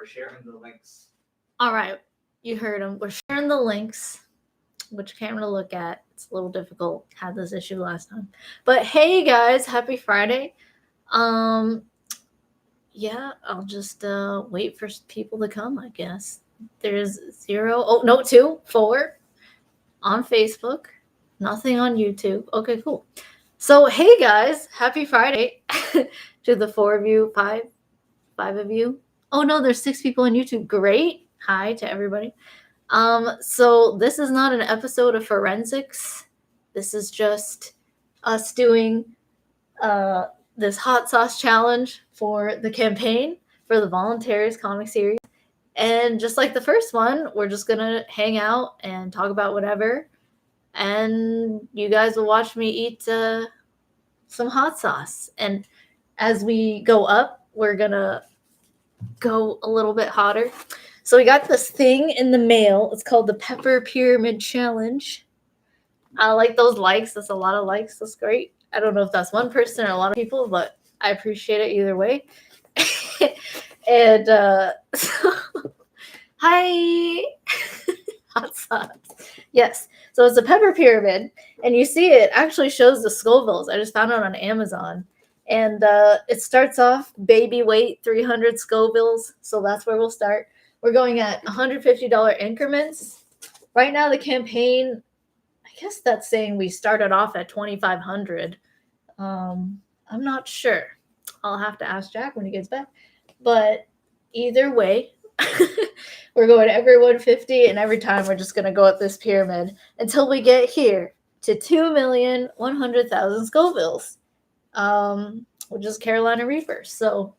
we're sharing the links. All right, you heard him. We're sharing the links. Which camera to look at? It's a little difficult. Had this issue last time. But hey, guys, happy Friday. Yeah, I'll just wait for people to come, I guess. There's 2, 4 on Facebook. Nothing on YouTube. Okay, cool. So, hey, guys, happy Friday to the 4 of you, 5 of you. Oh, no, there's 6 people on YouTube. Great. Hi to everybody. So this is not an episode of Forensics. This is just us doing this hot sauce challenge for the campaign for the Voluntaryist comic series. And just like the first one, we're just going to hang out and talk about whatever. And you guys will watch me eat some hot sauce. And as we go up, we're going to go a little bit hotter. So we got this thing in the mail. It's called the Pepper Pyramid Challenge. I like those likes. That's a lot of likes. That's great. I don't know if that's one person or a lot of people, but I appreciate it either way. And so, hi. Hot sauce. Yes. So it's a pepper pyramid. And you see it actually shows the Scovilles. I just found it on Amazon. And it starts off baby weight, 300 Scovilles. So that's where we'll start. We're going at $150 increments. Right now, the campaign, I guess that's saying we started off at $2,500. I'm not sure. I'll have to ask Jack when he gets back. But either way, we're going to every 150, and every time we're just going to go up this pyramid until we get here to 2,100,000 Scovilles, which is Carolina Reapers. So,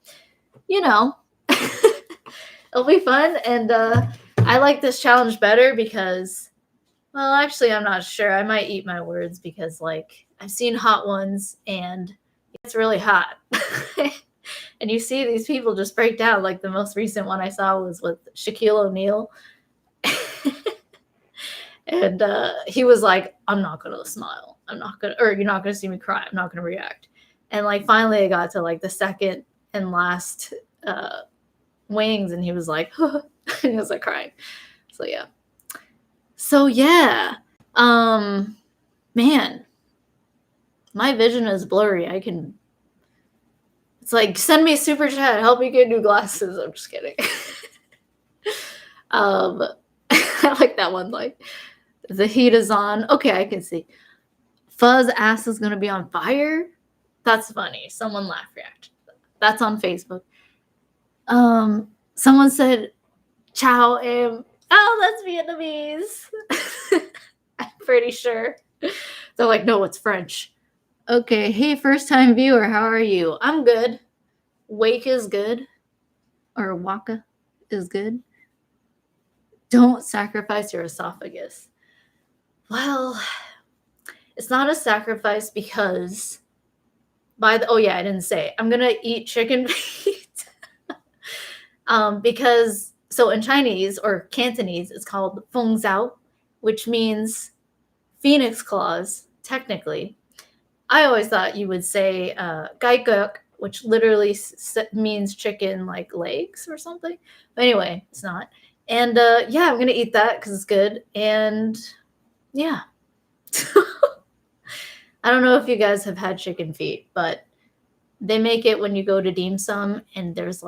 it'll be fun, and I like this challenge better because, well, actually, I'm not sure. I might eat my words because, I've seen hot ones, and it's really hot. And you see these people just break down. Like, the most recent one I saw was with Shaquille O'Neal. And he was like, I'm not going to smile. You're not going to see me cry. I'm not going to react. And, finally I got to, the second and last wings, and he was like, and he was crying. So yeah. Man, my vision is blurry. It's send me a super chat, help me get new glasses. I'm just kidding. I like that one. The heat is on. Okay, I can see. Fuzz ass is gonna be on fire. That's funny. Someone laugh react. That's on Facebook. Someone said, "Ciao, that's Vietnamese." I'm pretty sure. They're like, no, it's French. Okay, hey, first-time viewer, how are you? I'm good. Wake is good. Or Waka is good. Don't sacrifice your esophagus. Well, it's not a sacrifice because I didn't say. I'm going to eat chicken feet. Because, so in Chinese or Cantonese, it's called feng zao, which means phoenix claws, technically. I always thought you would say gai guk, which literally means chicken legs or something. But anyway, it's not. And I'm going to eat that because it's good. And yeah. I don't know if you guys have had chicken feet, but they make it when you go to dim sum, and there's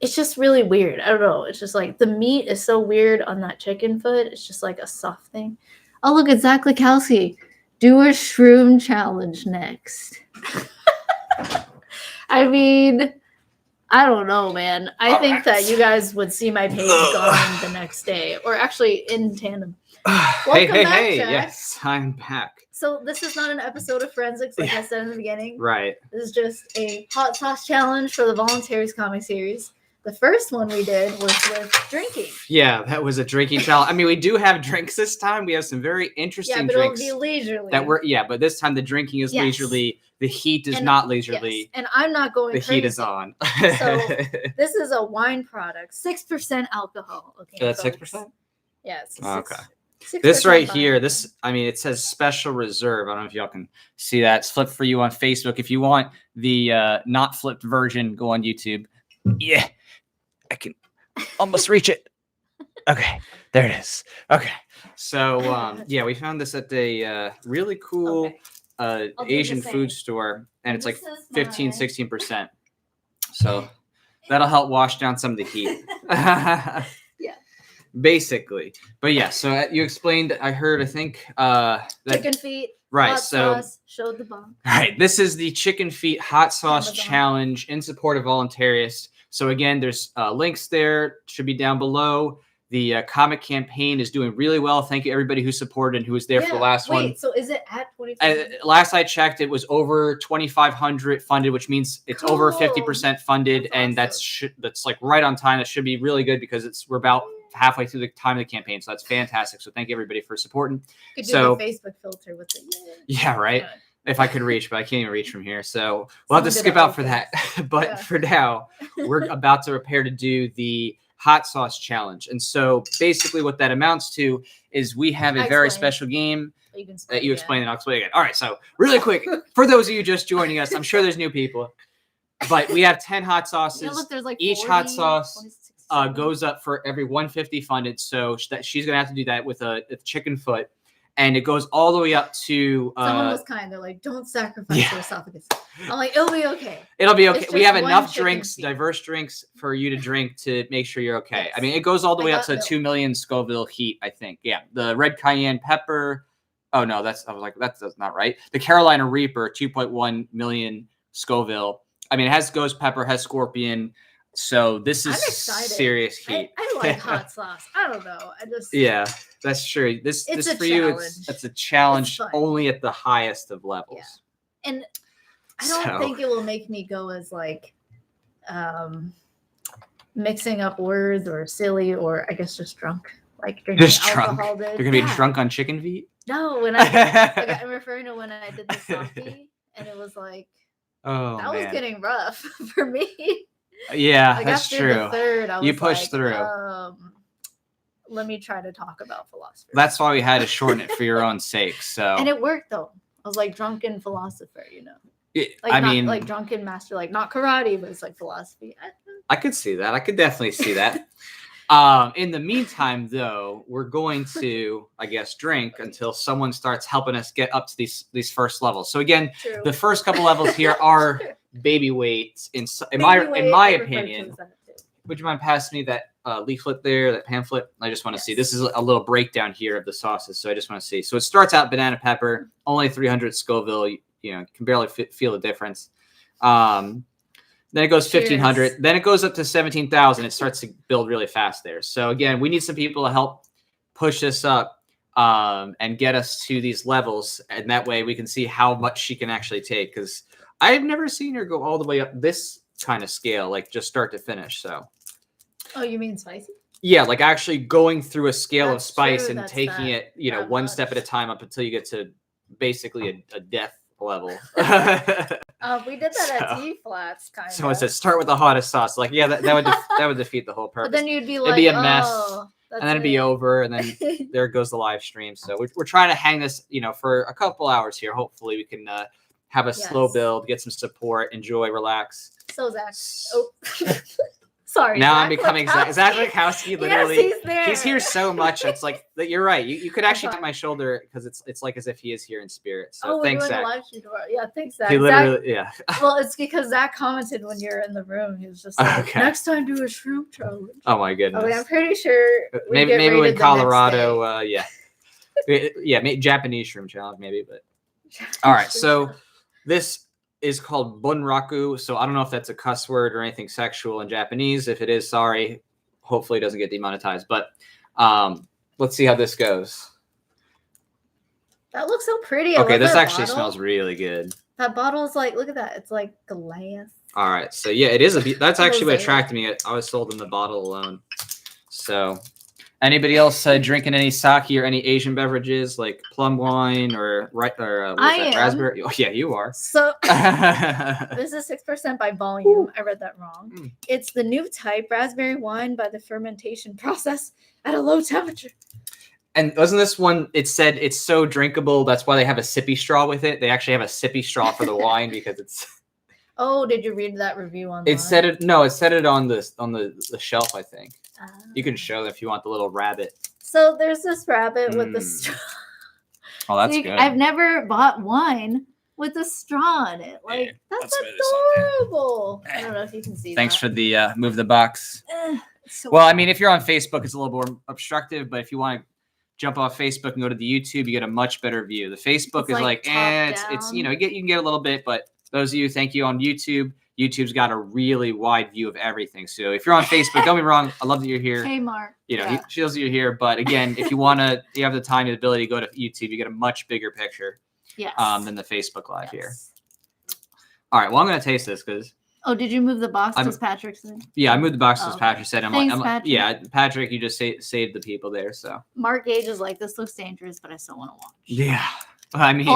it's just really weird. I don't know. It's just the meat is so weird on that chicken foot. It's just a soft thing. Oh, look, it's Zach Likowski. Do a shroom challenge next. I mean, I don't know, man. I think that you guys would see my page gone the next day, or actually in tandem. Welcome back, Jack. Yes, I'm back. So this is not an episode of Forensics, like I said in the beginning. Right. This is just a hot sauce challenge for the Voluntaryist comic series. The first one we did was with drinking. Yeah, that was a drinking challenge. I mean, we do have drinks this time. We have some very interesting drinks. It'll be leisurely. But this time the drinking is leisurely. The heat is not leisurely. Yes. And I'm not going crazy. The heat is on. So this is a wine product, 6% alcohol. Okay. So that's 6%? Yeah, it's okay. This right here, it says special reserve. I don't know if y'all can see that. It's flipped for you on Facebook. If you want the not flipped version, go on YouTube. Yeah. I can almost reach it. Okay, there it is. Okay, so yeah, we found this at a really cool Okay. I'll do the Asian same. food store, and it's like This is 15, my- 16%. So that'll help wash down some of the heat. Yeah. Basically, but yeah. So you explained. I heard. I think that Chicken feet. right. Hot So sauce, showed the bomb. right. This is the Chicken Feet Hot Sauce Amazon. Challenge in support of Voluntaryist. So again, there's links there. Should be down below. The comic campaign is doing really well. Thank you everybody who supported and who was there for the last one. Wait, so is it at 25? Last I checked, it was over 2,500 funded, which means it's over 50% funded, That's and awesome. that's like right on time. That should be really good because we're about halfway through the time of the campaign, so that's fantastic. So thank you everybody for supporting. Could do So the Facebook filter with it. yeah, right. Yeah. If I could reach, but I can't even reach from here. So we'll have to Someone did skip it out like for this. that. But Yeah. for now, we're about to prepare to do the hot sauce challenge. And so basically what that amounts to is we have a very Explain. special game You can that you explain and I'll explain again. All right, so really quick, for those of you just joining us, I'm sure there's new people, but we have 10 hot sauces. Yeah, look, there's like Each 40, hot sauce 26. goes up for every 150 funded. So that she's going to have to do that with a chicken foot. And it goes all the way up to Someone was kind. They're like, don't sacrifice yeah. your esophagus. I'm like, it'll be okay. It'll be okay. It's We just have one enough chicken drinks, feet. diverse drinks for you to drink to make sure you're okay. Yes. I mean, it goes all the I way up got to milk. 2 million Scoville heat, I think. Yeah. The red cayenne pepper. Oh, no, that's not right. The Carolina Reaper, 2.1 million Scoville. I mean, it has ghost pepper, has scorpion. So this I'm is excited. serious heat. I like hot sauce. I don't know. I just Yeah, that's true. This It's a for you, challenge. it's a challenge It's fun. only at the highest of levels. Yeah. And I don't So- think it will make me go as like mixing up words or silly or I guess just drunk. Like drinking Just drunk. alcohol. Did. You're gonna be Yeah. drunk on chicken feet. No, when like, I'm referring to when I did the selfie and it was like Oh that was man, getting rough for me. yeah, Like that's after true. the third, I was You pushed like, through. Let me try to talk about philosophy. That's why we had to shorten it for your own sake. So And it worked though. I was like drunken philosopher, you know. Like I not mean, like drunken master, like not karate, but it's like philosophy. I could see that. I could definitely see that. In the meantime, though, we're going to, I guess, drink until someone starts helping us get up to these first levels. So again, True. the first couple levels here are baby weights. In my opinion, would you mind passing me that leaflet there, that pamphlet? I just want to see. This is a little breakdown here of the sauces, so I just want to see. So it starts out banana pepper, only 300 Scoville. You know, can barely feel the difference. Then it goes 1,500. Cheers. Then it goes up to 17,000. It starts to build really fast there. So again, we need some people to help push this up and get us to these levels, and that way we can see how much she can actually take. Because I've never seen her go all the way up this kind of scale, like just start to finish. So. Oh, you mean spicy? Yeah, like actually going through a scale of That's spice true, and that's taking that- it, you know, that one step at a much. time up until you get to basically a death level. We did that at So- T Flats, kind of. Someone said start with the hottest sauce. Like, yeah, that would that would defeat the whole purpose. But then you'd be It'd like, be a mess, oh, that's and then it'd be it. over, and then there goes the live stream. So we're trying to hang this, you know, for a couple hours here. Hopefully, we can have a slow Yes. build, get some support, enjoy, relax. So Zach. Oh, sorry. Now Zach I'm becoming Wachowski. Zach Wachowski. Literally, Yes, he's there. he's here so much. It's like that. You're right. You could actually Okay. tap my shoulder because it's like as if he is here in spirit. So Oh, we're thanks, doing Zach. a live stream tomorrow. Yeah, thanks, Zach. He Zach. literally, yeah. Well, it's because Zach commented when you're in the room. He was just like, Okay. next time do a shroom challenge. Oh my goodness. Oh, yeah, I'm pretty sure. we maybe get maybe rated in the next Colorado. day. Yeah, Japanese shroom challenge maybe. But all right, so this is called bunraku. So I don't know if that's a cuss word or anything sexual in Japanese. If it is, sorry. Hopefully it doesn't get demonetized. But let's see how this goes. That looks so pretty. I Okay, love this that actually bottle. smells really good. That bottle is like, look at that. It's like glass. All right, so yeah, it is that's actually what Mosaic. attracted me. I was sold in the bottle alone. So, anybody else drinking any sake or any Asian beverages like plum wine or what I was that, am. raspberry? Oh, yeah, you are. So this is 6% by volume. I read that wrong. Mm. It's the new type raspberry wine by the fermentation process at a low temperature. And wasn't this one? It said it's so drinkable. That's why they have a sippy straw with it. They actually have a sippy straw for the wine because it's. Oh, did you read that review online? It said it. No, it said it on the shelf. I think you can Ah. show if you want the little rabbit. So there's this rabbit with the straw. Oh, that's See, good. I've never bought wine with a straw in it. Like, that's adorable. I don't know if you can see Thanks that. for the move the box. So Well, I mean, if you're on Facebook, it's a little more obstructive, but if you want to jump off Facebook and go to the YouTube, you get a much better view. The Facebook It's is like it's you can get a little bit, but those of you, thank you on YouTube. YouTube's got a really wide view of everything. So if you're on Facebook, don't be wrong. I love that you're here. Hey, Mark. She knows that you're here. But again, if you have the time and ability to go to YouTube, you get a much bigger picture than the Facebook Live here. All right. Well, I'm going to taste this because. Oh, did you move the box as Patrick said? Yeah, I moved the box as Patrick said. Thanks, Patrick. Yeah, Patrick, you just saved the people there. So Mark Gage is like, this looks dangerous, but I still want to watch. Yeah. I mean,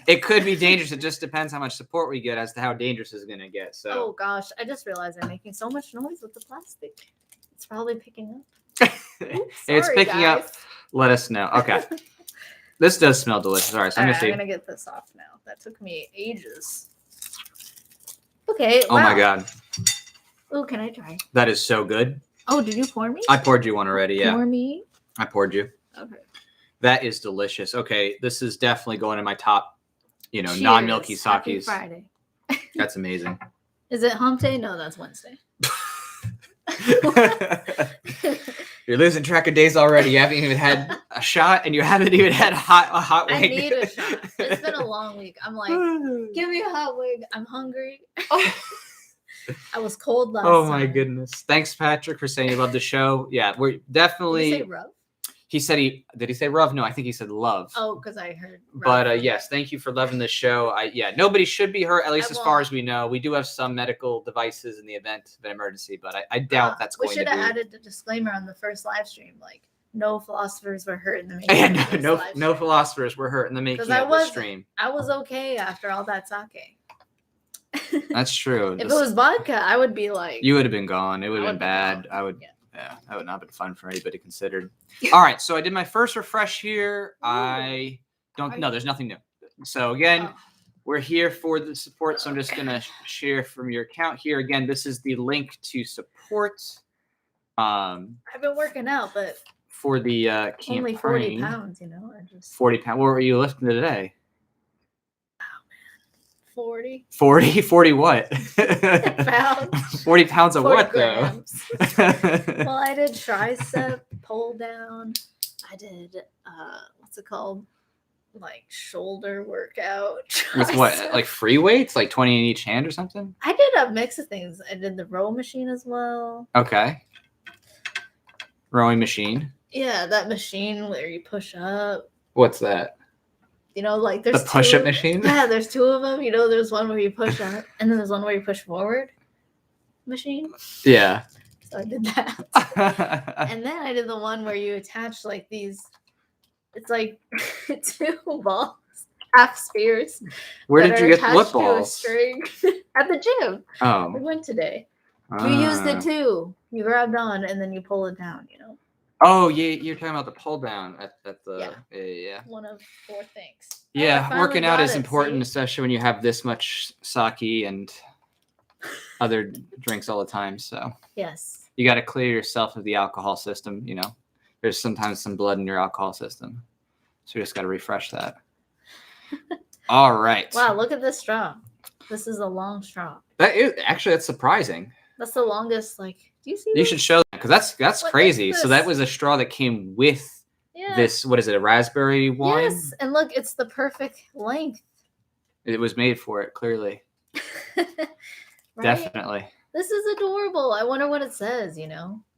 it could be dangerous. It just depends how much support we get as to how dangerous it's going to get. So. Oh, gosh. I just realized I'm making so much noise with the plastic. It's probably picking up. Oops, it's picking up. Let us know. Okay. This does smell delicious. All right. So I'm going to get this off now. That took me ages. Okay. Oh, my God. Oh, can I try? That is so good. Oh, did you pour me? I poured you one already. Yeah. Pour me? I poured you. Okay. That is delicious. Okay, this is definitely going in my top, Cheers. Non-milky sakes. Happy Friday. That's amazing. Is it hump day? No, that's Wednesday. You're losing track of days already. You haven't even had a shot, and you haven't even had a hot wing. I need a shot. It's been a long week. I'm like, give me a hot wing. I'm hungry. I was cold last Oh my time. goodness. Thanks, Patrick, for saying you love the show. Yeah, we're definitely. Did he say rough? He said did he say rough? No, I think he said love. Oh, because I heard rough. But yes, thank you for loving the show. Nobody should be hurt, at least as far as we know. We do have some medical devices in the event of an emergency, but I doubt that's going to be. We should have added the disclaimer on the first live stream, like no philosophers were hurt in the making of this live stream. No philosophers were hurt in the making of the stream. I was okay after all that sake. That's true. If it was vodka, I would be like. You would have been gone. It would have been bad. Yeah, that would not have been fun for anybody considered. All right, so I did my first refresh here. I don't know. There's nothing new. So again, we're here for the support. So I'm just going to share from your account here. Again, this is the link to support. I've been working out, but for the campaign. Only 40 pounds, I just 40 pounds. What were you lifting today? 40 what? pounds. 40 pounds of what grams. Well, I did tricep pull down. I did what's it called? Like shoulder workout. With what? Like free weights? Like 20 in each hand or something? I did a mix of things. I did the row machine as well. Okay. Rowing machine. Yeah, that machine where you push up. What's that? Like there's the push-up machine? Yeah, there's two of them. There's one where you push up, and then there's one where you push forward machine. Yeah. So I did that. And then I did the one where you attach like these, it's like two balls, half spheres. Where did you get what balls? At the gym. Oh. We went today. You used it too. You grabbed on and then you pull it down, Oh, yeah, you're talking about the pull down at the yeah. One of 4 things. Yeah, working out is important, especially when you have this much sake and other drinks all the time. So yes, you got to clear yourself of the alcohol system. There's sometimes some blood in your alcohol system, so you just got to refresh that. All right. Wow, look at this straw. This is a long straw. That's surprising. That's the longest. Like, do you see? You should show that because that's crazy. So that was a straw that came with this. What is it? A raspberry wine? Yes, and look, it's the perfect length. It was made for it, clearly. Right? Definitely. This is adorable. I wonder what it says.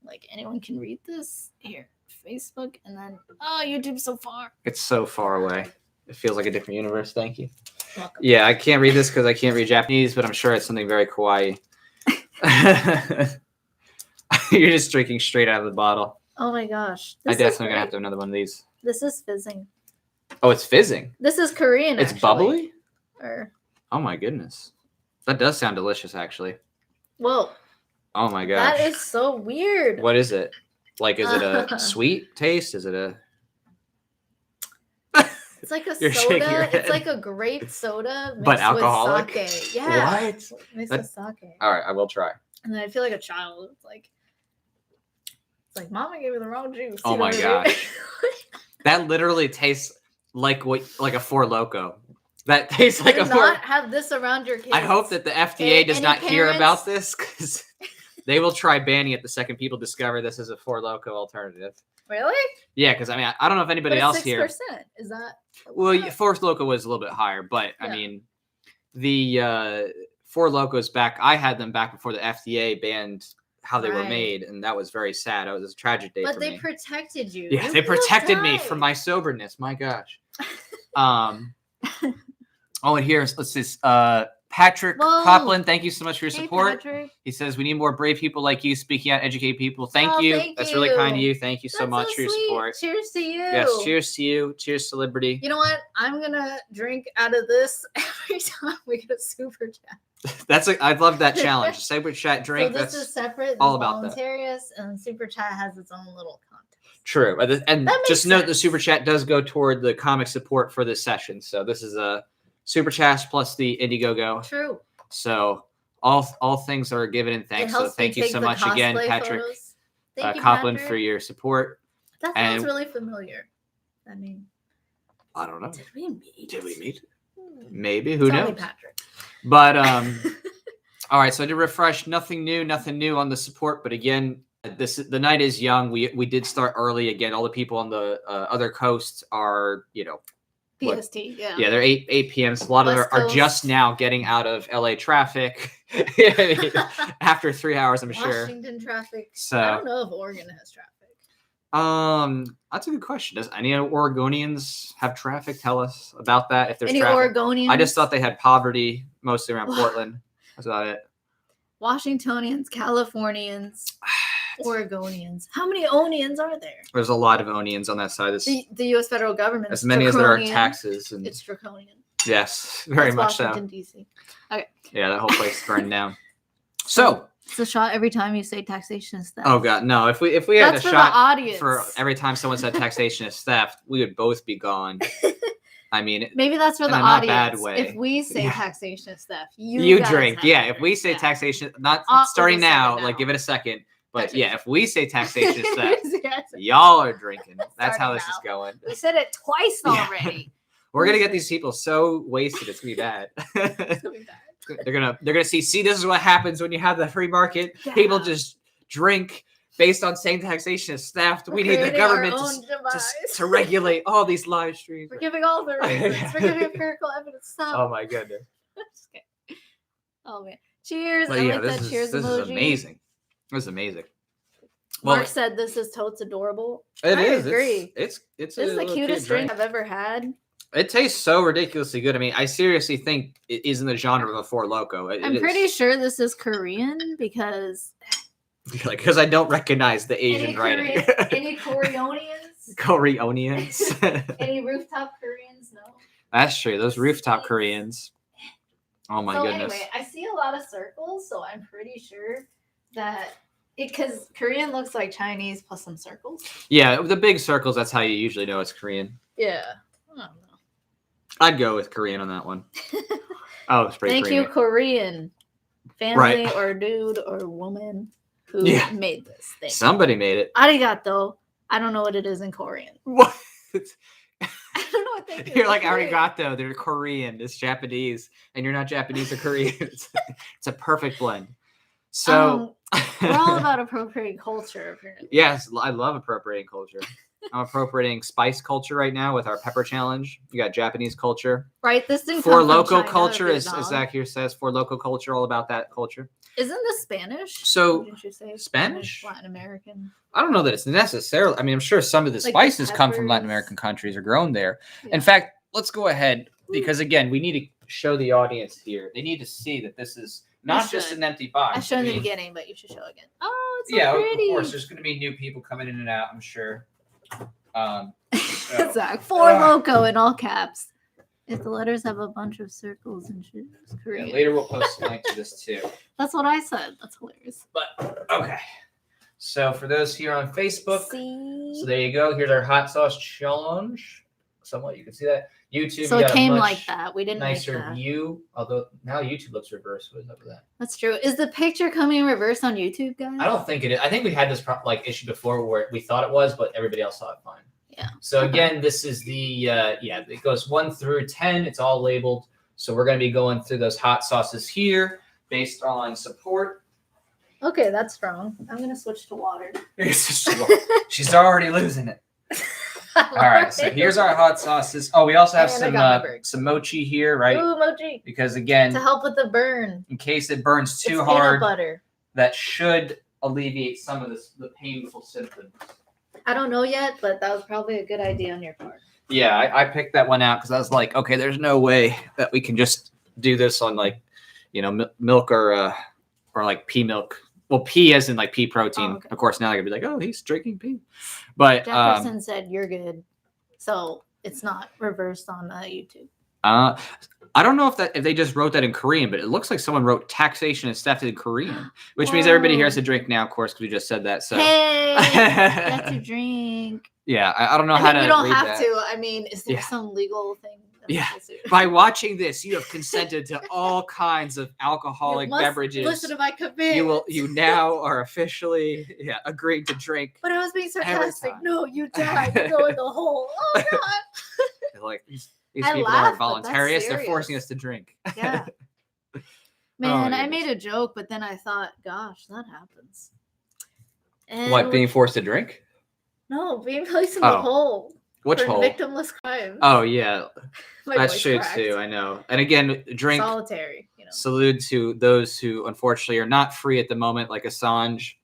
Like anyone can read this here. Facebook and then YouTube's so far. It's so far away. It feels like a different universe. Thank you. Welcome. Yeah, I can't read this because I can't read Japanese, but I'm sure it's something very kawaii. You're just drinking straight out of the bottle. Oh my gosh. I definitely gonna have to have another one of these. This is fizzing. Oh, it's fizzing. This is Korean. It's bubbly? Or oh my goodness. That does sound delicious actually. Whoa. Oh my gosh. That is so weird. What is it? Like, is it a sweet taste? Is it a It's like a You're shaking your soda. head. It's like a grape soda mixed But alcoholic? with sake. Yeah. What? Mixed with sake. All right, I will try. And then I feel like a child. It's like Mama gave me the wrong juice. Oh You know my what I mean? gosh. That literally tastes like a Four Loko. That tastes like Do a Four. not have this around your kids. I hope that the FDA does Any not hear parents- about this because they will try banning it the second people discover this is a Four Loko alternative. Really? Yeah, because I mean, I don't know if anybody But else it's 6%. here. Is that? Well, yeah, Four Loko was a little bit higher, but I Yeah. mean, the Four Locos back. I had them back before the FDA banned how they were Right. made, and that was very sad. It was a tragic day But for they me. protected you. Yeah, You they could have protected me died. from my soberness. My gosh. Oh, and here's let's see. Patrick Whoa. Copland, thank you so much for your Hey, support. Patrick. He says we need more brave people like you speaking out, educate people. Thank Oh, you. thank That's really kind of you. you. Thank you so That's much so for your sweet. support. Cheers to you. Yes, cheers to you. Cheers to Liberty. You know what? I'm gonna drink out of this every time we get a super chat. I love that challenge. Super chat drink. So this That's is separate. This all about that. Voluntaryist, and super chat has its own little contest. true. And That makes just note the sense. super chat does go toward the comic support for this session. So this is a super chat plus the Indiegogo. True. So all things are given in It thanks. So helps me thank you take so the much again, cosplay Patrick photos. Thank you, Copland, Patrick. for your support. That sounds and- really familiar. I mean, I don't know. did we meet? Did we meet? Maybe. Who It's only knows? Patrick. But all right. So I did refresh. Nothing new on the support. But again, the night is young. We did start early. Again, all the people on the other coasts are what? PST, yeah. Yeah, they're 8 p.m. So a lot of them West are Coast. just now getting out of LA traffic. I mean, after 3 hours, I'm sure. Washington traffic. So I don't know if Oregon has traffic. that's a good question. Does any Oregonians have traffic? Tell us about that. If there's Any traffic. Oregonians? I just thought they had poverty mostly around Portland. That's about it. Washingtonians, Californians, Oregonians. How many Onians are there? There's a lot of Onions on that side. The U.S. federal government. As many as there are draconian. taxes. And It's draconian. yes, very That's much Washington, so. D.C. Okay. Yeah, that whole place burned down. So, It's a shot every time you say taxation is theft. oh god, no! If we had That's a for shot the audience. for every time someone said taxation is theft, we would both be gone. I mean, Maybe that's for in the a not audience. bad way. If we say Yeah. taxation is theft, you guys drink. have Yeah, to if we drink. say Yeah. taxation, not We'll starting just say it now, now. like give it a second. But Taxation. yeah, if we say taxation is theft, Yes. y'all are drinking. That's how Starting this is now. going. We said it twice Yeah. already. We're gonna get these people so wasted, it's gonna be bad. It's gonna be bad. they're gonna see this is what happens when you have the free market. Yeah. People just drink based on saying taxation is theft. We need the Creating our government own device. to regulate all these live streams. We're giving all the reasons. We're giving empirical evidence. Stop. Oh my goodness. Just kidding. Oh man. Cheers. But I yeah, like that cheers this emoji. is amazing. This is amazing. Mark Well, said this is totes adorable. it I is. agree. It's This a is the little cutest cute drink I've ever had. It tastes so ridiculously good. I mean, I seriously think it is in the genre of a Four Loko. I'm pretty sure this is Korean because because I don't recognize the Asian any writing. any Koreanians? Koreanians. Any rooftop Koreans? No. That's true. Those rooftop Koreans. Oh my so goodness. anyway, I see a lot of circles, so I'm pretty sure that because Korean looks like Chinese plus some circles. Yeah, the big circles. That's how you usually know it's Korean. Yeah. I don't know. I'd go with Korean on that one. Oh, it's pretty. Thank you, creamy. Korean family Right. or dude or woman who Yeah. made this thing. Somebody made it. Arigato. I don't know what it is in Korean. What? I don't know what they do. You're like in Korean. arigato. They're Korean. It's Japanese, and you're not Japanese or Korean. It's a perfect blend. So we're all about appropriating culture, apparently. yes, I love appropriating culture. I'm appropriating spice culture right now with our pepper challenge. You got Japanese culture. Right? This didn't For come from local China or culture, as Vietnam. Zach here says, for local culture, all about that culture. Isn't this Spanish? So, Didn't you say Spanish? Latin American. I don't know that it's necessarily. I mean, I'm sure some of the Like the spices come from Latin peppers. American countries or grown there. Yeah. In fact, let's go ahead because again, we need to show the audience here. They need to see that this is not just should. an empty box. I showed in the mean, beginning, but you should show again. Oh, it's so yeah, pretty. of course. There's going to be new people coming in and out. I'm sure. So, Zach, Four Loco in all caps. If the letters have a bunch of circles and shit, it's yeah, Korean. later we'll post a link to this too. That's what I said. That's hilarious. But okay. So for those here on Facebook, See? so there you go. Here's our hot sauce challenge. somewhat. You can see that. YouTube. So you it got a came much like that. We didn't make nicer that. view. Although now YouTube looks reversed. What is up with that? That's true. Is the picture coming in reverse on YouTube, guys? I don't think it is. I think we had this issue before where we thought it was, but everybody else saw it fine. Yeah. So again, this is the it goes 1 through 10. It's all labeled. So we're going to be going through those hot sauces here based on support. Okay, that's strong. I'm gonna switch to water. She's already losing it. All right, so here's our hot sauces. Oh, we also have some mochi here, right? Ooh, mochi. Because again, to help with the burn, in case it burns too it's hard, peanut butter. That should alleviate some of the painful symptoms. I don't know yet, but that was probably a good idea on your part. Yeah, I picked that one out because I was like, okay, there's no way that we can just do this on like, milk or like pea milk. Well, pea as in like pea protein. Okay. Of course, now they're gonna be like, oh, he's drinking pea. But Jefferson said you're good, so it's not reversed on YouTube. I don't know if they just wrote that in Korean, but it looks like someone wrote taxation and stuff in Korean, which means everybody here has to drink now, of course, because we just said that. So hey, you have to drink. Yeah, I don't know how to. You don't read have that. to. I mean, is there some legal thing? Yeah. By watching this, you have consented to all kinds of alcoholic beverages. Listen to my commitment. You now are officially agreed to drink. But I was being sarcastic. No, you died. You go in the hole. Oh God. Like these people are voluntarists. They're forcing us to drink. Yeah. Man, I made a joke, but then I thought, gosh, that happens. And what, being forced to drink? No, being placed in the hole. Which hole? Victimless crimes. Oh yeah, that's true too. I know. And again, drink. Solitary. Salute to those who unfortunately are not free at the moment, like Assange.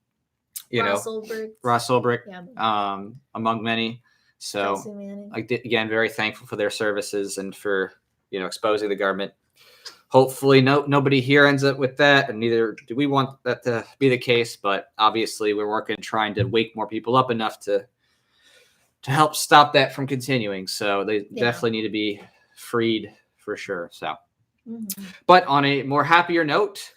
Ross Ulbricht. Yeah. Among many. So again, very thankful for their services and for exposing the government. Hopefully, nobody here ends up with that, and neither do we want that to be the case. But obviously, we're working trying to wake more people up enough to help stop that from continuing. So they definitely need to be freed for sure. So, but on a more happier note,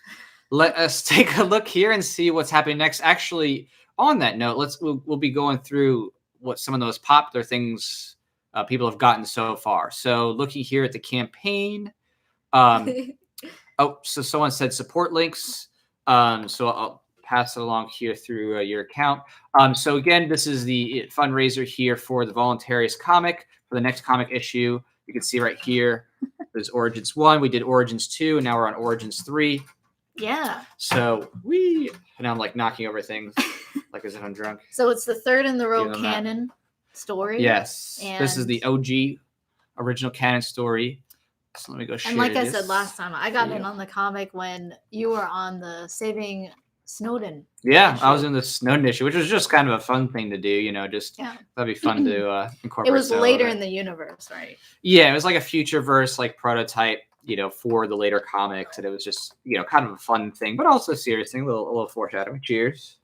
let us take a look here and see what's happening next. Actually, on that note, we'll be going through what some of those popular things people have gotten so far. So looking here at the campaign, so someone said support links. So I'll pass it along here through your account. So again, this is the fundraiser here for the Voluntaryist comic for the next comic issue. You can see right here, there's Origins 1. We did Origins 2, and now we're on Origins 3. Yeah. So and I'm like knocking over things like as if I'm drunk. So it's the third in the row canon story. Yes. And this is the OG original canon story. So let me go share And like this. I said last time, I got in on the comic when you were on the Saving Snowden. Yeah, issue. I was in the Snowden issue, which was just kind of a fun thing to do, that'd be fun to incorporate. It was later in the universe, right? Yeah, it was like a future verse, like prototype, for the later comics, and it was just, kind of a fun thing, but also a serious thing, a little foreshadowing. Cheers.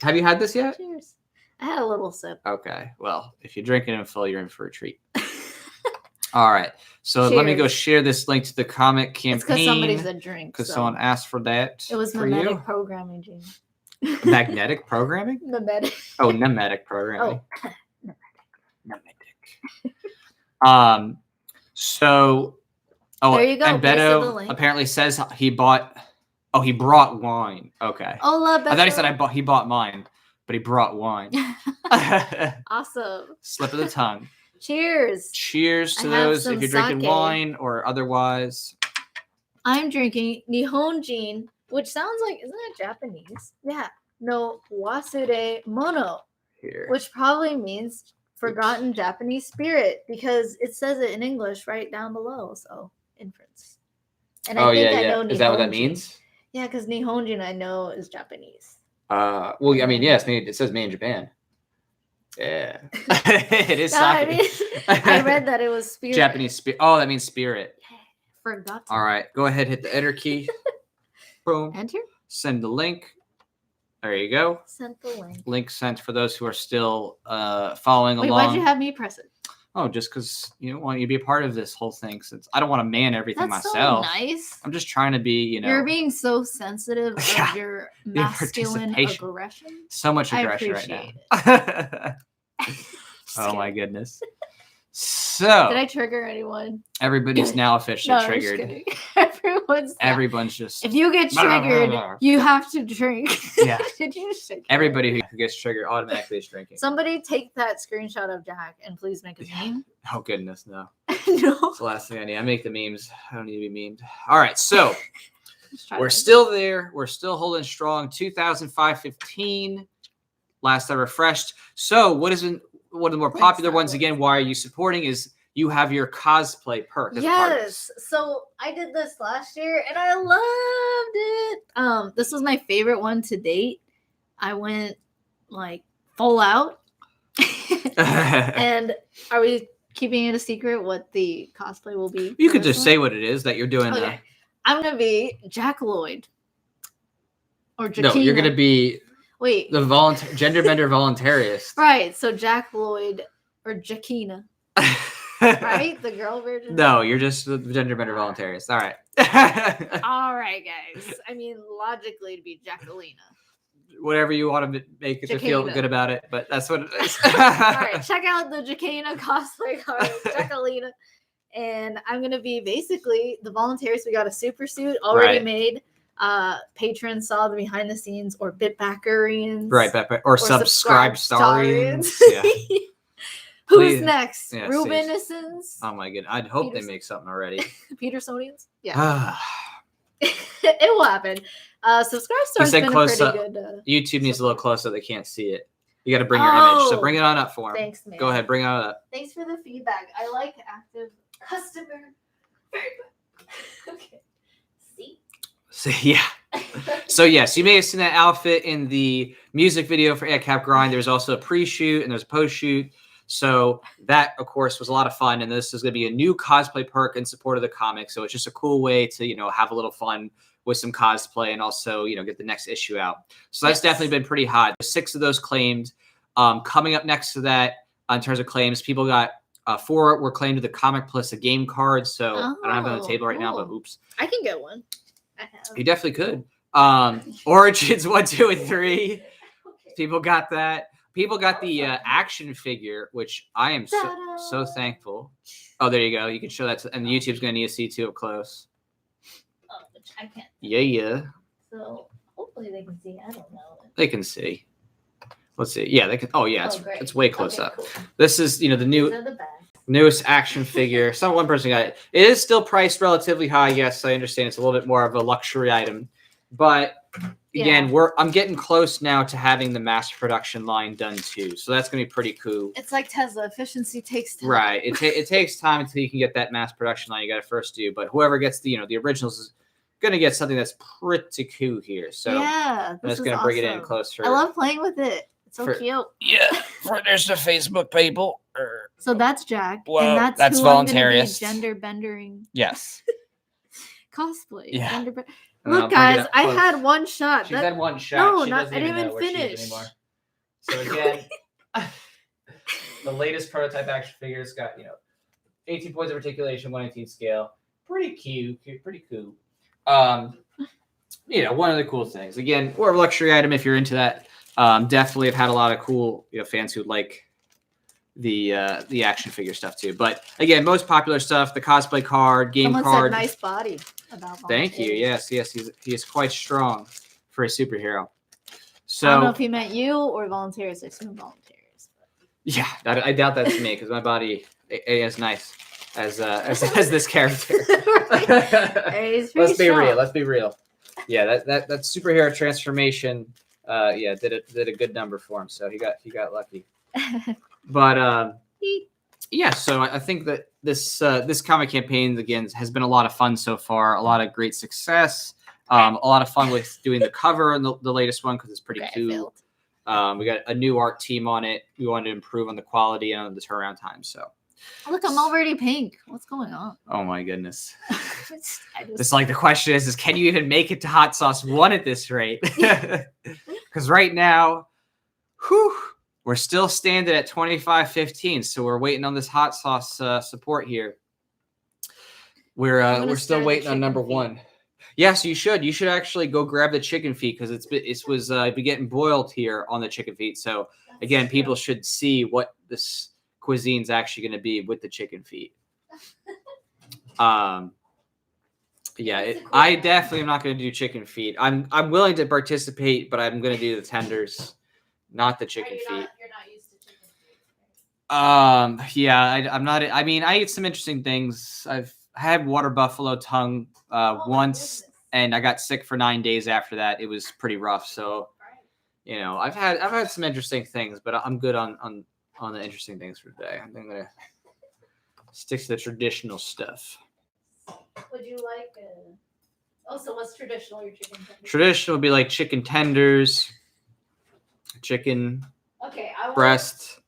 Have you had this yet? Cheers. I had a little sip. Okay, well, if you're drinking it full, you're in for a treat. All right, so let me go share this link to the comic campaign. It's because somebody said drink. Because someone asked for that. It was mimetic programming, Gene. Magnetic programming? Mimetic. Oh, mimetic programming. Oh, mimetic. So, there you go. And Beto apparently says he brought wine. Okay. Hola, Beto. I thought he said he bought mine, but he brought wine. Awesome. Slip of the tongue. Cheers. Cheers to those if you're drinking wine or otherwise. I'm drinking Nihonjin, which sounds like, isn't it Japanese? Yeah. No, Wasude Mono. Here. Which probably means forgotten Japanese spirit because it says it in English right down below. So, inference. And I think I know Nihonjin. Is that what that means? Yeah, because Nihonjin I know is Japanese. Well, I mean, yes, it says made in Japan. Yeah. It is sake. I read that it was spirit. Japanese spirit. Oh, that means spirit. Forgot. All right. Go ahead, hit the enter key. Boom. Enter. Send the link. There you go. Sent the link. Link sent for those who are still following along. Why'd you have me press it? Oh, just because you want you to be a part of this whole thing. Since I don't want to man everything That's myself. So nice. I'm just trying to be, You're being so sensitive of your masculine aggression. So much aggression right now. Oh my goodness. So did I trigger anyone? Everybody's now officially triggered. Everyone's just. If you get triggered, you have to drink. Yeah. Did you say? Everybody who gets triggered automatically is drinking. Somebody take that screenshot of Jack and please make a meme. Oh goodness, no. No. That's the last thing I need. I make the memes. I don't need to be memed. All right, so we're still there. We're still holding strong. 2,515. Last I refreshed. So one of the more popular ones again? Why are you supporting? Is you have your cosplay perk. Yes. So I did this last year and I loved it. This was my favorite one to date. I went like full out. And are we keeping it a secret what the cosplay will be? You could just say what it is that you're doing. Okay. I'm gonna be Jack Lloyd. Or Jakina. No, you're gonna be the gender bender voluntarist. Right. So Jack Lloyd or Jakina. Right? The girl version? No, you're just the gender bender voluntarist. All right. All right, guys. I mean, logically, to be Jacquelina. Whatever you want to make it to feel good about it, but that's what it is. All right, check out the Jakina cosplay card, Jacquelina. And I'm going to be basically the voluntarist. We got a super suit already made. Patrons saw the behind the scenes or Bitbackerians. Right, or subscribe starians. Yeah. Who's next? Yeah, Rubenisons? Oh my goodness. I'd hope they make something already. Petersonians? Yeah. It will happen. Subscribe Star's been close pretty up. good. YouTube needs a little close up. They can't see it. You got to bring your image. So bring it on up for them. Thanks, man. Go ahead. Bring it on up. Thanks for the feedback. I like active customer. Okay. Yeah. So yes, you may have seen that outfit in the music video for Cap Grind. There's also a pre-shoot and there's a post-shoot. So that, of course, was a lot of fun. And this is going to be a new cosplay perk in support of the comic. So it's just a cool way to, have a little fun with some cosplay and also, get the next issue out. So that's definitely been pretty hot. There's 6 of those claimed. Coming up next to that, in terms of claims, people got 4 were claimed to the comic plus a game card. So I don't have it on the table right now, but oops. I can get one. You definitely could. Origins 1, 2, and 3. Okay. People got that. People got the action figure, which I am so thankful. Oh, there you go. You can show that. And YouTube's going to need to see too up close. Oh, which I can't. Yeah. So hopefully they can see. I don't know. They can see. Let's see. Yeah, they can. Oh, yeah. It's way close up. Cool. This is, the newest action figure. One person got it. It is still priced relatively high. Yes, I understand. It's a little bit more of a luxury item. But again, I'm getting close now to having the mass production line done too. So that's going to be pretty cool. It's like Tesla. Efficiency takes time. Right. It takes time until you can get that mass production line you got to first do. But whoever gets the originals is going to get something that's pretty cool here. So yeah, I'm just going to bring it in closer. I love playing with it. It's so cute. Yeah. There's the Facebook people. So that's Jack. Well, and that's who Voluntaryist. Gender bendering. Yes. Cosplay. Yeah. Look, guys, I had one shot. She's had one shot. No, I didn't even finish. So again, the latest prototype action figures got 18 points of articulation, 118 scale. Pretty cute, pretty cool. One of the cool things. Again, more of a luxury item if you're into that. Definitely have had a lot of cool fans who like the action figure stuff too. But again, most popular stuff: the cosplay card, game Someone card. Said nice body. Thank you. Yes, he is quite strong for a superhero. So I don't know if he meant you or Voluntaryist. I assume Voluntaryist. Yeah, I doubt that's me because my body is nice as this character. Let's be real. Let's be real. Yeah, that superhero transformation. Did a good number for him. So he got lucky. But so I think that this comic campaign again has been a lot of fun so far. A lot of great success. A lot of fun with doing the cover and the latest one because it's pretty cool. We got a new art team on it. We wanted to improve on the quality and on the turnaround time. So look, I'm already pink. What's going on? Oh my goodness! It's like the question is can you even make it to Hot Sauce 1 at this rate? Because right now, we're still standing at 25-15, so we're waiting on this hot sauce support here. We're still waiting on number 1. Yes, you should. You should actually go grab the chicken feet because it was getting boiled here on the chicken feet. So again, people should see what this cuisine's actually going to be with the chicken feet. Yeah, I definitely am not going to do chicken feet. I'm willing to participate, but I'm going to do the tenders, not the chicken feet. You're not used to chicken feet. Yeah, I'm not. I mean, I ate some interesting things. I've had water buffalo tongue once, and I got sick for 9 days after that. It was pretty rough. So, you know, I've had some interesting things, but I'm good on the interesting things for today. I think I'm gonna stick to the traditional stuff. Would you like? So what's traditional? Your chicken tenders? Traditional would be like chicken tenders, chicken breast,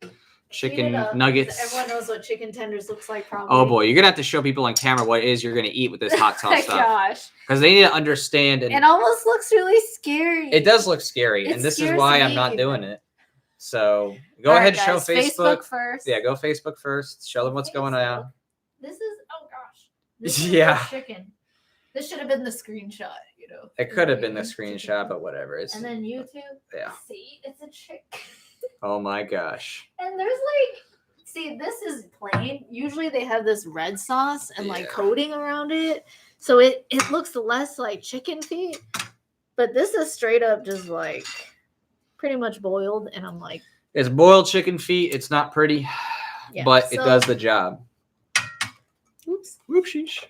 chicken nuggets. Everyone knows what chicken tenders looks like, probably. Oh boy, you're gonna have to show people on camera what it is you're gonna eat with this hot sauce stuff. Gosh, because they need to understand. And it almost looks really scary. It does look scary, and this is why I'm not doing it. So go ahead and show Facebook first. Yeah, go Facebook first. Show them what's going on. This is This is chicken. This should have been the screenshot, you know. It could have been the screenshot, but whatever. And then YouTube. Yeah. See, it's a chicken. Oh my gosh. And there's see, this is plain. Usually they have this red sauce and coating around it. So it looks less like chicken feet. But this is straight up just pretty much boiled. And I'm like. It's boiled chicken feet. It's not pretty, but it does the job. Oops. Whoopsies.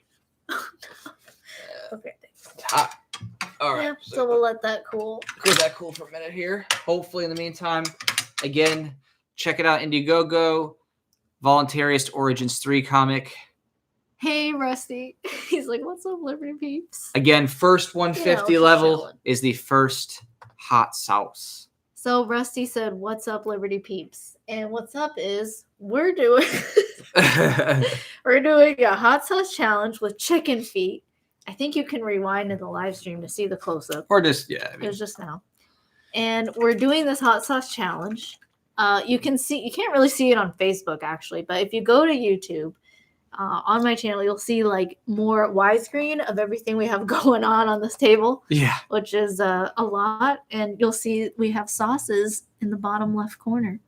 Okay. It's hot. All right. Yeah, so we'll let that cool. Let that cool for a minute here. Hopefully, in the meantime, again, check it out. Indiegogo, Voluntaryist Origins 3 comic. Hey, Rusty. He's like, what's up, Liberty Peeps? Again, first 150 level is the first hot sauce. So Rusty said, what's up, Liberty Peeps? And what's up is we're doing a hot sauce challenge with chicken feet. I think you can rewind in the live stream to see the close-up. Or just, it was just now. And we're doing this hot sauce challenge. You can't really see it on Facebook, actually. But if you go to YouTube, on my channel, you'll see more widescreen of everything we have going on this table. Yeah. Which is a lot. And you'll see we have sauces in the bottom left corner.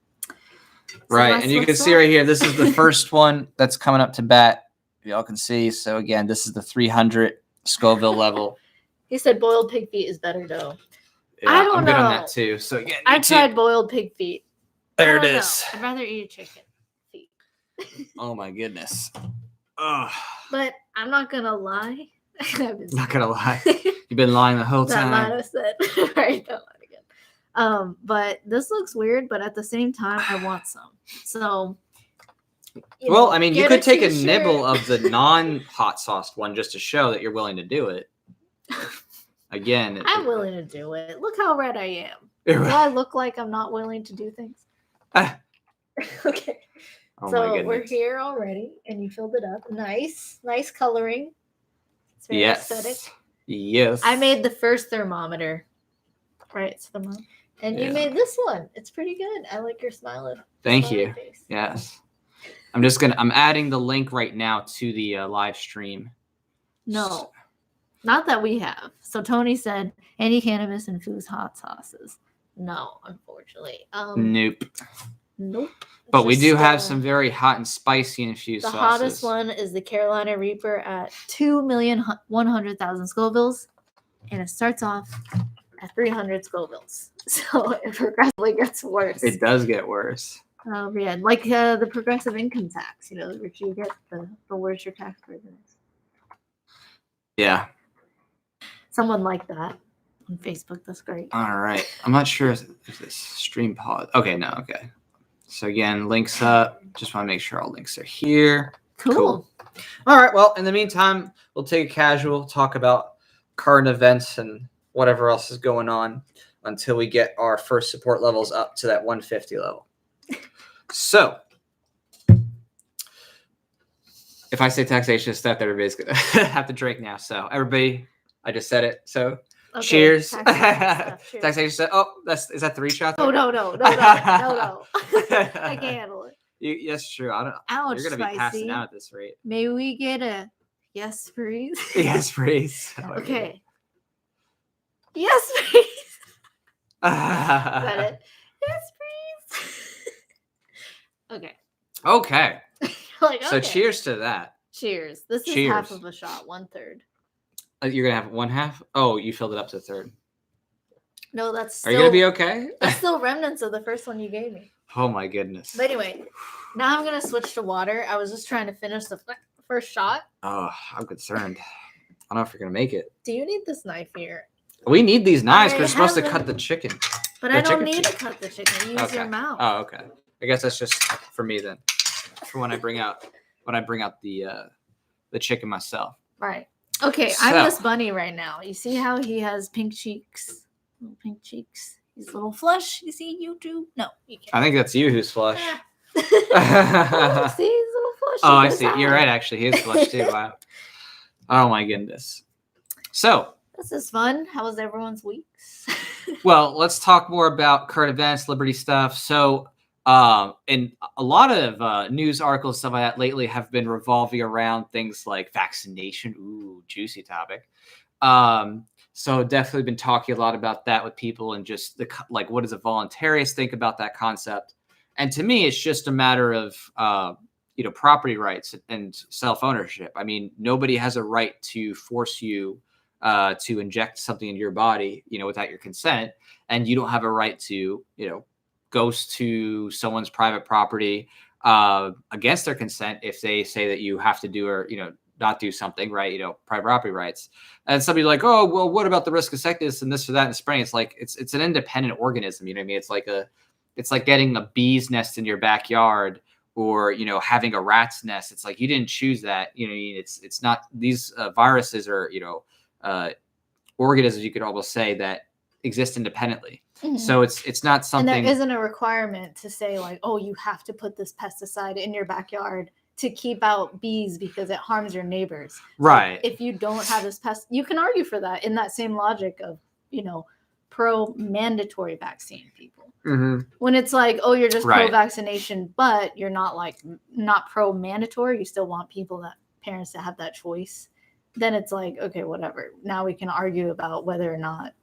Right, and you can see right here, this is the first one that's coming up to bat. Y'all can see. So again, this is the 300 Scoville level. He said boiled pig feet is better dough. Yeah, I don't know. I'm good on that too. So again, I've tried boiled pig feet. There it is. I'd rather eat a chicken feet. Oh my goodness. Ugh. But I'm not gonna lie. Not gonna lie. You've been lying the whole time. That might have said. Right, don't lie again. But this looks weird, but at the same time, I want some. So. Well, I mean, you could take a nibble of the non-hot sauced one just to show that you're willing to do it. Again, I'm willing to do it. Look how red I am. Do I look like I'm not willing to do things? Okay. Oh so we're here already, and you filled it up. Nice coloring. It's very aesthetic. Yes. I made the first thermometer. Right, it's thermometer. And you made this one. It's pretty good. I like your smile. Thank you. Face. Yes. I'm adding the link right now to the live stream. No, not that we have. So Tony said any cannabis infused hot sauces. No, unfortunately. Nope. Nope. But we do have some very hot and spicy infused sauces. The hottest one is the Carolina Reaper at 2,100,000 Scovilles. And it starts off at 300 Scovilles. So it progressively gets worse. It does get worse. Yeah, like the progressive income tax, which you get the worse your tax burden is. Yeah. Someone like that on Facebook. That's great. All right. I'm not sure if this stream pause. Okay, no, okay. So again, links up. Just want to make sure all links are here. Cool. All right. Well, in the meantime, we'll take a casual talk about current events and whatever else is going on until we get our first support levels up to that 150 level. So, if I say taxation is theft, everybody's going to have to drink now. So, everybody, I just said it. So, cheers. Taxation stuff. Oh, is that 3 shots? Oh, no. I can't handle it. Yes, true. I don't. Ouch, you're going to be passing out at this rate. May we get a yes, please? Yes, please. Okay. Yes, please. Is that it? Yes, please. Okay. Okay. Like, So okay. cheers to that. Cheers. This is half of a shot, 1/3. You're gonna have 1/2? Oh, you filled it up to 1/3. No, that's still. Are you gonna be okay? That's still remnants of the first one you gave me. Oh my goodness. But anyway, now I'm gonna switch to water. I was just trying to finish the first shot. Oh, I'm concerned. I don't know if you're gonna make it. Do you need this knife here? We need these knives because we're supposed to cut the chicken. But I don't need to cut the chicken. Use your mouth. Oh, okay. I guess that's just for me then. For when I bring out the chicken myself. Right. Okay, so, I'm this bunny right now. You see how he has pink cheeks? Little pink cheeks. He's a little flush. You see YouTube? No, you can't. I think that's you who's flush. Oh, see, he's a little flush. Oh, I see. You're right, actually. He is flush too. Wow. Oh my goodness. So this is fun. How was everyone's weeks? Well, let's talk more about current events, Liberty stuff. So and a lot of news articles, stuff like that lately have been revolving around things like vaccination. Ooh, juicy topic. So definitely been talking a lot about that with people and just like, what does a voluntarist think about that concept? And to me, it's just a matter of, property rights and self-ownership. I mean, nobody has a right to force you to inject something into your body, without your consent. And you don't have a right to, goes to someone's private property against their consent if they say that you have to do or not do something, right? Private property rights. And somebody's like, oh, well, what about the risk of sickness and this or that and spraying? It's like it's an independent organism. You know what I mean? It's like getting a bee's nest in your backyard or having a rat's nest. It's like you didn't choose that. It's not, these viruses are organisms, you could almost say, that exist independently. Mm-hmm. So it's not something. And there isn't a requirement to say like, oh, you have to put this pesticide in your backyard to keep out bees because it harms your neighbors. Right. So if you don't have this you can argue for that in that same logic of, pro-mandatory vaccine people. Mm-hmm. When it's like, oh, you're just pro-vaccination, but you're not pro-mandatory. You still want parents to have that choice. Then it's like, okay, whatever. Now we can argue about whether or not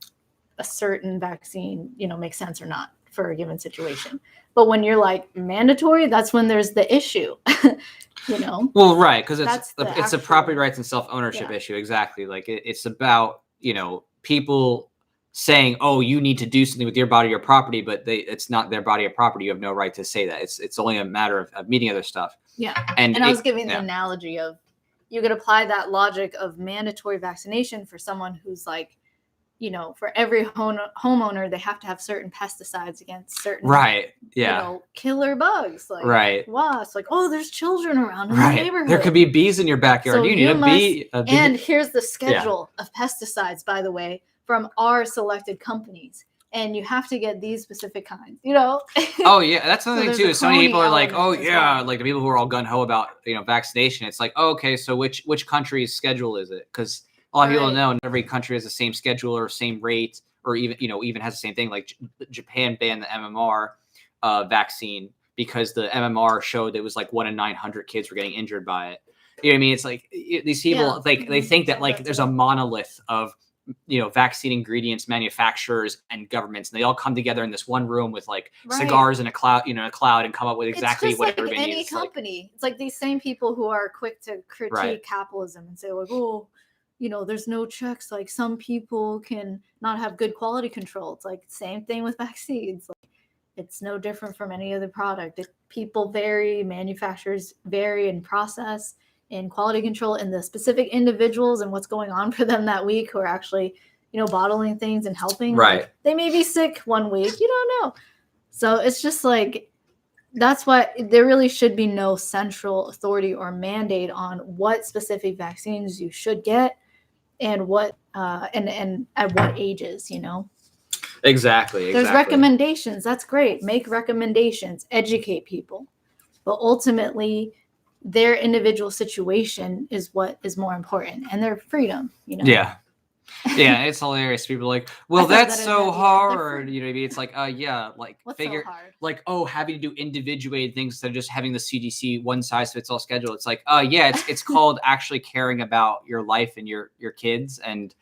a certain vaccine, makes sense or not for a given situation. But when you're like mandatory, that's when there's the issue, Well, right. Because it's a property rights and self-ownership issue. Exactly. Like it's about, people saying, oh, you need to do something with your body or property, but it's not their body or property. You have no right to say that. It's only a matter of meeting other stuff. Yeah. And I was giving the analogy of, you could apply that logic of mandatory vaccination for someone who's like, for every homeowner, they have to have certain pesticides against certain, killer bugs, like wasps. Like, oh, there's children around in the neighborhood. There could be bees in your backyard. So you need a bee. And here's the schedule of pesticides, by the way, from our selected companies. And you have to get these specific kinds, Oh yeah, that's another thing too. So many people are like, oh yeah, like the people who are all gun ho about vaccination. It's like, oh, okay, so which country's schedule is it? Because a lot of people don't know, and every country has the same schedule or same rate, or even has the same thing. Like Japan banned the MMR vaccine because the MMR showed it was like 1 in 900 kids were getting injured by it. You know what I mean? It's like these people they think that like there's a monolith of vaccine ingredients manufacturers and governments, and they all come together in this one room with like cigars and a cloud and come up with exactly what everybody needs. It's like any company. It's like these same people who are quick to critique capitalism and say like, oh, there's no checks. Like some people can not have good quality control. It's like same thing with vaccines. Like, it's no different from any other product. People vary, manufacturers vary in process, in quality control, in the specific individuals and what's going on for them that week who are actually, bottling things and helping. Right. Like, they may be sick one week. You don't know. So it's just like, that's why there really should be no central authority or mandate on what specific vaccines you should get and what and at what ages, Exactly. There's recommendations. That's great. Make recommendations, educate people. But ultimately, their individual situation is what is more important, and their freedom, Yeah. Yeah, it's hilarious. People are like, well, that's so hard. You know what I mean? It's like, like what's figure so hard? Like, oh, having to do individuated things instead of just having the CDC one size fits all schedule. It's like, it's called actually caring about your life and your kids and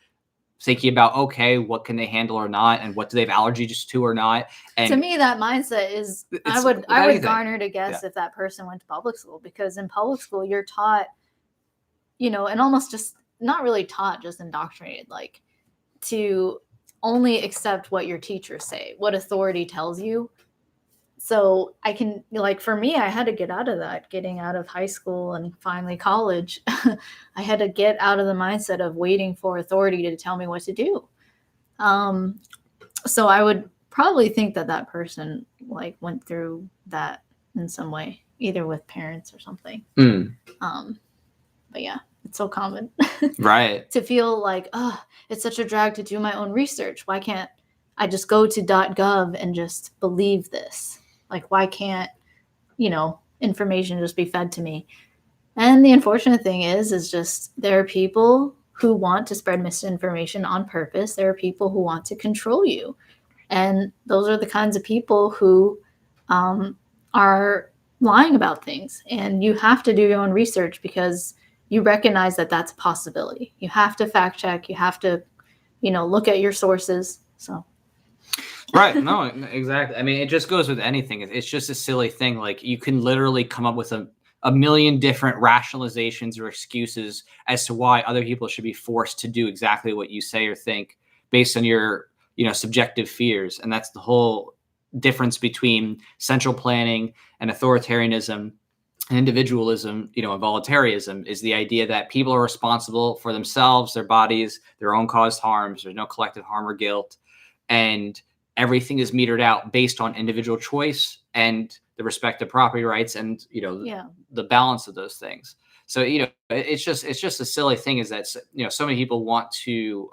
thinking about, okay, what can they handle or not, and what do they have allergies to or not. And to me, that mindset is, I would garner to guess if that person went to public school, because in public school you're taught, and almost just not really taught, just indoctrinated, like to only accept what your teachers say, what authority tells you. So I can, like, for me, I had to get out of that, getting out of high school and finally college. I had to get out of the mindset of waiting for authority to tell me what to do. So I would probably think that person like went through that in some way, either with parents or something. But yeah, it's so common, right? To feel like, oh, it's such a drag to do my own research. Why can't I just go to .gov and just believe this? Like, why can't, information just be fed to me? And the unfortunate thing is just there are people who want to spread misinformation on purpose. There are people who want to control you. And those are the kinds of people who are lying about things. And you have to do your own research because you recognize that that's a possibility. You have to fact check. You have to, look at your sources. So. Right. No, exactly. I mean, it just goes with anything. It's just a silly thing. Like, you can literally come up with a million different rationalizations or excuses as to why other people should be forced to do exactly what you say or think based on your, subjective fears. And that's the whole difference between central planning and authoritarianism and individualism, and voluntarism, is the idea that people are responsible for themselves, their bodies, their own caused harms. There's no collective harm or guilt. And everything is metered out based on individual choice and the respective property rights and, the balance of those things. So, it's just a silly thing is that, so many people want to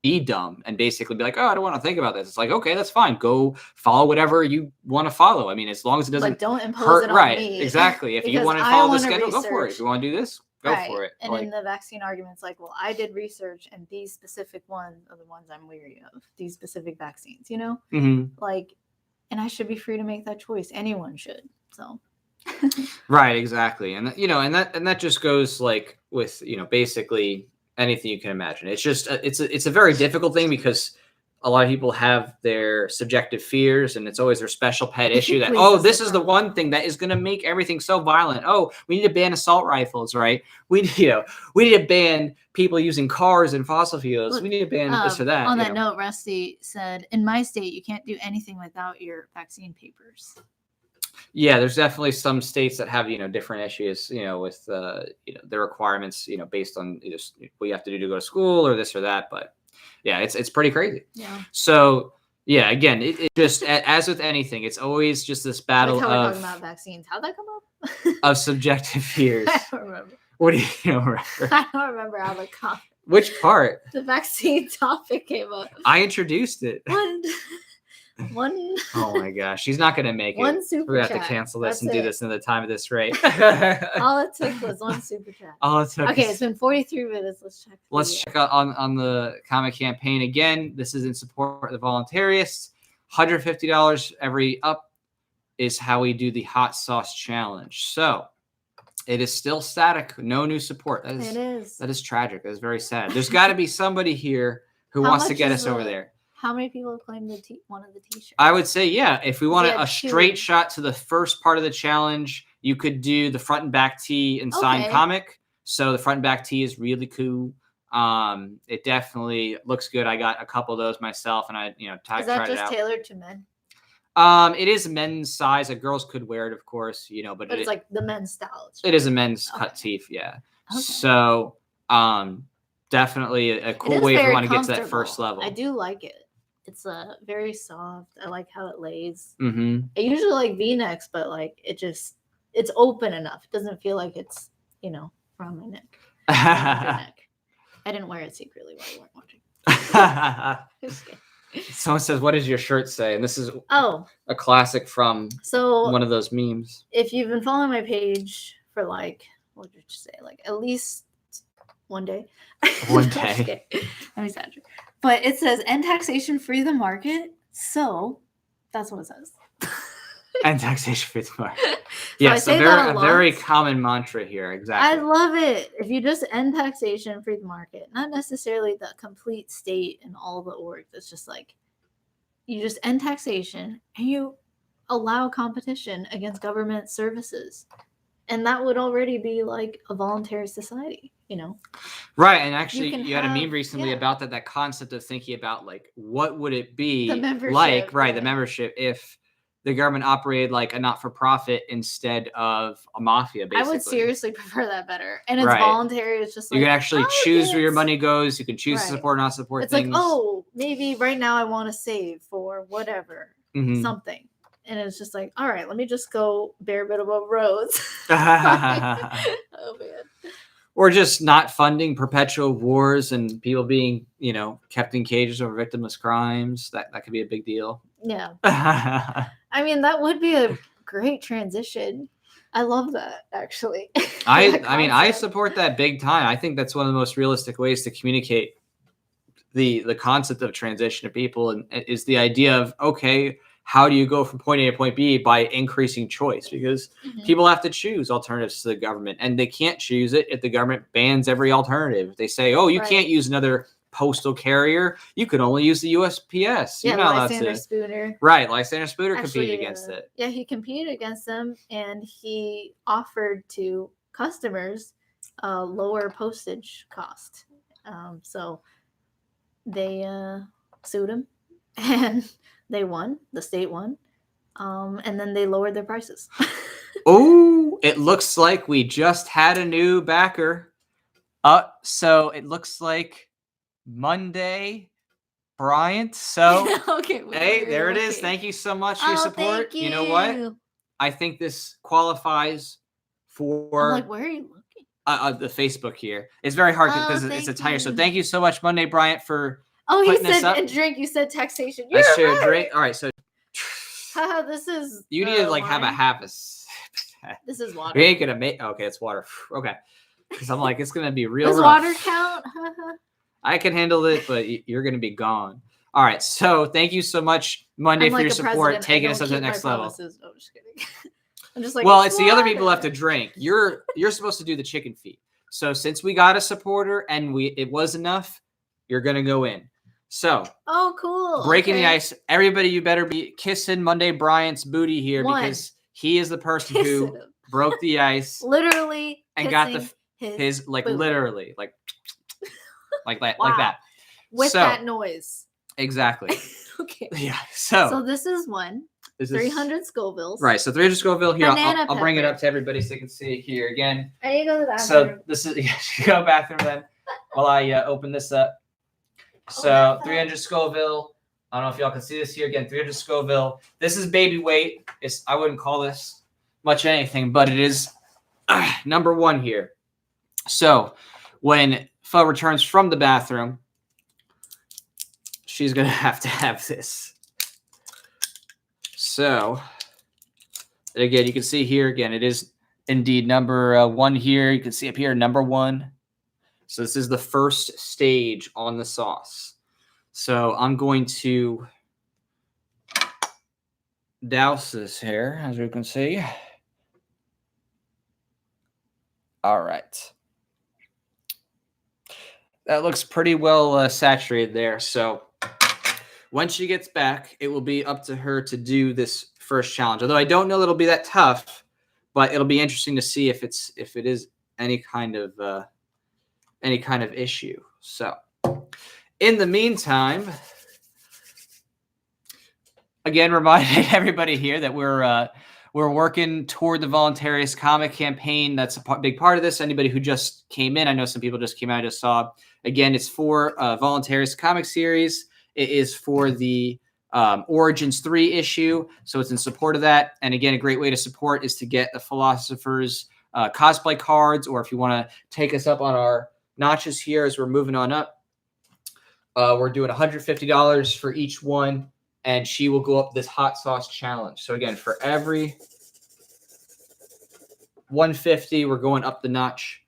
be dumb and basically be like, oh, I don't want to think about this. It's like, okay, that's fine. Go follow whatever you want to follow. I mean, as long as it doesn't like, don't impose hurt, it on right, me. Exactly. If you want to follow the schedule, go for it. If you want to do this, go for it. And in the vaccine arguments, like, well, I did research and these specific ones are the ones I'm weary of, these specific vaccines, like, and I should be free to make that choice. Anyone should. So. Right. Exactly. And, and that just goes like with, basically anything you can imagine. It's just, it's a very difficult thing because a lot of people have their subjective fears and it's always their special pet issue that, oh, this is the one thing that is going to make everything so violent. Oh, we need to ban assault rifles, right? We need to ban people using cars and fossil fuels. We need to ban this or that. On that note, Rusty said, in my state, you can't do anything without your vaccine papers. Yeah, there's definitely some states that have, different issues, with, the requirements, based on what you have to do to go to school or this or that. But yeah, it's pretty crazy. Yeah. So yeah, again, it just, as with anything, it's always just this battle like how of we're talking about vaccines. How'd that come up? Of subjective fears. I don't remember. What do you remember? I don't remember how the Which part? The vaccine topic came up. I introduced it. One. Oh my gosh, she's not gonna make it. One super We're gonna chat. have to cancel this That's and do it. this in the time of this rate. All it took was one super chat. All it took. Okay, it's been 43 minutes. Let's check. Check out on the comic campaign again. This is in support of the Voluntarists. $150 every up is how we do the hot sauce challenge. So it is still static. No new support. That is tragic. That is very sad. There's got to be somebody here who wants to get us over there. How many people have claimed one of the t-shirts? I would say, yeah, if we wanted a straight shot to the first part of the challenge, you could do the front and back tee and signed comic. So the front and back tee is really cool. It definitely looks good. I got a couple of those myself, and I, tried it out. Is that just tailored to men? It is men's size. Girls could wear it, of course, but it's like the men's style. It is a men's cut tee, yeah. Okay. So, definitely a cool way if you want to get to that first level. I do like it. It's very soft. I like how it lays. Mm-hmm. I usually like V-necks, but like it's open enough. It doesn't feel like it's from my neck. I didn't wear it secretly while you weren't watching. Someone says, "What does your shirt say?" And this is a classic from one of those memes. If you've been following my page for what did you say? At least one day. One day. I'm exaggerating. But it says, end taxation, free the market. So that's what it says. And taxation free the market. So Yes, I say that a lot. very common mantra here. Exactly. I love it. If you just end taxation, free the market, not necessarily the complete state and all the orgs. It's just like you just end taxation and you allow competition against government services. And that would already be like a voluntary society, you know? Right. And actually, You you had a can meme have- recently yeah. about that concept of thinking about like, what would it be The membership, like, right, the yeah. membership, if the government operated like a not-for-profit instead of a mafia, basically. I would seriously prefer that better. And it's Right. voluntary. It's just like, You can actually choose where your yes. money goes. You can choose to Right. support or not support It's things. like, oh, maybe right now I want to save for whatever, Mhm. something. And it's just like, all right, let me just go bare minimum roads. Oh, man. Or just not funding perpetual wars and people being, you know, kept in cages over victimless crimes. That could be a big deal. Yeah. I mean, that would be a great transition. I love that, actually. I That mean, I concept. support that big time. I think that's one of the most realistic ways to communicate the concept of transition to people, and is the idea of, okay, how do you go from point A to point B by increasing choice? Because Mhm. people have to choose alternatives to the government, and they can't choose it if the government bans every alternative. If they say, oh, you Right. can't use another postal carrier, you could only use the USPS. Yeah, You're not allowed Lysander to. Spooner. Right, Lysander Spooner Actually, competed against it. Yeah, he competed against them, and he offered to customers a lower postage cost. So they sued him, and they won. The state won, and then they lowered their prices. Oh, it looks like we just had a new backer. So it looks like Monday Bryant. So Okay. hey, there it is. okay. Thank you so much for your support. Thank You know what? I think this qualifies for I'm like, where are you looking? The Facebook here. It's very hard because Oh, it's a thank tire. So you. thank you so much, Monday Bryant, for Oh, he putting this said up. and drink. You said taxation. I You're should right. drink. All right, so Haha, this is. you need to like have a wine. half a. This is water. We ain't gonna make. Okay, it's water. Okay, because I'm like, it's gonna be real. Does rough. water count? Haha. I can handle it, but you're gonna be gone. All right, so thank you so much, Monday, I'm for like your a support, president. I taking don't us up to the keep my next level. promises. No, I'm just kidding. I'm just like. Well, it's the other people who have water. to drink. You're supposed to do the chicken feed. So since we got a supporter and it was enough, you're gonna go in. So Oh, cool. breaking the Okay. ice. Everybody, you better be kissing Monday Bryant's booty here One. because he is the person Kissing who him. broke the ice Literally. and got kissing his like booty. literally like that Wow. like that. With So- that noise. Exactly. Okay. Yeah. So So this is one. is this 300 Scovilles. right? So 300 Scoville here. Banana I'll bring it pepper. up to everybody so you can see it here again. I need to go to the bathroom. So this is you go bathroom then while I open this up. So that's 300 Scoville. I don't know if y'all can see this here again. 300 Scoville. This is baby weight. I wouldn't call this much anything, but it is number one here. So when Pho returns from the bathroom, she's gonna have to have this. So again, you can see here again, it is indeed number one here. You can see up here, number one. So this is the first stage on the sauce. So I'm going to douse this here, as you can see. All right. That looks pretty well saturated there. So when she gets back, it will be up to her to do this first challenge. Although I don't know that it'll be that tough, but it'll be interesting to see if it is any kind of issue. So in the meantime, again, reminding everybody here that we're working toward the Voluntaryist comic campaign. That's a big part of this. Anybody who just came in, I know some people just came out, I just saw. Again, it's for Voluntaryist comic series. It is for the Origins 3 issue, so it's in support of that. And again, a great way to support is to get the Philosophers cosplay cards, or if you want to take us up on our notches here as we're moving on up, we're doing $150 for each one. And she will go up this hot sauce challenge. So again, for every 150, we're going up the notch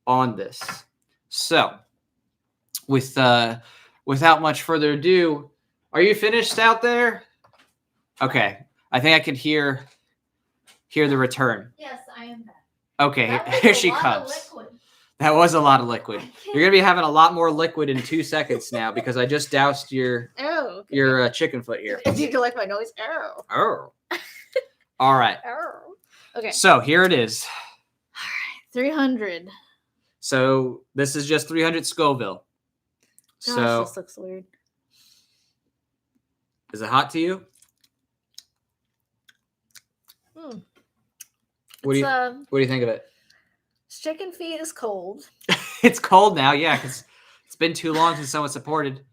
on this. So without much further ado, are you finished out there? Okay. I think I can hear hear the return? Yes, I am back. Okay, here she comes. That was a lot of liquid. You're gonna be having a lot more liquid in 2 seconds now because I just doused your chicken foot here. Did you like my noise? Oh. All right. Okay. So here it is. All right, 300. So this is just 300 Scoville. Gosh, this looks weird. Is it hot to you? What do you think of it? Chicken feet is cold. It's cold now, yeah, because it's been too long since someone supported.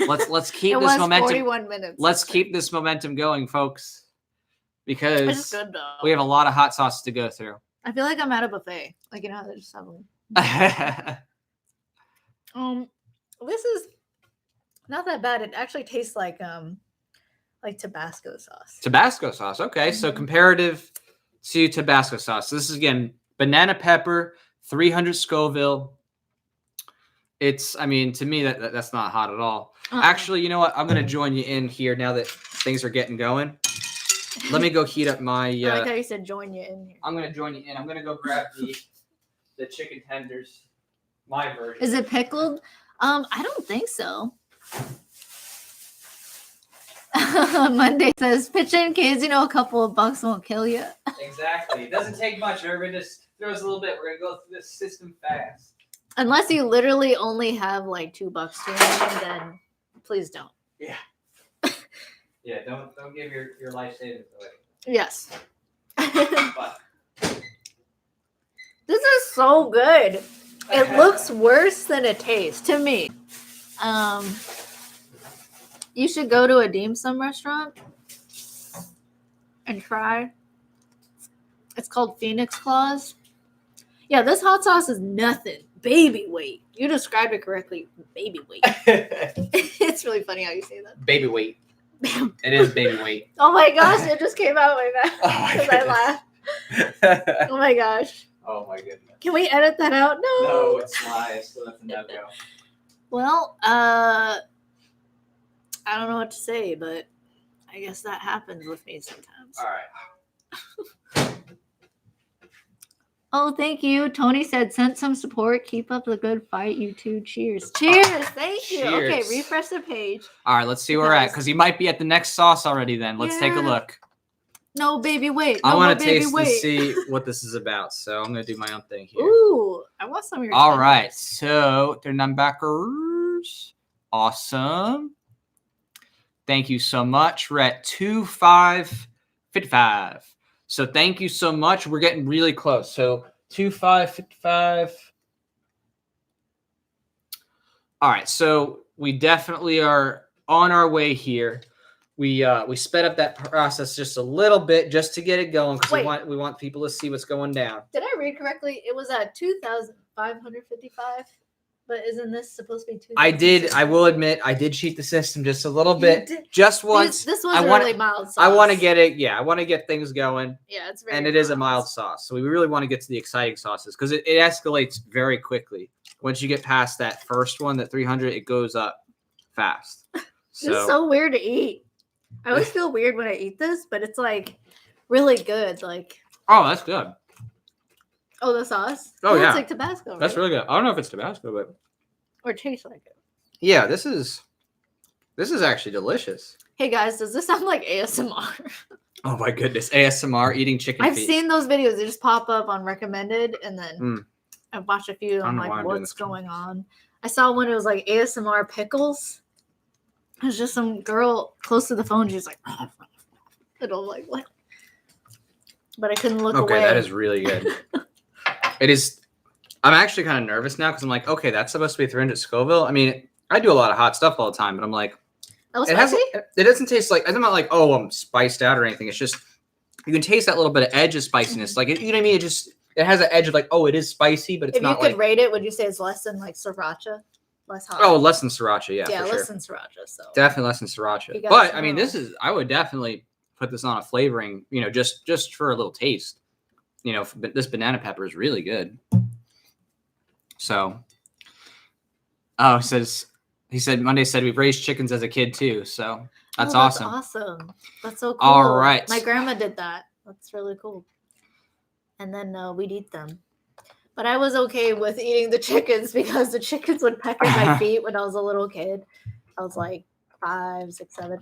Let's keep this momentum. 41 minutes. Let's keep this momentum going, folks, because it's good, though. We have a lot of hot sauces to go through. I feel like I'm at a buffet. Like, you know how they just have them. This is not that bad. It actually tastes like Tabasco sauce. Tabasco sauce. Okay, so comparative to Tabasco sauce. So this is again banana pepper, 300 Scoville. It's, I mean, to me that's not hot at all. Actually, you know what? I'm gonna join you in here now that things are getting going. Let me go heat up my. I like how you said join you in here. I'm gonna join you in. I'm gonna go grab the chicken tenders. My version. Is it pickled? I don't think so. Monday says, pitch in kids, you know, a couple of bucks won't kill you. Exactly. It doesn't take much. Everybody just throws a little bit. We're going to go through this system fast. Unless you literally only have like $2 to them, then please don't. Yeah. Yeah, don't give your life savings away. Yes. But. This is so good. It looks worse than it tastes to me. You should go to a dim sum restaurant and try. It's called Phoenix Claws. Yeah, this hot sauce is nothing. Baby weight. You described it correctly. Baby weight. It's really funny how you say that. Baby weight. It is baby weight. Oh my gosh, it just came out my mouth because I laughed. Oh my gosh. Oh my goodness. Can we edit that out? No. No, it's live, so that's a no-go. Well, I don't know what to say, but I guess that happens with me sometimes. All right. Oh, thank you. Tony said, sent some support. Keep up the good fight, you two. Cheers. Cheers. Thank you. Cheers. Okay, refresh the page. All right, let's see where we're at, because you might be at the next sauce already then. Let's take a look. No, baby, wait. I want to taste and see what this is about, so I'm going to do my own thing here. Ooh, I want some of your All right, so they're numbackers. Awesome. Thank you so much. We're at 2,555. So thank you so much. We're getting really close. So 2,555. All right, so we definitely are on our way here. We sped up that process just a little bit just to get it going because we want people to see what's going down. Did I read correctly? It was at 2,555, but isn't this supposed to be 2,000? I did. I will admit I did cheat the system just a little bit, just once. This was really mild sauce. I want to get it. Yeah, I want to get things going. Yeah, it's very. And it is a mild sauce, so we really want to get to the exciting sauces because it escalates very quickly. Once you get past that first one, that 300, it goes up fast. So. It's so weird to eat. I always feel weird when I eat this, but it's like really good. Like, oh, that's good. Oh, the sauce? Oh, yeah. It's like Tabasco. That's really good. I don't know if it's Tabasco, but or tastes like it. Yeah, this is actually delicious. Hey guys, does this sound like ASMR? Oh my goodness, ASMR eating chicken feet. I've seen those videos. They just pop up on recommended, and then I've watched a few. I'm like, what's going on? I saw one. It was like ASMR pickles. It was just some girl close to the phone. She was like, and I'm like, what? But I couldn't look away. Okay, that is really good. It is. I'm actually kind of nervous now because I'm like, okay, that's supposed to be 300 Scoville. I mean, I do a lot of hot stuff all the time, but I'm like, it doesn't taste like, I'm not like, oh, I'm spiced out or anything. It's just, you can taste that little bit of edge of spiciness. Like, you know what I mean? It has an edge of like, oh, it is spicy, but it's not like. If you could rate it, would you say it's less than like siracha? Less hot. Oh, less than sriracha, yeah. Yeah, for less sure. than sriracha. So definitely less than sriracha. But I mean, I would definitely put this on a flavoring, just for a little taste. This banana pepper is really good. So, he said Monday said we've raised chickens as a kid too. So that's awesome. Awesome. That's so cool. All right. My grandma did that. That's really cool. and then we'd eat them. But I was okay with eating the chickens because the chickens would peck at my feet when I was a little kid. I was like 5, 6, 7.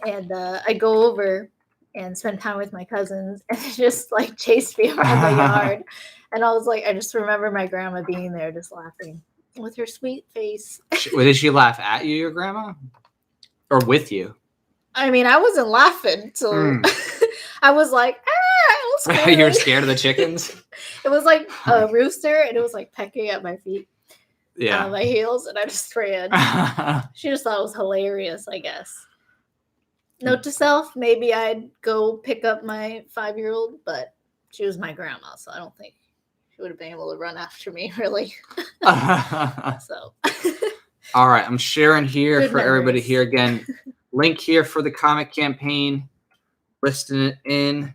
And I'd go over and spend time with my cousins and they just like chased me around the yard. And I was like, I just remember my grandma being there just laughing with her sweet face. Did she laugh at you, your grandma? Or with you? I mean, I wasn't laughing. So I was like, you were scared of the chickens? It was like a rooster and it was like pecking at my feet. Yeah. My heels, and I just ran. She just thought it was hilarious, I guess. Note to self, maybe I'd go pick up my 5-year-old, but she was my grandma, so I don't think she would have been able to run after me, really. So. All right, I'm sharing here Good for memories. everybody here again. Link here for the comic campaign. Listing it in.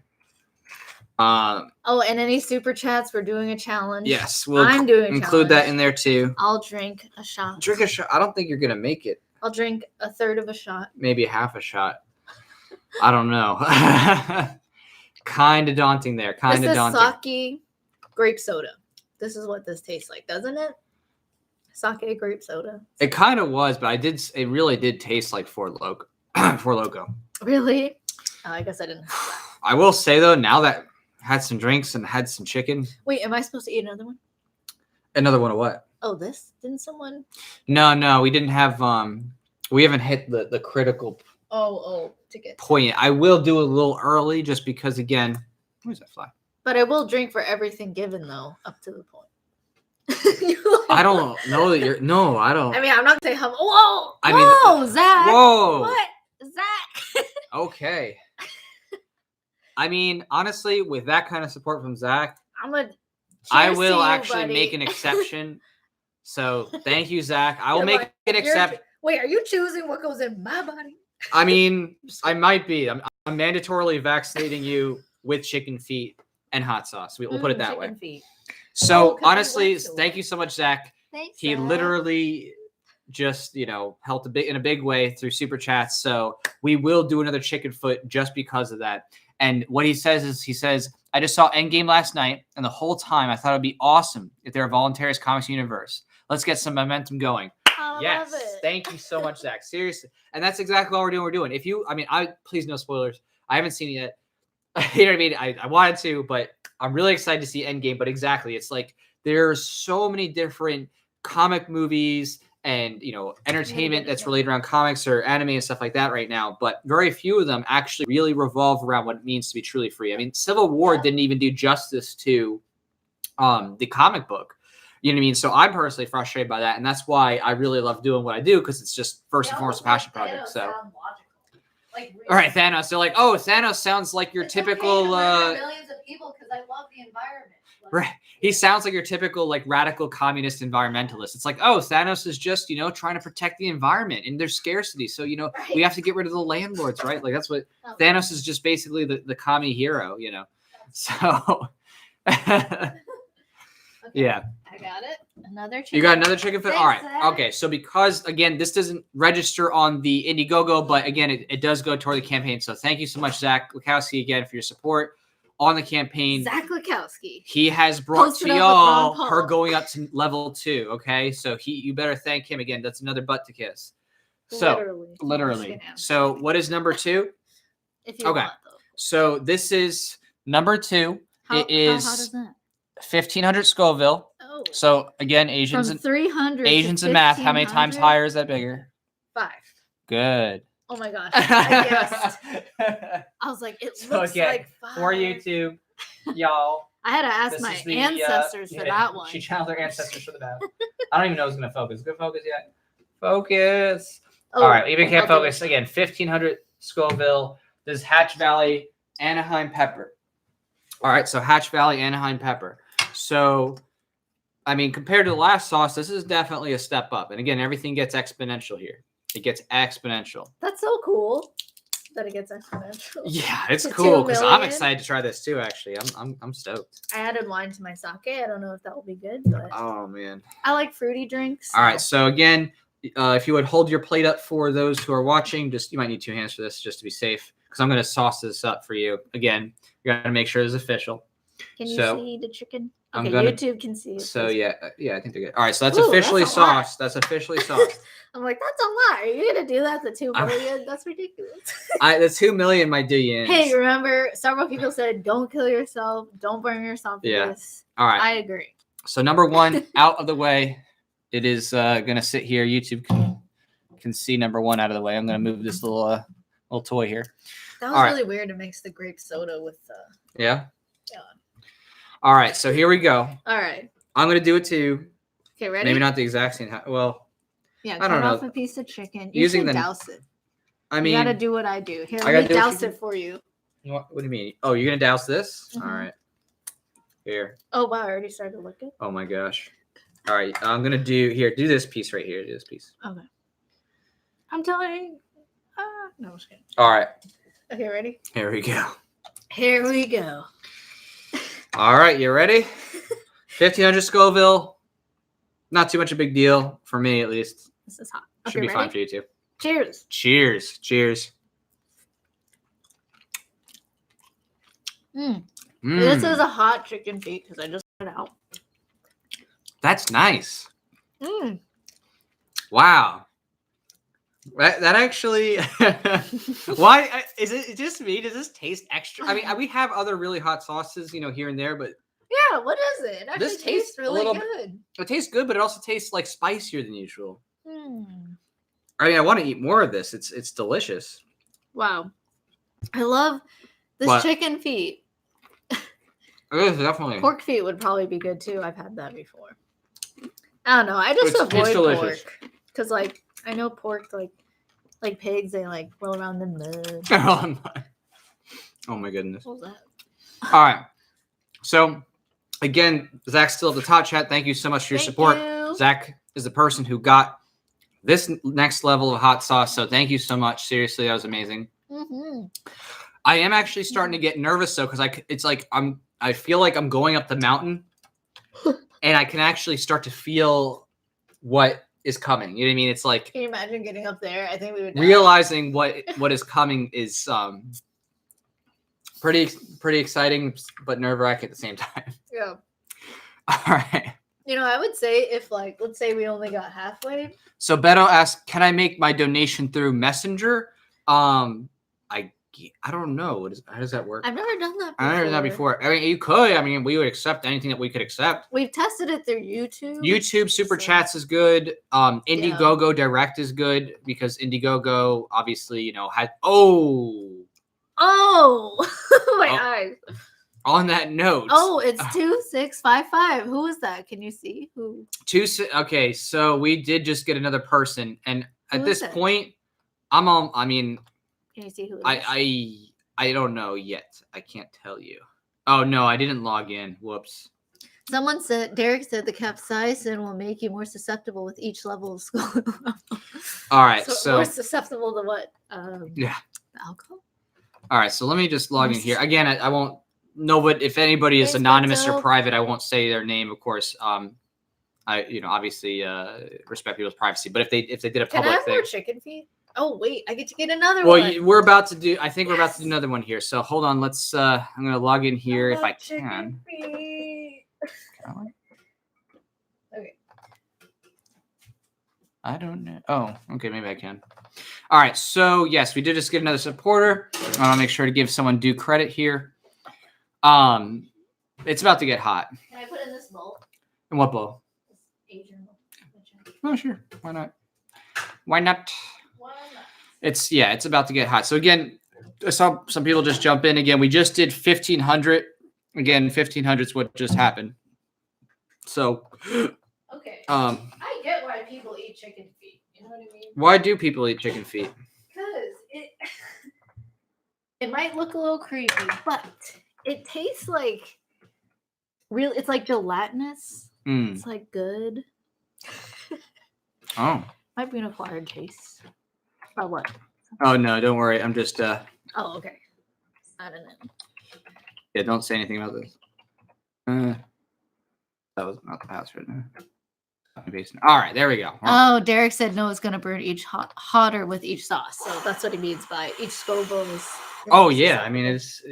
And any super chats, we're doing a challenge. Yes, we'll include that in there too. I'll drink a shot. Drink a shot. I don't think you're gonna make it. I'll drink a third of a shot. Maybe half a shot. I don't know. Kind of daunting there. Kind of daunting. This is sake grape soda. This is what this tastes like, doesn't it? Sake grape soda. It kind of was, but it really did taste like Four Loko. Four Loko. Really? Oh, I guess I didn't have that. I will say though, now that had some drinks and had some chicken. Wait, am I supposed to eat another one? Another one of what? Oh, this? Didn't someone? No, we didn't have. We haven't hit the critical. Ticket. Point. I will do a little early just because, again, where's that fly? But I will drink for everything given though, up to the point. I don't know that you're. No, I don't. I mean, I'm not saying hum. Whoa! Zach! Whoa! What, Zach? Okay. I mean, honestly, with that kind of support from Zach, I will actually make an exception. So thank you, Zach. I will make an exception. Wait, are you choosing what goes in my body? I mean, I might be. I'm mandatorily vaccinating you with chicken feet and hot sauce. We'll put it that way. Feet. So honestly, thank you so much, Zach. Thanks, He Zach. Literally just, helped in a big way through super chats. So we will do another chicken foot just because of that. And what he says is, I just saw Endgame last night, and the whole time I thought it'd be awesome if they're a Voluntaryist comics universe. Let's get some momentum going. Love it. Thank you so much, Zach. Seriously. And that's exactly what we're doing. Please no spoilers. I haven't seen it yet. You know what I mean? I wanted to, but I'm really excited to see Endgame. But exactly, it's like there's so many different comic movies and entertainment that's related around comics or anime and stuff like that right now, but very few of them actually really revolve around what it means to be truly free. I mean, Civil War didn't even do justice to the comic book. You know what I mean? So I'm personally frustrated by that, and that's why I really love doing what I do, because it's just first and foremost a passion project. So, all right, Thanos. They're like, oh, Thanos sounds like your typical. Millions of people because I love the environment. Right. He sounds like your typical radical communist environmentalist. It's like, oh, Thanos is just, trying to protect the environment and there's scarcity. So, we have to get rid of the landlords, right? Like that's what Thanos is, just basically the commie hero, So yeah. I got it. Another chicken. You got another chicken foot? Thanks, All right. Zach. Okay. So because again, this doesn't register on the Indiegogo, but again, it does go toward the campaign. So thank you so much, Zach Lukowski, again, for your support on the campaign. Zach Lukowski. He has brought to y'all her going up to level 2. Okay. So you better thank him again. That's another butt to kiss. So literally. So what is number 2? If you want, though. So this is number 2. It is how does that? 1500 Scoville. Oh. So again, Asians From 300 Asians and math. How many times higher is that bigger? 5. Good. Oh my gosh. I guessed. I was like, it looks like 5. For YouTube, y'all. I had to ask my ancestors for that one. She channeled her ancestors for the math. I don't even know who's going to focus. Good focus yet? Focus. All right. Even can't focus. Again, 1500 Scoville. This is Hatch Valley Anaheim pepper. All right. So Hatch Valley Anaheim pepper. So, I mean, compared to the last sauce, this is definitely a step up. And again, everything gets exponential here. It gets exponential. That's so cool that it gets exponential. Yeah, it's cool because I'm excited to try this too. Actually, I'm stoked. I added wine to my sake. I don't know if that will be good, but oh man, I like fruity drinks. All right, so again, if you would hold your plate up for those who are watching, you might need 2 hands for this just to be safe, because I'm going to sauce this up for you. Again, you got to make sure it's official. Can you So, see the chicken? I'm Okay, gonna- YouTube can see it. So yeah, I think they're good. All right, so that's Ooh, officially that's a lot. sauced. That's officially sauced. I'm like, that's a lot. Are you gonna do that to 2 million? That's ridiculous. The 2 million might do you in. Hey, remember, several people said, "Don't kill yourself. Don't burn yourself." Yeah. This. All right. I agree. So number 1 out of the way. It is gonna sit here. YouTube can see number 1 out of the way. I'm gonna move this little toy here. That was really weird to mix the grape soda with the. Yeah. Yeah. All right, so here we go. All right. I'm gonna do it too. Okay, ready? Maybe not the exact same. Well, yeah. I don't Cut off know. a piece of chicken. You Using should the douse it. I mean, you gotta do what I do. Here, I let me gotta do what douse you it for you. what do you mean? Oh, you're gonna douse this? Mhm. All right. Here. Oh wow! I already started looking. Oh my gosh. All right, I'm gonna do this piece right here. Do this piece. Okay. I'm telling. No, I'm just kidding. All right. Okay, ready? Here we go. Here we go. All right, you ready? 1500 Scoville. Not too much a big deal for me, at least. This is hot. Should Okay, be ready? fine for you too. Cheers. Cheers. Cheers. This is a hot chicken feet because I just put it out. That's nice. Wow. That actually. Why is it just me? Does this taste extra? I mean, we have other really hot sauces, here and there, but Yeah, what is it? It actually This tastes tastes a really little good. it tastes good, but it also tastes like spicier than usual. Mm. I mean, I want to eat more of this. It's delicious. Wow. I love this What? chicken feet. It is definitely. Pork feet would probably be good too. I've had that before. I don't know. I just It's avoid delicious. pork because, I know pork, like pigs, they roll around in mud. Oh my goodness. What was that? All right. So again, Zach's still at the top chat. Thank you so much for your support. You. Zach is the person who got this next level of hot sauce. So thank you so much. Seriously, that was amazing. Mm-hmm. I am actually starting to get nervous though, because I feel like I'm going up the mountain, and I can actually start to feel what is coming. You know what I mean? It's like Can you imagine getting up there? I think we would die. realizing what is coming is pretty exciting, but nerve-wracking at the same time. Yeah. All right. I would say if let's say we only got halfway. So Beto asked, "Can I make my donation through Messenger?" I don't know. How does that work? I've never done that before. I've never done that before. I mean, you could. I mean, we would accept anything that we could accept. We've tested it through YouTube. YouTube Super Chats is good. Indiegogo Direct is good because Indiegogo obviously, had. Oh, my eyes. On that note. Oh, it's 2655. Who is that? Can you see who? Okay, so we did just get another person, and at this point, I'm on. I mean. Can you see who it is? I don't know yet. I can't tell you. Oh no, I didn't log in. Whoops. Someone said, Derek said the capsaicin will make you more susceptible with each level of school. All right, so more susceptible to what? Yeah. The alcohol. All right, so let me just log in here again. I won't know, but if anybody is anonymous or private, I won't say their name, of course. I obviously respect people's privacy, but if they did a public Can I have thing, more chicken feet? Oh wait, I get to get another one. Well, we're about to do. I think we're about to do another one here. So hold on. Let's. I'm gonna log in here if I can. Okay. I don't know. Oh, okay. Maybe I can. All right. So yes, we did just get another supporter. I want to make sure to give someone due credit here. It's about to get hot. Can I put in this bowl? In what bowl? This Asian bowl. Oh, sure. Why not? Why not? It's about to get hot. So again, I saw some people just jump in again. We just did 1,500. Again, 1,500 is what just happened. So, okay. I get why people eat chicken feet. You know what I mean? Why do people eat chicken feet? Because it might look a little creepy, but it tastes like real. It's like gelatinous. It's like good. Oh. Might be an acquired taste. Or what? Oh no, don't worry. I'm just Oh, okay. I don't know. Yeah, don't say anything about this. That was not the password. All right, there we go. Oh, Derek said no, it's gonna burn each hotter with each sauce. So that's what he means by each Scoville is. Oh yeah, I mean it's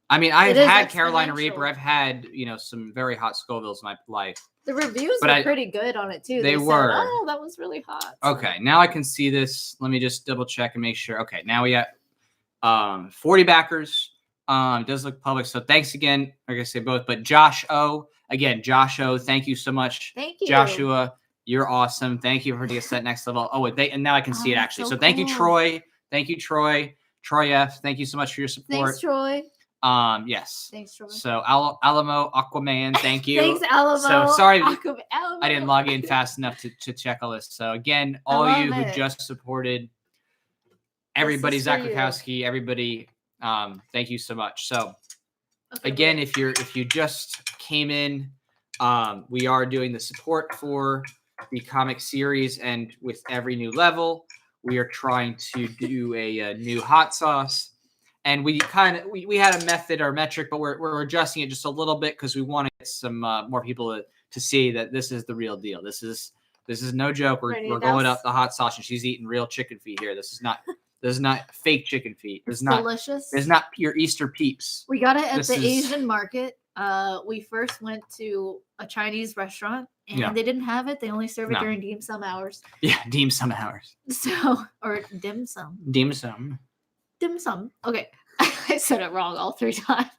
I mean, I've It is had Carolina Reaper. exponential. I've had, some very hot Scovilles in my life. The reviews But were pretty good on it too. They said, were. oh, that was really hot. So. Okay, now I can see this. Let me just double check and make sure. Okay, now we got 40 backers. It does look public. So thanks again. Like I say both, but Josh O. Again, Josh O. Thank you so much. Thank you. Joshua, you're awesome. Thank you for getting us that next level. Oh, and now I can see it actually. So thank you, Troy. Thank you, Troy. Troy F. Thank you so much for your support. Thanks, Troy. Yes. Thanks, Troy. So Alamo Aquaman, thank you. Thanks, Alamo. So sorry, Alamo. I didn't log in fast enough to check all this. So again, all you who just supported, everybody, Zach Rakowski, everybody, thank you so much. So again, if you just came in, we are doing the support for the comic series, and with every new level, we are trying to do a new hot sauce. And we had a method or metric, but we're adjusting it just a little bit because we want to get some more people to see that this is the real deal. This is no joke. We're going up the hot sauce, and she's eating real chicken feet here. This is not fake chicken feet. This is not delicious. It's not your Easter peeps. We got it at the Asian market. We first went to a Chinese restaurant, and they didn't have it. They only serve it during dim sum hours. Yeah, dim sum hours. Or dim sum. Dim sum. Dim sum. Okay. I said it wrong all 3 times.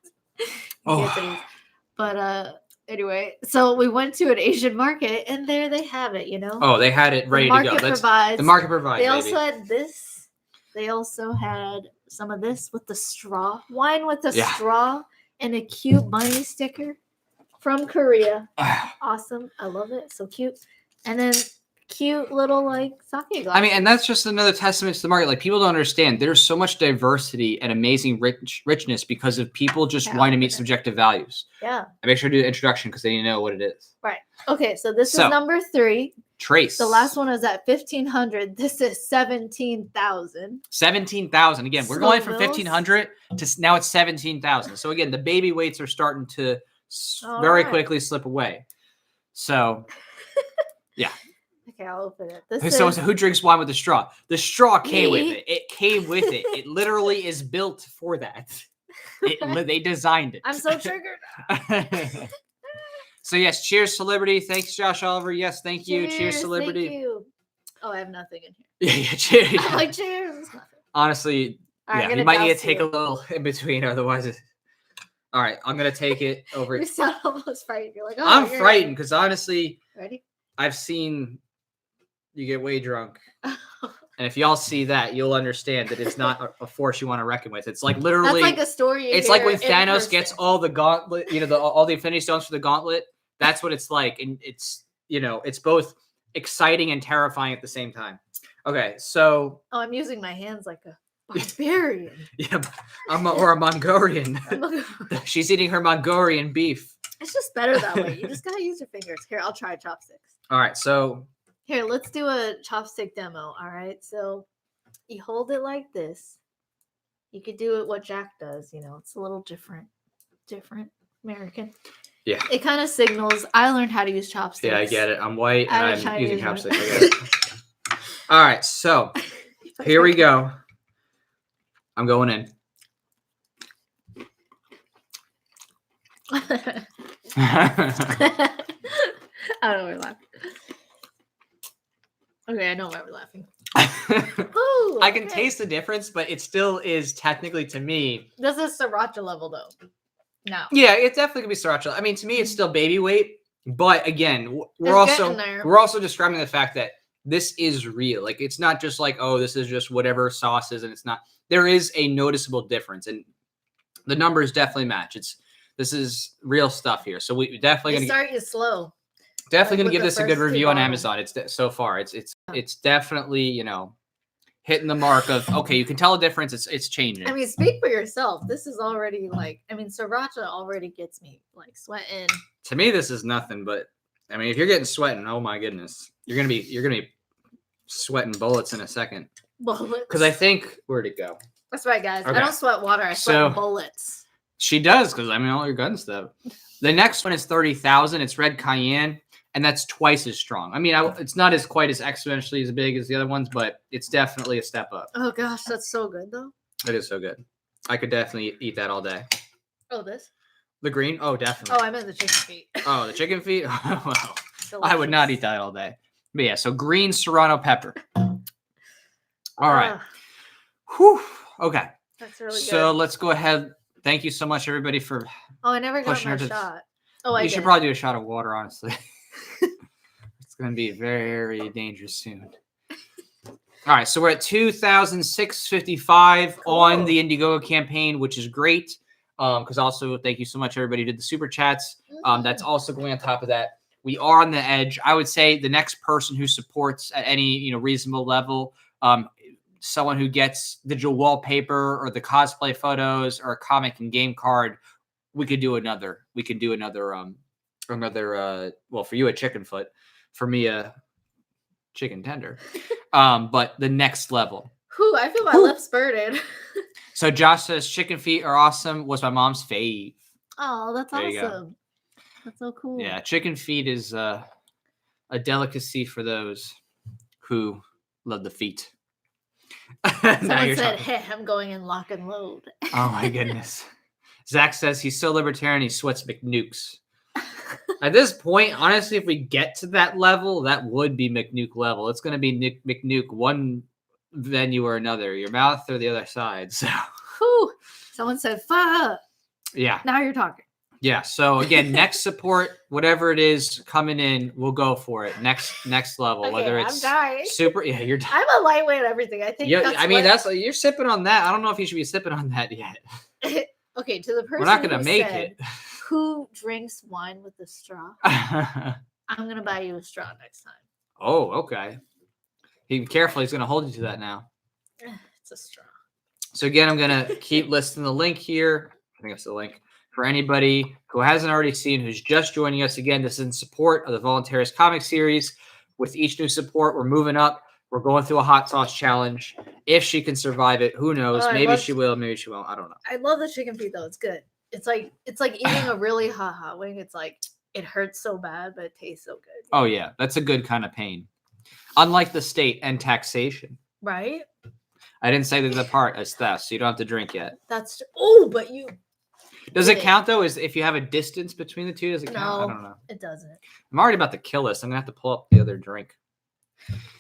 But anyway, so we went to an Asian market, and there they have it, Oh, they had it ready to go. The market provides. They also had this. They also had some of this with the straw. Wine with a straw and a cute bunny sticker from Korea. Awesome. I love it. So cute. And then cute little sake glasses. I mean, and that's just another testament to the market. Like, people don't understand. There's so much diversity and amazing richness because of people just wanting to meet subjective values. Yeah. I make sure to do the introduction because they need to know what it is. Right. Okay, so this is number 3. Trace. The last one is at 1,500. This is 17,000. 17,000. Again, we're going from 1,500 to now it's 17,000. So again, the baby weights are starting to very quickly slip away. So, yeah. Okay, I'll open it. So who drinks wine with a straw? The straw came with it. It came with it. It literally is built for that. They designed it. I'm so triggered. So yes, cheers, celebrity. Thanks, Josh Oliver. Yes, thank you. Cheers, celebrity. Thank you. Oh, I have nothing in here. Yeah, cheers. I'm like, cheers. Honestly, you might need to take a little in between, otherwise. All right, I'm gonna take it over. You sound almost frightened. You're like, oh, I'm frightened because honestly, ready? I've seen you get way drunk. And if y'all see that, you'll understand that it's not a force you want to reckon with. It's like literally. That's like a story. It's like when Thanos gets all the gauntlet, all the Infinity Stones for the gauntlet. That's what it's like, and it's it's both exciting and terrifying at the same time. Okay, so. Oh, I'm using my hands like a barbarian. Yeah, or a Mongolian. She's eating her Mongolian beef. It's just better that way. You just gotta use your fingers. Here, I'll try chopsticks. All right, so. Here, let's do a chopstick demo. All right, so you hold it like this. You could do it what Jack does. It's a little different American. Yeah. It kind of signals. I learned how to use chopsticks. Yeah, I get it. I'm white and I'm using chopsticks. I get it. All right, so here we go. I'm going in. I don't know why we're laughing. Okay, I know why we're laughing. Ooh, I can taste the difference, but it still is technically, to me. This is sriracha level, though. No. Yeah, it's definitely gonna be sriracha. I mean, to me, it's still baby weight, but again, we're also describing the fact that this is real. Like, it's not just like, oh, this is just whatever sauce is, and it's not. There is a noticeable difference, and the numbers definitely match. This is real stuff here, so we definitely gonna start you slow. Definitely gonna give this a good review on Amazon. It's so far. It's definitely hitting the mark of okay. You can tell a difference. It's changing. I mean, speak for yourself. This is already sriracha already gets me sweating. To me, this is nothing. But I mean, if you're getting sweating, oh my goodness, you're gonna be sweating bullets in a second. Bullets. Because I think where'd it go? That's right, guys. Okay. I don't sweat water. I sweat bullets. She does because all your gun stuff. The next one is 30,000. It's red cayenne. And that's twice as strong. I mean, it's not quite as exponentially as big as the other ones, but it's definitely a step up. Oh, gosh. That's so good, though. It is so good. I could definitely eat that all day. Oh, this? The green? Oh, definitely. Oh, I meant the chicken feet. Oh, the chicken feet? Wow. Delicious. I would not eat that all day. But yeah, so green serrano pepper. All right. Whew. Okay. That's really good. So let's go ahead. Thank you so much, everybody, for I never got my shot. Oh, I did. You should probably do a shot of water, honestly. It's going to be very dangerous soon. All right, so we're at 2,655 on the Indiegogo campaign, which is great. Because also, thank you so much, everybody who did the super chats. That's also going on top of that. We are on the edge. I would say the next person who supports at any reasonable level, someone who gets digital wallpaper or the cosplay photos or a comic and game card, we could do another. We could do another. Well, for you a chicken foot, for me a chicken tender. But the next level. Whew, I feel my lips burning. So Josh says chicken feet are awesome. Was my mom's fave. Oh, that's awesome. That's so cool. Yeah, chicken feet is a delicacy for those who love the feet. Someone said, "Hey, I'm going in lock and load." Oh my goodness. Zach says he's so libertarian he sweats McNukes. At this point, honestly, if we get to that level, that would be McNuke level. It's going to be McNuke one venue or another, your mouth or the other side. So, whew. Someone said, "Fuck." Yeah. Now you're talking. Yeah. So again, next support, whatever it is coming in, we'll go for it. Next level, okay, whether it's super. Yeah, you're. I'm a lightweight at everything. I think. Yeah, you're sipping on that. I don't know if you should be sipping on that yet. Okay, to the person we're not gonna make it. Who drinks wine with a straw? I'm gonna buy you a straw next time. Oh, okay. Be careful. He's gonna hold you to that now. It's a straw. So again, I'm gonna keep listing the link here. I think that's the link. For anybody who hasn't already seen, who's just joining us again, this is in support of the Voluntaryist comic series. With each new support, we're moving up. We're going through a hot sauce challenge. If she can survive it, who knows? Maybe she will. Maybe she won't. I don't know. I love the chicken feet though. It's good. It's like eating a really hot wing. It's like it hurts so bad, but it tastes so good. Oh yeah, that's a good kind of pain. Unlike the state and taxation. Right. I didn't say the part as theft, so you don't have to drink yet. But you. Does it count though? Is if you have a distance between the two? Does it count? No, I don't know. It doesn't. I'm already about to kill this. I'm gonna have to pull up the other drink.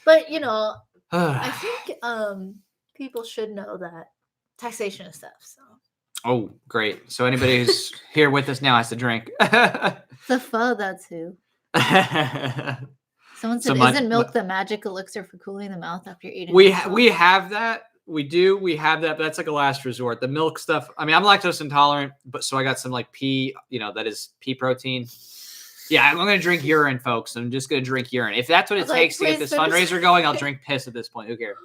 But I think people should know that taxation is theft. So. Oh, great! So anybody who's here with us now has to drink. The pho, that's who. Someone said, "Isn't milk the magic elixir for cooling the mouth after eating?" We have that. We do. We have that. But that's like a last resort. The milk stuff. I mean, I'm lactose intolerant, but so I got some like pea. That is pea protein. Yeah, I'm gonna drink urine, folks. I'm just gonna drink urine. If that's what it takes to get this fundraiser going, I'll drink piss at this point. Who cares?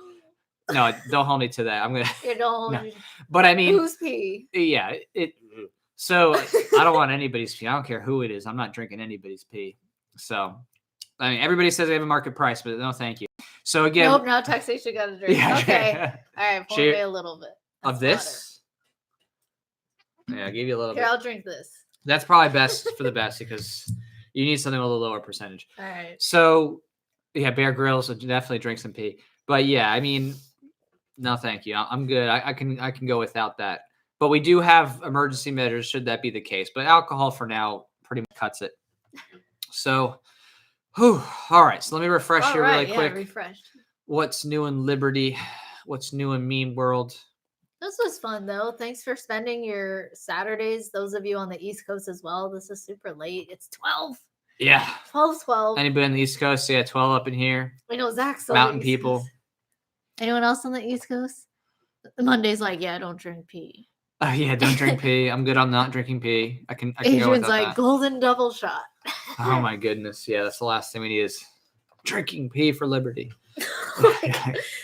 No, don't hold me to that. I'm gonna. You don't. No. But I mean, who's pee? Yeah, So I don't want anybody's pee. I don't care who it is. I'm not drinking anybody's pee. So, I mean, everybody says they have a market price, but no, thank you. So again, nope. Now taxation got to drink. Yeah, okay. All right, pour me a little bit of this. Yeah, I gave you a little bit. Here, I'll drink this. That's probably best for the best because you need something with a lower percentage. All right. So, yeah, Bear Grylls will definitely drink some pee. But yeah, I mean, no, thank you. I'm good. I can go without that. But we do have emergency measures should that be the case. But alcohol for now pretty much cuts it. So, all right. So let me refresh here really quick. Refreshed. What's new in Liberty? What's new in Meme World? This was fun though. Thanks for spending your Saturdays. Those of you on the East Coast as well. This is super late. It's 12. Yeah. 12. Anybody on the East Coast? Yeah, 12 up in here. I know Zach's on Mountain the East people. Coast. Anyone else on the East Coast? Monday's like, yeah, don't drink pee. Yeah, don't drink pee. I'm good on not drinking pee. I can Adrian's go without like that. Golden double shot. Oh my goodness. Yeah, that's the last thing we need is drinking pee for liberty.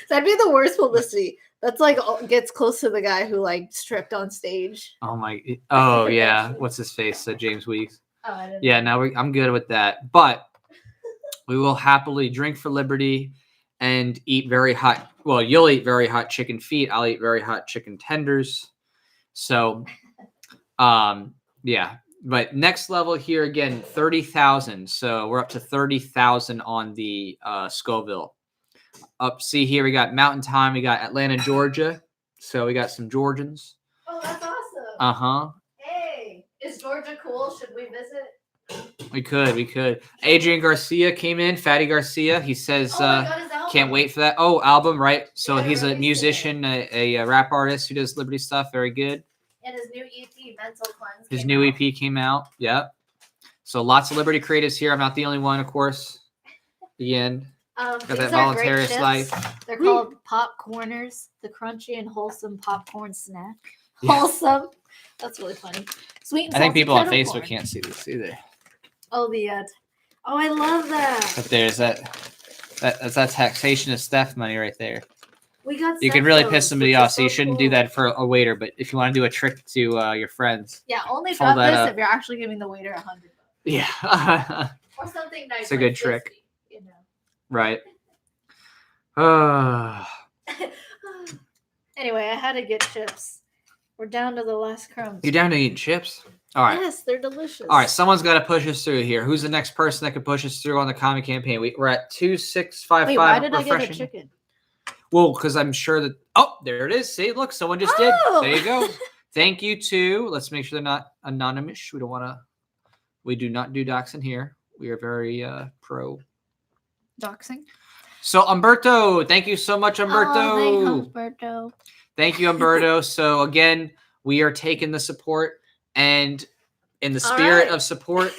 That'd be the worst publicity. That's like gets close to the guy who like stripped on stage. Oh yeah. What's his face? James Weeks. Oh, I didn't yeah, now I'm good with that. But we will happily drink for liberty and eat very hot. Well, you'll eat very hot chicken feet. I'll eat very hot chicken tenders. So, yeah. But next level here again, 30,000. So we're up to 30,000 on the Scoville. See here, we got Mountain Time. We got Atlanta, Georgia. So we got some Georgians. Oh, that's awesome. Uh-huh. Hey. Is Georgia cool? Should we visit? We could. Adrian Garcia came in. Fatty Garcia. He says, Oh my God, his album. can't wait for that. Oh, album, right? So Yeah, he's a musician, a rap artist who does Liberty stuff. Very good. And his new EP, Mental Cleanse. His new EP came out. Yep. So lots of Liberty creatives here. I'm not the only one, of course. The end. Got that voluntarist life. They're called Popcorners, the crunchy and wholesome popcorn snack. Yeah. Wholesome. That's really funny. Sweet and I think people on Facebook corn. can't see this either. Oh, oh, I love that. But there's that's that taxation of Steph money right there. You can really piss somebody off, so you shouldn't do that for a waiter. But if you want to do a trick to your friends, yeah, only got this if you're actually giving the waiter $100. Yeah, or something nice. It's a good trick. 50, you know. Right. Anyway, I had to get chips. We're down to the last crumbs. You're down to eating chips? All right. Yes, they're delicious. All right, someone's got to push us through here. Who's the next person that could push us through on the comic campaign? We're at 2655. Wait, why did I get a chicken? Well, because I'm sure that. Oh, there it is. See, look, someone just did. There you go. Thank you to. Let's make sure they're not anonymous. We don't want to. We do not do doxing here. We are very pro doxing. So Umberto, thank you so much, Umberto. Oh, Umberto. Thank you, Umberto. So again, we are taking the support, and in the spirit of support,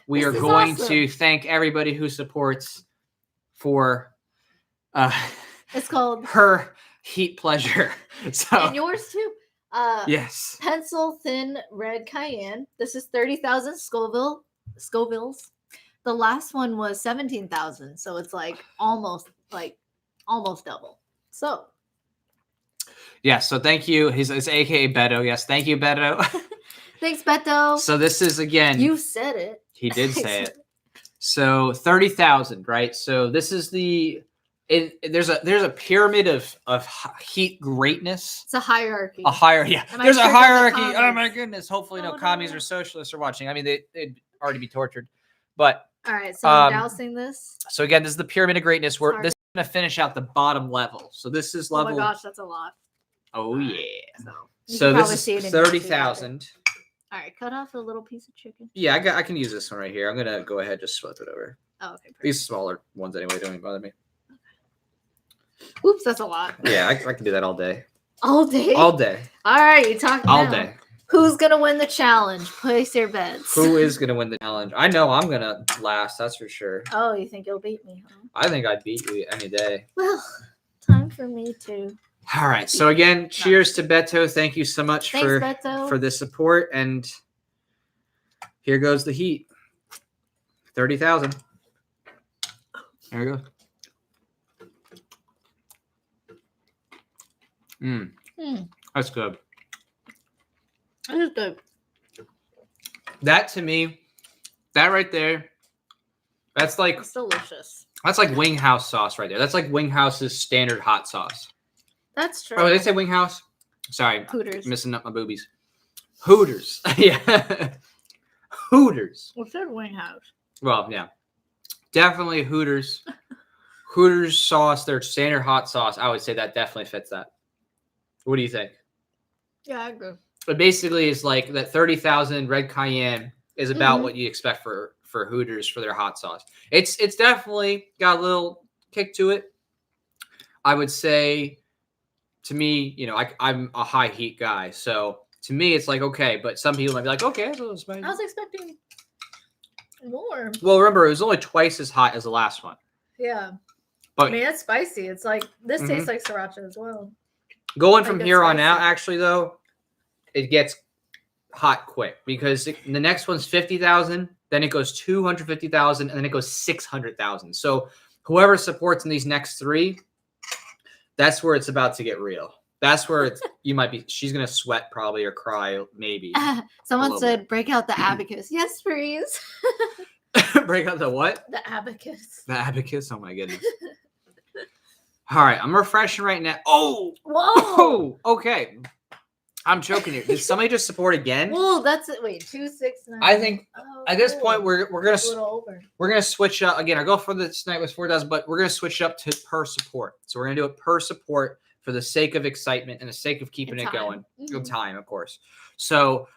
we are going to thank everybody who supports for it's called her heat pleasure. So and yours too. Yes. Pencil thin red cayenne. This is 30,000 Scovilles. The last one was 17,000, so it's almost double. So yeah, so thank you. It's AKA Beto. Yes, thank you, Beto. Thanks, Beto. So this is again. You said it. He did say it. So 30,000, right? So this is there's a pyramid of heat greatness. It's a hierarchy. There's a hierarchy. Oh my goodness. Hopefully no commies or socialists are watching. I mean, they'd already be tortured. But all right, so I'm dousing this. So again, this is the pyramid of greatness. This is gonna finish out the bottom level. So this is level. Oh my gosh, that's a lot. Oh yeah. So this is 30,000. All right, cut off a little piece of chicken. Yeah, I can use this one right here. I'm gonna go ahead and just flip it over. Oh, okay. Perfect. These smaller ones anyway don't even bother me. Oops, that's a lot. Yeah, I can do that all day. All day. All day. All right, you talk all now. Day. Who's gonna win the challenge? Place your bets. Who is gonna win the challenge? I know I'm gonna last. That's for sure. Oh, you think you'll beat me? Huh? I think I'd beat you any day. Well, time for me to. All right. So again, cheers to Beto. Thank you so much for the support. And here goes the heat. 30,000. There we go. That's good. That is good. That to me, that right there, that's it's delicious. That's like Wing House sauce right there. That's like Wing House's standard hot sauce. That's true. Oh, did they say Wing House? Sorry. Hooters. Missing up my boobies. Hooters. Yeah. Hooters. Well, said Wing House. Well, yeah. Definitely Hooters. Hooters sauce, their standard hot sauce. I would say that definitely fits that. What do you think? Yeah, I agree. But basically, it's like that 30,000 red cayenne is about what you expect for Hooters for their hot sauce. It's definitely got a little kick to it. I would say, to me, I'm a high heat guy, so to me it's like okay. But some people might be like, okay, that's a little spicy. I was expecting more. Well, remember it was only twice as hot as the last one. Yeah, but I mean it's spicy. It's like this tastes like sriracha as well. Going from here on out, actually though. It gets hot quick because the next one's 50,000, then it goes 250,000, and then it goes 600,000. So whoever supports in these next three, that's where it's about to get real. That's where she's going to sweat probably or cry maybe. Someone said, break out the abacus. Yes, please. Break out the what? The abacus. The abacus? Oh my goodness. All right, I'm refreshing right now. Oh! Whoa! Okay. I'm choking here. Did somebody just support again? Well, that's it. Wait, 269. I think at this point we're gonna switch up again. Our goal for this night was 4,000, but we're gonna switch up to per support. So we're gonna do it per support for the sake of excitement and the sake of keeping it going. Time, of course. So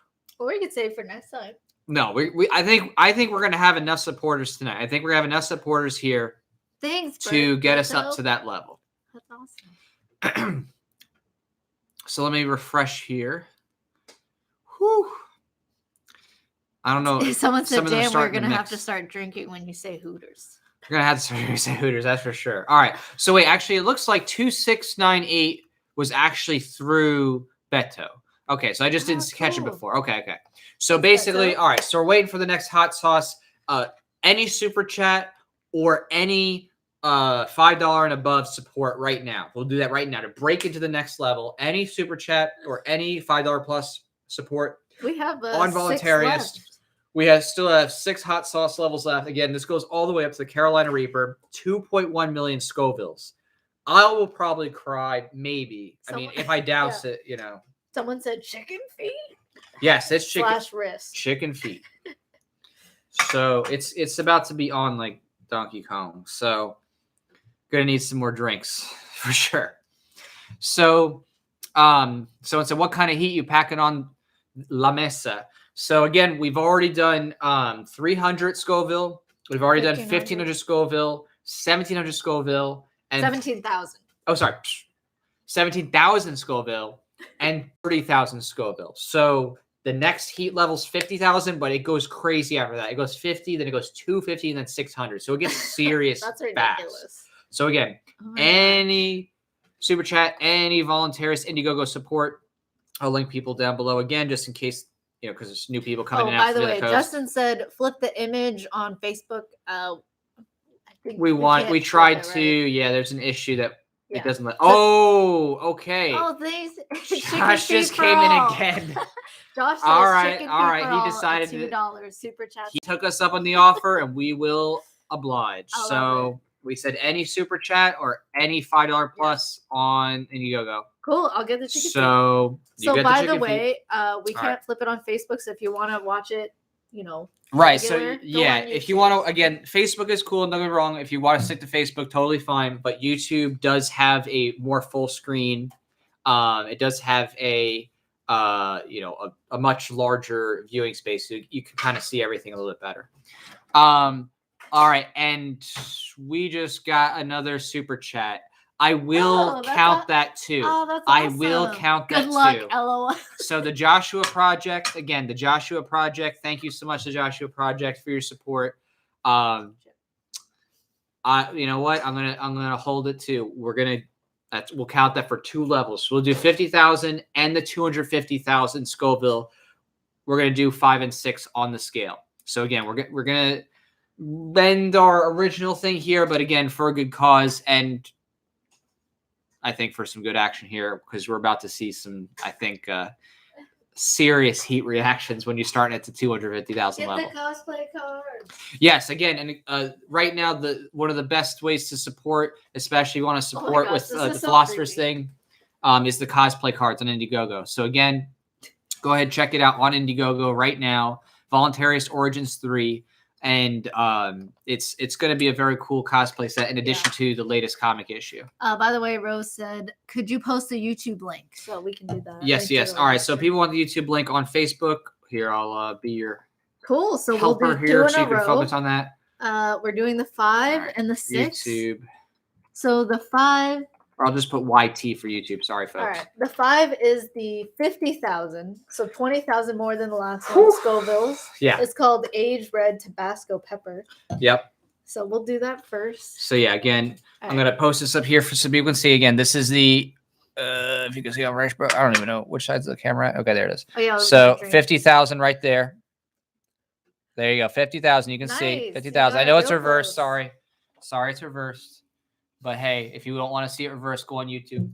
Or we could save for next time. No, I think we're gonna have enough supporters tonight. I think we're gonna have enough supporters here. Thanks to get us up to that level. That's awesome. So let me refresh here. Whew. I don't know. Someone said, "Damn, we're gonna have to start drinking when you say Hooters." You're gonna have to start when you say Hooters, that's for sure. All right. So wait, actually, it looks like 2698 was actually through Beto. Okay, so I just didn't catch it before. Okay. So basically, all right. So we're waiting for the next hot sauce. Any super chat or any $5 and above support right now. We'll do that right now to break into the next level. Any super chat or any $5 plus support. We have on Voluntaryist. We still have 6 hot sauce levels left. Again, this goes all the way up to the Carolina Reaper, 2.1 million Scovilles. I will probably cry, maybe. I mean, if I douse it, you know. Someone said chicken feet. Yes, it's chicken. / wrist. Chicken feet. So it's about to be on like Donkey Kong. So gonna need some more drinks for sure. So what kind of heat you packing on La Mesa? So again, we've already done 300 Scoville. We've already done 1500 Scoville, 1700 Scoville, and 17,000. Oh, sorry, 17,000 Scoville and 30,000 Scoville. So the next heat level's 50,000, but it goes crazy after that. It goes 50, then it goes 250, and then 600. So it gets serious. That's ridiculous. Fast. So again, any super chat, any Voluntaryist Indiegogo support, I'll link people down below again, just in case, you know, because there's new people coming in. By the way, Justin said flip the image on Facebook. I think we tried to. Yeah, there's an issue that it doesn't let. Oh, okay. Oh, thanks. Josh just came in again. Josh says all right. He decided $2 super chat. He took us up on the offer, and we will oblige. So we said any super chat or any $5 plus on Indiegogo. Cool. I'll get the ticket. So by the way, we can't flip it on Facebook. So if you want to watch it, you know. Right. So yeah, if you want to, again, Facebook is cool. Don't get me wrong. If you want to stick to Facebook, totally fine. But YouTube does have a more full screen. It does have a much larger viewing space, so you can kind of see everything a little bit better. All right, and we just got another super chat. I will count that too. Oh, that's awesome. I will count that too. Good luck, LOL. So the Joshua Project, again, the Joshua Project. Thank you so much, the Joshua Project, for your support. You know what? I'm gonna hold it too. We'll count that for 2 levels. So we'll do 50,000 and the 250,000 Scoville. We're gonna do 5 and 6 on the scale. So again, we're gonna bend our original thing here, but again, for a good cause, and I think for some good action here, because we're about to see some, I think, serious heat reactions when you start at the 250,000 level. Get the cosplay cards. Yes, again, and right now, one of the best ways to support, especially if you want to support with the Philosophers thing, is the cosplay cards on Indiegogo. So again, go ahead, check it out on Indiegogo right now. Voluntaryist Origins 3. And it's going to be a very cool cosplay set in addition to the latest comic issue. By the way, Rose said, could you post a YouTube link so we can do that? Yes. All right. So people want the YouTube link on Facebook. Here, I'll be your So helper we'll be here so you can focus on that. We're doing the 5 and the 6. YouTube. So the 5. Or I'll just put YT for YouTube. Sorry, folks. All right. The 5 is the 50,000. So 20,000 more than the last one. Scovilles. Yeah. It's called Aged Red Tabasco Pepper. Yep. So we'll do that first. So yeah, again, I'm going to post this up here so people can see. Again, this is the, if you can see on right, I don't even know which side's the camera at. Okay, there it is. Oh, yeah, so 50,000 right there. There you go. 50,000. You can see 50,000. I know it's reversed. Close. Sorry, it's reversed. But hey, if you don't want to see it reversed, go on YouTube.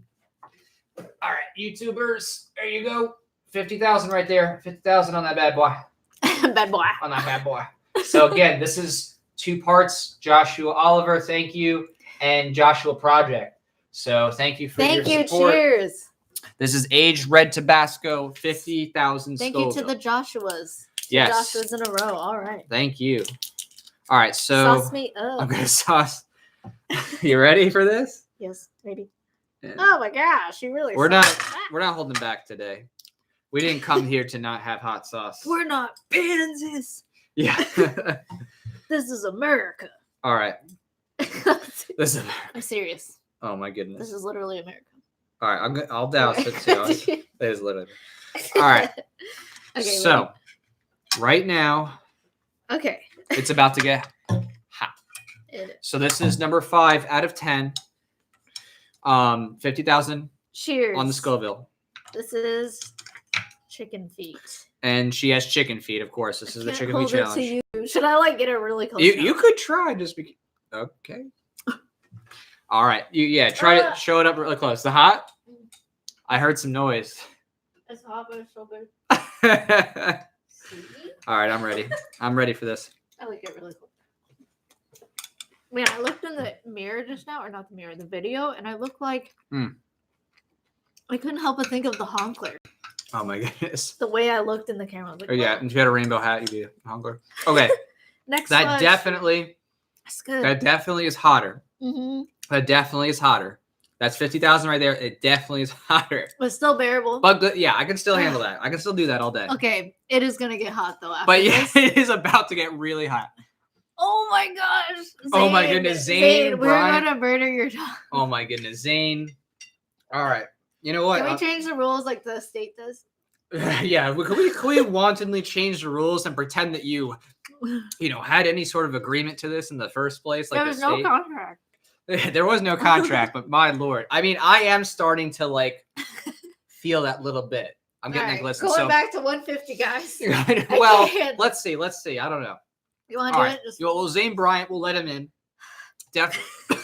All right, YouTubers, there you go. 50,000 right there. 50,000 on that bad boy. Bad boy. On that bad boy. So again, this is 2 parts. Joshua Oliver, thank you, and Joshua Project. So thank you for your support. Cheers. This is Aged Red Tabasco, 50,000 Thank you to the Joshuas. Yes. 2 Joshuas in a row. All right. Thank you. All right, so sauce me up. I'm gonna sauce. You ready for this? Yes, ready. Yeah. Oh my gosh, you really. We're not holding back today. We didn't come here to not have hot sauce. We're not pansies. Yeah. This is America. All right. This is America. I'm serious. Oh my goodness. This is literally America. All right, I'll douse it too. It is literally. All right. Okay. So, right now, okay, it's about to get hot. it is. So this is number 5 out of 10. 50,000. Cheers on the Scoville. This is chicken feet. And she has chicken feet, of course. This is the chicken feet challenge. To you. Should I like get it really close? You could try just be okay. All right. Try to show it up really close. The hot? I heard some noise. It's hot, but it's so good. All right, I'm ready. I'm ready for this. I like it really close. Man, I looked in the mirror just now, or not the mirror, the video, and I looked like I couldn't help but think of the Honkler. Oh my goodness. The way I looked in the camera. Like, oh yeah, and if you had a rainbow hat, you'd be a Honkler. Okay. Next that one. definitely. That's good. That definitely is hotter. Mm-hmm. That definitely is hotter. That's 50,000 right there. It definitely is hotter. But still bearable. But good, yeah, I can still handle that. I can still do that all day. Okay, it is gonna get hot though. But yeah, it is about to get really hot. Oh my gosh. Zane, oh my goodness, Zane, we're gonna murder your dog. Oh my goodness, Zane. All right. You know what? Can we change the rules like the state does? Yeah, can we wantonly change the rules and pretend that you had any sort of agreement to this in the first place? Like there was no contract. There was no contract, but my lord. I mean, I am starting to feel that little bit. I'm getting that glisten. Going back to 150, guys. Well, let's see. I don't know. You want to do it? Well, Zane Bryant, we'll let him in. Definitely.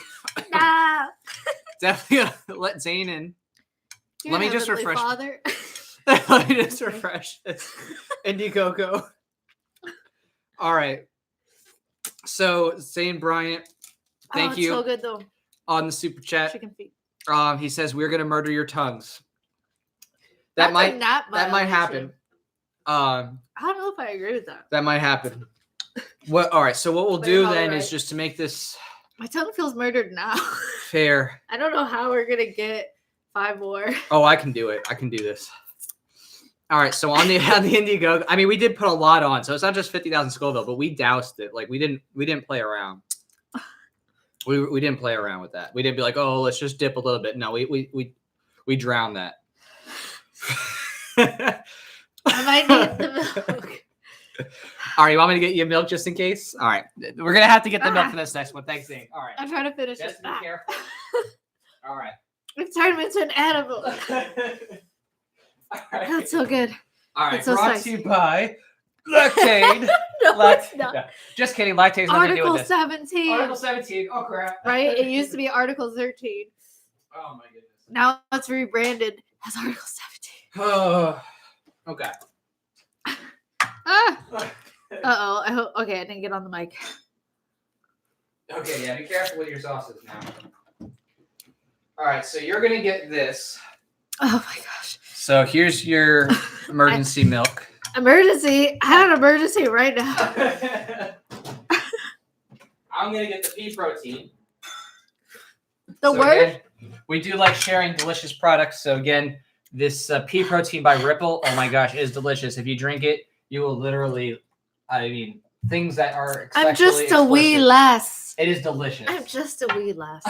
Nah. Definitely let Zane in. Let me just refresh. Father. Let me just refresh this. Indiegogo. All right. So Zane Bryant, thank you. So good though. On the super chat. Chicken feet. He says we're gonna murder your tongues. That might happen. I don't know if I agree with that. That might happen. What? All right. So what we'll do then is just to make this. My tongue feels murdered now. Fair. I don't know how we're gonna get 5 more. Oh, I can do it. I can do this. All right. So on the Indiegogo, I mean, we did put a lot on, so it's not just 50,000 Scoville, but we doused it. Like we didn't play around. We didn't play around with that. We didn't be like, oh, let's just dip a little bit. No, we drowned that. I might need the milk. All right, you want me to get you milk just in case? All right, we're gonna have to get the milk for this next one. Thanks, Zane. All right, I'm trying to finish just it. Be careful. All right. We've turned him into an animal. All right. That's so good. All right, so brought to you by Lactaid. No, it's not. No, just kidding. Lactaid's nothing to do with this. Article 17. Article 17. Oh crap. Right? It used to be Article 13. Oh my goodness. Now it's rebranded as Article 17. Oh. Okay. Uh-oh. I hope. Okay, I didn't get on the mic. Okay, yeah, be careful with your sauces now. All right, so you're gonna get this. Oh my gosh. So here's your emergency milk. Emergency? I have an emergency right now. I'm gonna get the pea protein. The word? Again, we do like sharing delicious products. So again, this pea protein by Ripple, oh my gosh, is delicious. If you drink it, you will literally, I mean, things that are I'm just a wee lass. It is delicious. I'm just a wee lass.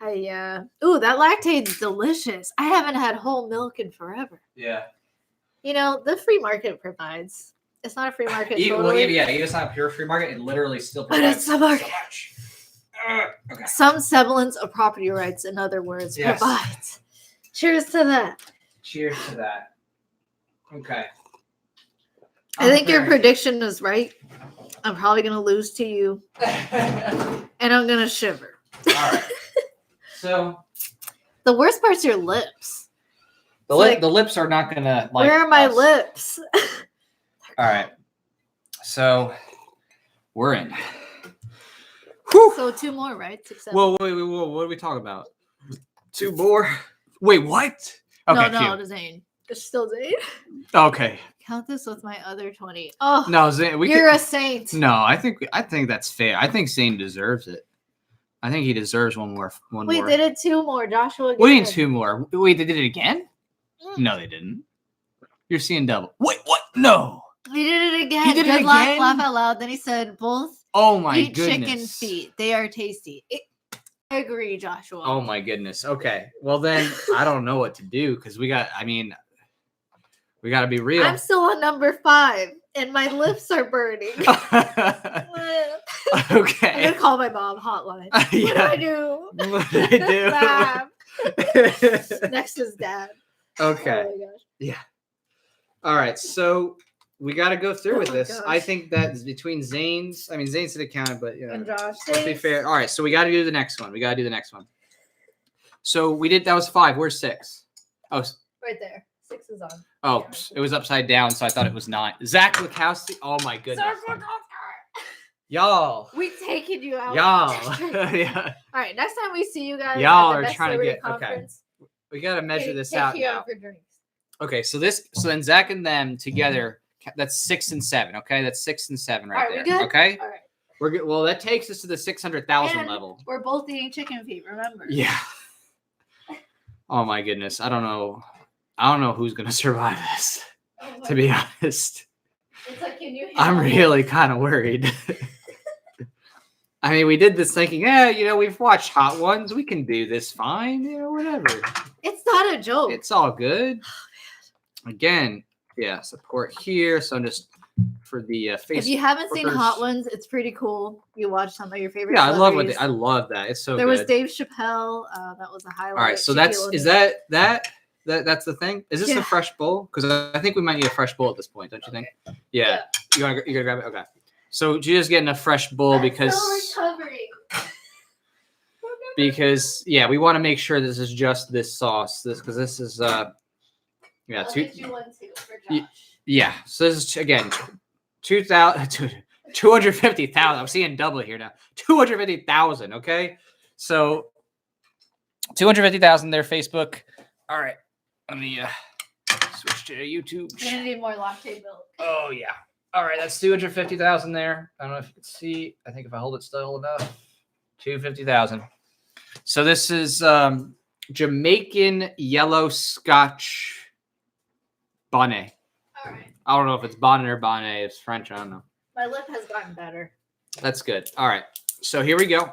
Ooh, that Lactaid's delicious. I haven't had whole milk in forever. Yeah. The free market provides. It's not a free market. Well, yeah, it's not a pure free market. It literally still provides but it's a market. so much. Okay. Some semblance of property rights, in other words, provides. Cheers to that. Cheers to that. Okay. I think your prediction is right. I'm probably going to lose to you. And I'm going to shiver. All right. So. The worst part's your lips. The lips are not going to like. Where are my lips? All right. So. We're in. Whew. So 2 more, right? 6, 7. Whoa. What are we talking about? 2 more? Wait, what? Okay, no, to Zane. It's still Zane. Okay. Count this with my other 20. Oh, no, Zane. You're a saint. No, I think that's fair. I think Zane deserves it. I think he deserves one more. We did it 2 more, Joshua. We did 2 more. Wait, they did it again? No, they didn't. You're seeing double. Wait, what? No. He did it again. He did it Good luck, again? laugh out loud. Then he said, both Oh my eat goodness. chicken feet. They are tasty. I agree, Joshua. Oh my goodness. Okay. Well then, I don't know what to do because we got to be real. I'm still on number 5 and my lips are burning. Okay. I'm gonna call my mom hotline. Yeah. What do What did I do? Mom. Next is dad. Okay. Oh my gosh. Yeah. All right. So we got to go through with Oh this. gosh. I think that between Zane's, Zane's did count, but And Josh. let's be fair. All right. So we got to do the next one. So we did, that was 5. Where's 6? Oh, Right there. 6 is on. oh, it was upside down. So I thought it was 9. Zach Lukowski. Oh my goodness. Y'all. We taking you out. Y'all. Yeah. All right. Next time we see you guys, Y'all at the are Best trying to Celebrity get- okay. Conference, We got to measure this take out you now. out for drinks. Okay. So then Zach and them together, that's 6 and 7. Okay. That's 6 and 7 right All right, there. we good? Okay. All right. We're good. Well, that takes us to the 600,000 And level. We're both eating chicken feet, remember? Yeah. Oh my goodness. I don't know who's gonna survive this. Oh my To be honest, It's like, can you I'm handle really kind of worried. We did this thinking, we've watched Hot Ones. We can do this fine. Whatever. It's not a joke. It's all good. Again, yeah, support here. So I'm just for the Facebook. If you haven't seen workers. Hot Ones, it's pretty cool. You watch some of your favorite. Yeah, I love celebrities. I love that. It's so There good. was Dave Chappelle. That was a highlight. All right, so Shaquille is O'Neal. that's the thing? Is this Yeah. a fresh bowl? Because I think we might need a fresh bowl at this point, don't you think? Yeah. You gonna grab it? Okay. So Gina's getting a fresh bowl because we want to make sure this is just this sauce. This is I'll get you one too for Josh. yeah. So this is again 250,000. I'm seeing double here now. 250,000. Okay. So 250,000 there, Facebook. All right. Let me switch to YouTube. You're gonna need more latte milk. Oh yeah. All right, that's 250,000 there. I don't know if you can see. I think if I hold it still enough, 250,000. So this is Jamaican yellow Scotch bonnet. All right. I don't know if it's bonnet or bonnet. It's French. I don't know. My lip has gotten better. That's good. All right. So here we go.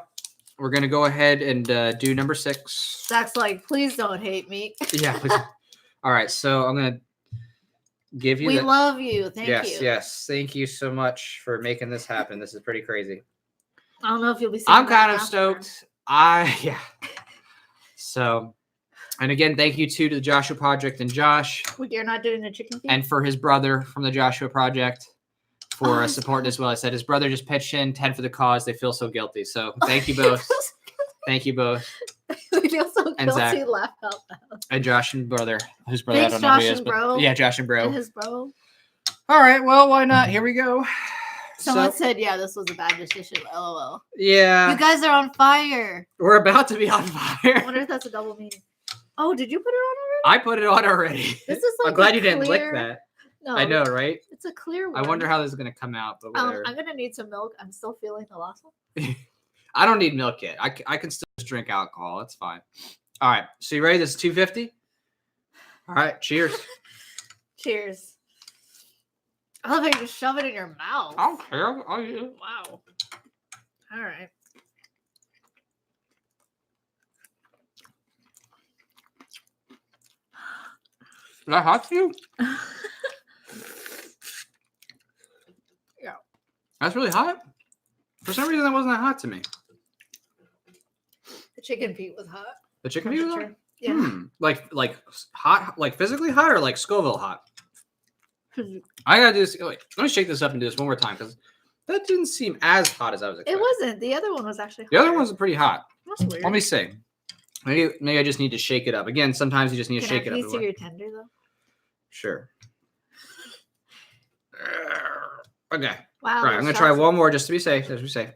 We're gonna go ahead and do number 6. Zach's like, please don't hate me. Yeah. Please. All right. So I'm gonna give you. We love you. Thank you. Yes. Thank you so much for making this happen. This is pretty crazy. I don't know if you'll be. I'm kind of stoked. Yeah. So, and again, thank you to the Joshua Project and Josh, You're not doing the chicken feet. and for his brother from the Joshua Project for supporting as well. I said his brother just pitched in 10 for the cause. They feel so guilty. So thank you both. Thank you both. We feel so And Zach. guilty. Laugh out loud. And Josh and brother. Whose brother? Thanks, I don't know who he Josh is. and But bro. yeah, Josh and bro. And his bro. All right. Well, why not? Here we go. Someone So, said, "Yeah, this was a bad decision." LOL. yeah. You guys are on fire. We're about to be on I fire. wonder if that's a double meaning. Oh, did you put it on already? I put it on already. This is like I'm glad a you didn't lick clear- that. No, I know, right? It's a clear one. I wonder how this is going to come out, but whatever. I'm gonna need some milk. I'm still feeling the last one. I don't need milk yet. I can still just drink alcohol. That's fine. All right. So you ready? This is 250. All right. Cheers. Cheers. I love how you just shove it in your mouth. I don't care. Wow. All right. Is that hot to you? Yeah. That's really hot? For some reason, that wasn't that hot to me. The chicken feet was hot. The chicken feet was hot? Temperature. Yeah. Like hot, like physically hot or like Scoville hot? I gotta do this. Wait, let me shake this up and do this one more time because that didn't seem as hot as I was expecting. It wasn't. The other one was actually The other hotter. one's pretty hot. That's weird. Let me see. Maybe I just need to shake it up. Again, sometimes you just need to Can shake I it up. piece of your tender though? Sure. Okay. Wow. All right, I'm gonna try one more just to be safe. As we say.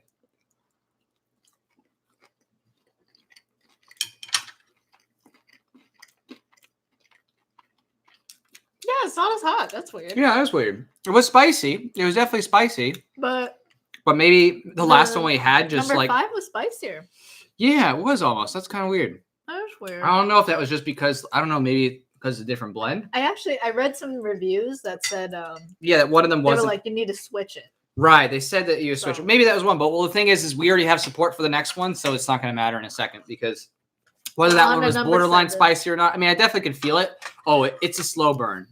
Yeah, it's not as hot. That's weird. Yeah, that's weird. It was spicy. It was definitely spicy. But Maybe the last one we had just number like 5 was spicier. yeah, it was almost. That's kind of weird. That was weird. I don't know if that was just because I don't know maybe because it's a different blend. I read some reviews that said yeah, that one of them they were wasn't like you need to switch it. right. They said that you switch So- it. Maybe that was one, but well, the thing is we already have support for the next one, so it's not going to matter in a second because whether that On one to was number borderline 7. spicy or not, I mean, I definitely can feel it. Oh, it's a slow burn.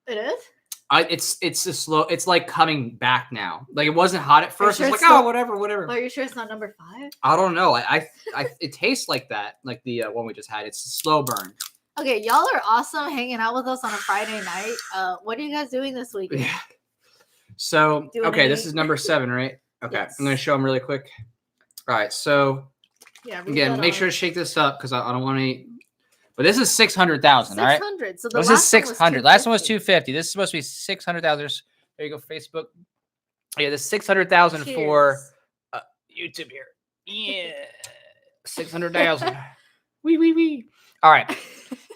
It is. It's a slow. It's like coming back now. Like it wasn't hot at first. sure It's like it's still- whatever. Are you sure it's not number 5? I don't know. I it tastes like that, like the one we just had. It's a slow burn. Okay, y'all are awesome hanging out with us on a Friday night. What are you guys doing this weekend? Yeah. So Doing okay, this any- is number 7, right? Okay, Yes. I'm gonna show them really quick. All right, so Yeah. read again, that make off. sure to shake this up because I don't want to. But this is 600,000. All right. 600. So the This last is 600. One was Last one was 250. 250. This is supposed to be 600,000. There you go, Facebook. Yeah, this 600,000 for Cheers. YouTube here. Yeah, 600,000. Wee. All right.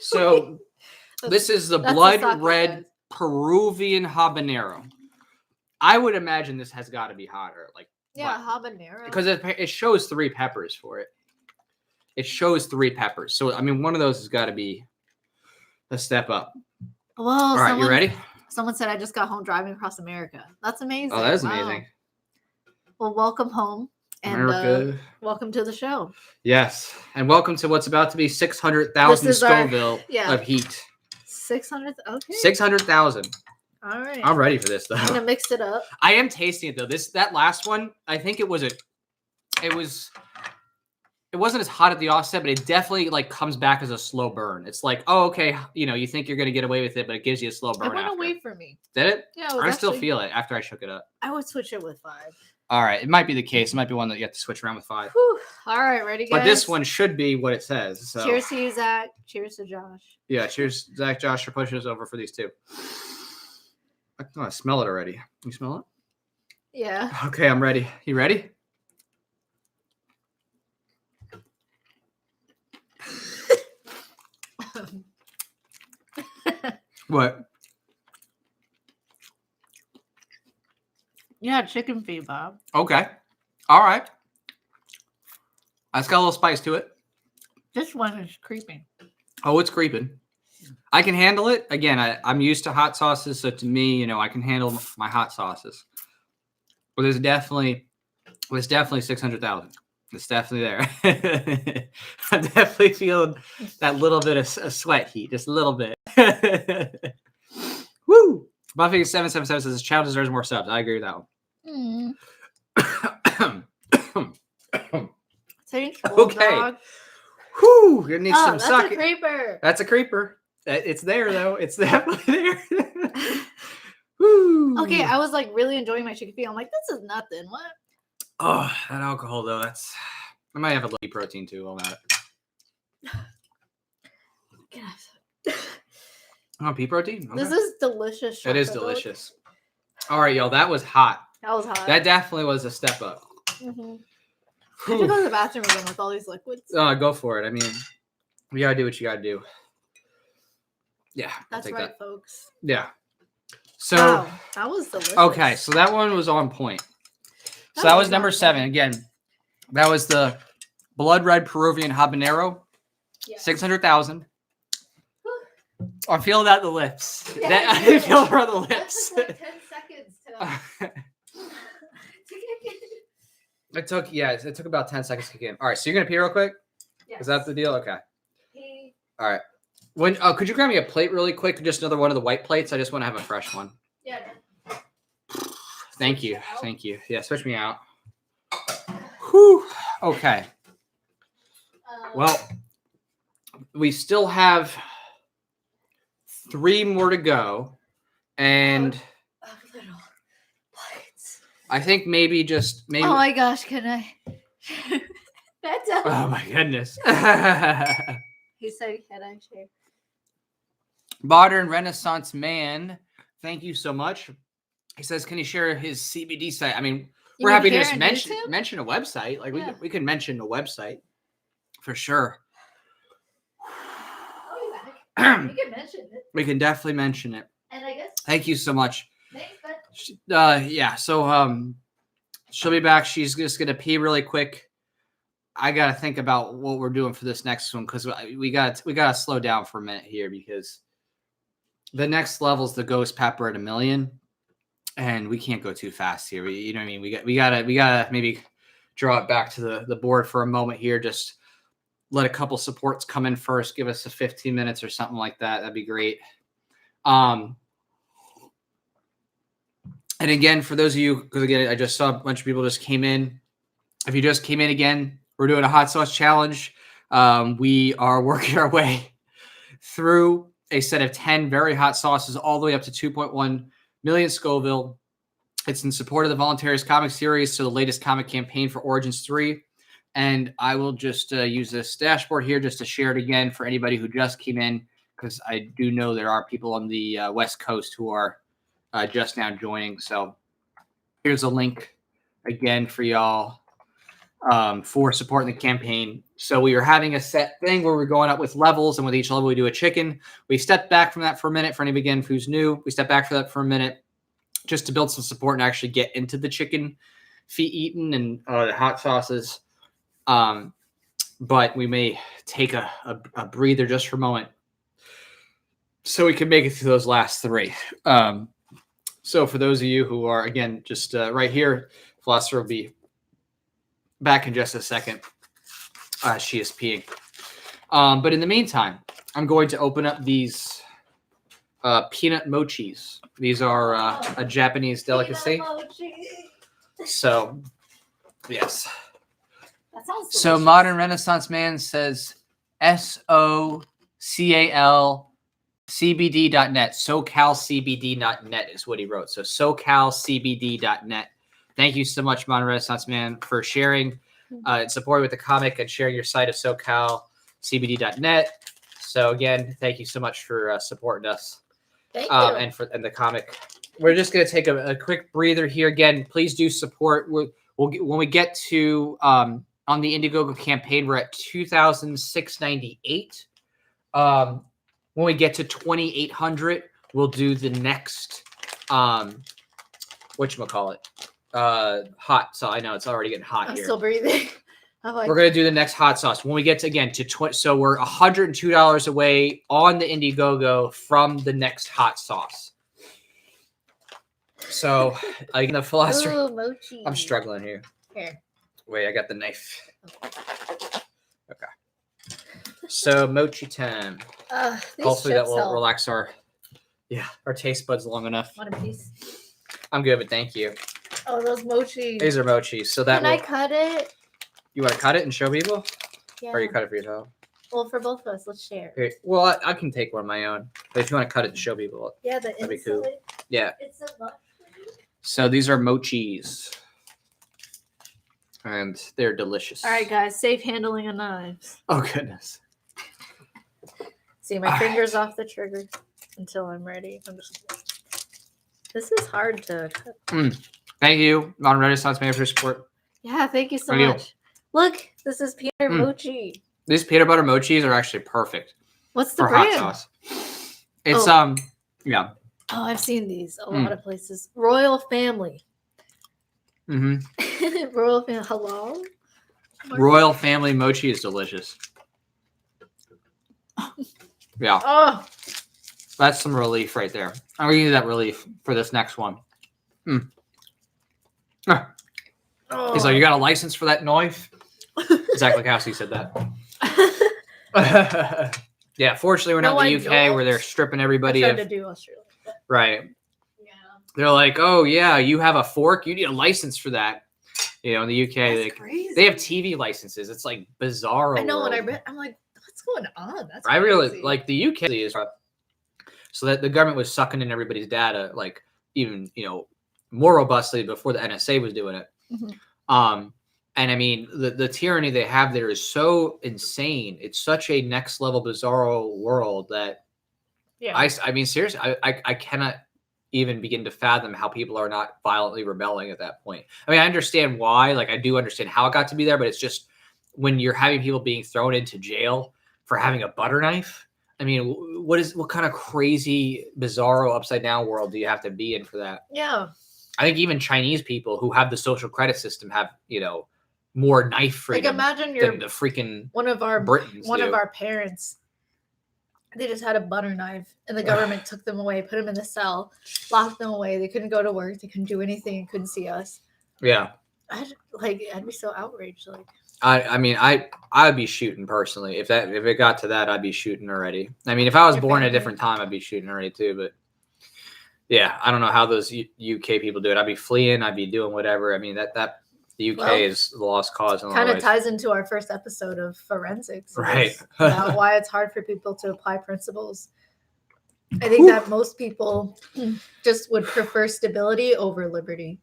So this is the That's blood sake, red guys. Peruvian habanero. I would imagine this has got to be hotter, like Yeah, habanero. because it shows 3 peppers for it. It shows 3 peppers. So I mean, one of those has got to be a step up. Whoa, All right, you ready? Someone said I just got home driving across America. That's amazing. Oh, that is Wow. amazing. Well, welcome home and America. welcome to the show. Yes, and welcome to what's about to be 600,000 This is our- Scoville yeah. of heat. 600. Okay. 600,000. All right. I'm ready for this I'm though. gonna mix it up. I am tasting it though. That last one, I think it wasn't as hot at the offset, but it definitely like comes back as a slow burn. It's like, oh, okay, you think you're gonna get away with it, but it gives you a slow burn. It went after. away from me. Did it? Yeah, it was I still actually- feel it after I shook it up. I would switch it with 5. All right, it might be the case. It might be one that you have to switch around with 5. Whew. All right, ready, guys? But this one should be what it says. So Cheers to you, Zach. Cheers to Josh. yeah, cheers, Zach, Josh, for pushing us over for these 2. I smell it already. You smell it? Yeah. Okay, I'm ready. You ready? What? Yeah, chicken feet, Bob. Okay. All right. It's got a little spice to it. This one is creeping. Oh, it's creeping. I can handle it. Again, I'm used to hot sauces, so to me, I can handle my hot sauces. But there's definitely 600,000. It's definitely there. I'm definitely feeling that little bit of sweat heat, just a little bit. Woo! Buffy 777 says this channel deserves more subs. I agree with that one. Thanks, Okay. Bulldog. Whew! You're gonna need Oh, some that's suck. a creeper. That's a creeper. It's there though. It's definitely there. Woo! Okay, I was like really enjoying my chicken feet. I'm like, this is nothing. What? Oh, that alcohol though. I might have a low protein too. All that. Yes. Oh, pea protein. This Okay. is delicious. It is chocolate milk. delicious. All right, y'all. That was hot. That was hot. That definitely was a step up. Mhm. I have to go to the bathroom again with all these liquids. Go for it. I mean, you gotta do what you gotta do. Yeah, I'll That's take right, that. folks. Yeah. So Wow, that was delicious. okay, so that one was on point. So that was number 7. Again, that was the blood red Peruvian habanero. Yeah. 600,000. I'm feeling that in the lips. Yeah, That, I I do. feel it on the lips. That took like 10 seconds to It took about 10 seconds to kick in. All right, so you're gonna pee real quick? Yes. Is that the deal? Okay. Pee. All right. Could you grab me a plate really quick? Just another one of the white plates. I just want to have a fresh one. Yeah. Thank Switch you. it out? Thank you. Yeah, switch me out. Whew. Okay. Well, we still have 3 more to go. And a little lights. I think maybe. Oh my gosh, can I? That's a. Oh my goodness. He said, "Can I share?" Modern Renaissance Man, thank you so much. He says, can you share his CBD site? I mean, we're happy to just mention a website. Like Yeah. we can mention a website for sure. I'll be back. You can mention it, We can definitely mention it. and I guess Thank you so much. thanks, but Yeah, so she'll be back. She's just gonna pee really quick. I got to think about what we're doing for this next one, because we got to slow down for a minute here, because the next level's the ghost pepper at 1 million, and we can't go too fast here. You know what I mean? We gotta maybe draw it back to the board for a moment here. Just let a couple supports come in first. Give us a 15 minutes or something like that. That'd be great. And again, for those of you, because again, I just saw a bunch of people just came in. If you just came in again, we're doing a hot sauce challenge. We are working our way through a set of 10 very hot sauces all the way up to 2.1 million Scoville. It's in support of the Voluntaryist comic series, so the latest comic campaign for Origins 3. And I will just use this dashboard here just to share it again for anybody who just came in, because I do know there are people on the West Coast who are just now joining. So here's a link again for y'all for supporting the campaign. So we are having a set thing where we're going up with levels, and with each level we do a chicken. We step back from that for a minute. For anybody again who's new, we step back for that for a minute just to build some support and actually get into the chicken feet eaten and the hot sauces. But we may take a breather just for a moment so we can make it through those last three. So for those of you who are, again, just right here, Philosopher will be back in just a second. She is peeing. But in the meantime, I'm going to open up these peanut mochis. These are a Japanese delicacy. So, yes. That sounds delicious. So Modern Renaissance Man says SOCALCBD.net. SoCalCBD.net is what he wrote. So SoCalCBD.net. Thank you so much, Modern Renaissance Man, for sharing and supporting with the comic and sharing your site of SoCalCBD.net. So again, thank you so much for supporting us. Thank you. And the comic. We're just going to take a quick breather here. Again, please do support. When we get to on the Indiegogo campaign, we're at 2,698. When we get to 2,800, we'll do the next whatchamacallit? Hot. So I know it's already getting hot I'm here. still breathing. We're going to do the next hot sauce when we get to, again, to 20. So we're $102 away on the Indiegogo from the next hot sauce. So again, the philosopher. Ooh, mochi. I'm struggling here. Here. Wait, I got the knife. Okay. So mochi time. Hopefully that will relax our taste buds long enough. Want a piece? I'm good, but thank you. Oh, those mochi. These are mochi. So that Can I cut it? You want to cut it and show people? Yeah. Or you cut it for yourself? Well, for both of us, let's share. Okay. Well, I can take one of my own. But if you want to cut it and show people, Yeah, that'd be cool. Yeah. It's so much. So these are mochis. And they're delicious. All right, guys. Safe handling of knives. Oh, goodness. See, my finger's off the trigger until I'm ready. This is hard to cut. Thank you, Modern Renaissance Man, for your support. Yeah, thank you so Thank you. much. Look, this is peanut mochi. These peanut butter mochis are actually perfect. What's the for brand? Hot sauce. It's yeah. Oh, I've seen these a lot of places. Royal Family. Mm-hmm. Royal Family. Hello? Royal Family mochi is delicious. Yeah. Oh. That's some relief right there. I'm going to use that relief for this next one. Oh. He's like, you got a license for that knife? Zach Lakowski said that. Yeah, fortunately, we're not in the UK where they're stripping everybody I of. tried to do Australia. Right. Yeah. They're like, oh, yeah, you have a fork? You need a license for that. You know, in the UK, they have TV licenses. It's like bizarre. I know. world. When I read, I'm like, what's going on? That's I crazy. really like the UK is so that the government was sucking in everybody's data, like even more robustly before the NSA was doing it. Mm-hmm. And I mean the tyranny they have there is so insane. It's such a next level bizarro world that I mean seriously, I cannot even begin to fathom how people are not violently rebelling at that point. I mean, I understand why, like I do understand how it got to be there, but it's just when you're having people being thrown into jail for having a butter knife. I mean, what kind of crazy, bizarro, upside down world do you have to be in for that? Yeah. I think even Chinese people who have the social credit system have, more knife freedom imagine than the freaking one of our Britons one do. of our parents. They just had a butter knife, and the government took them away, put them in the cell, locked them away. They couldn't go to work. They couldn't do anything. And couldn't see us. Yeah. I'd be so outraged. Like, I mean, I would be shooting personally if it got to that. I'd be shooting already. I mean, if I was born at a different time, I'd be shooting already too. But yeah, I don't know how those UK people do it. I'd be fleeing. I'd be doing whatever. I mean, that the UK is the lost cause. Kind of ties into our first episode of forensics, right? About why it's hard for people to apply principles. I think that most people just would prefer stability over liberty.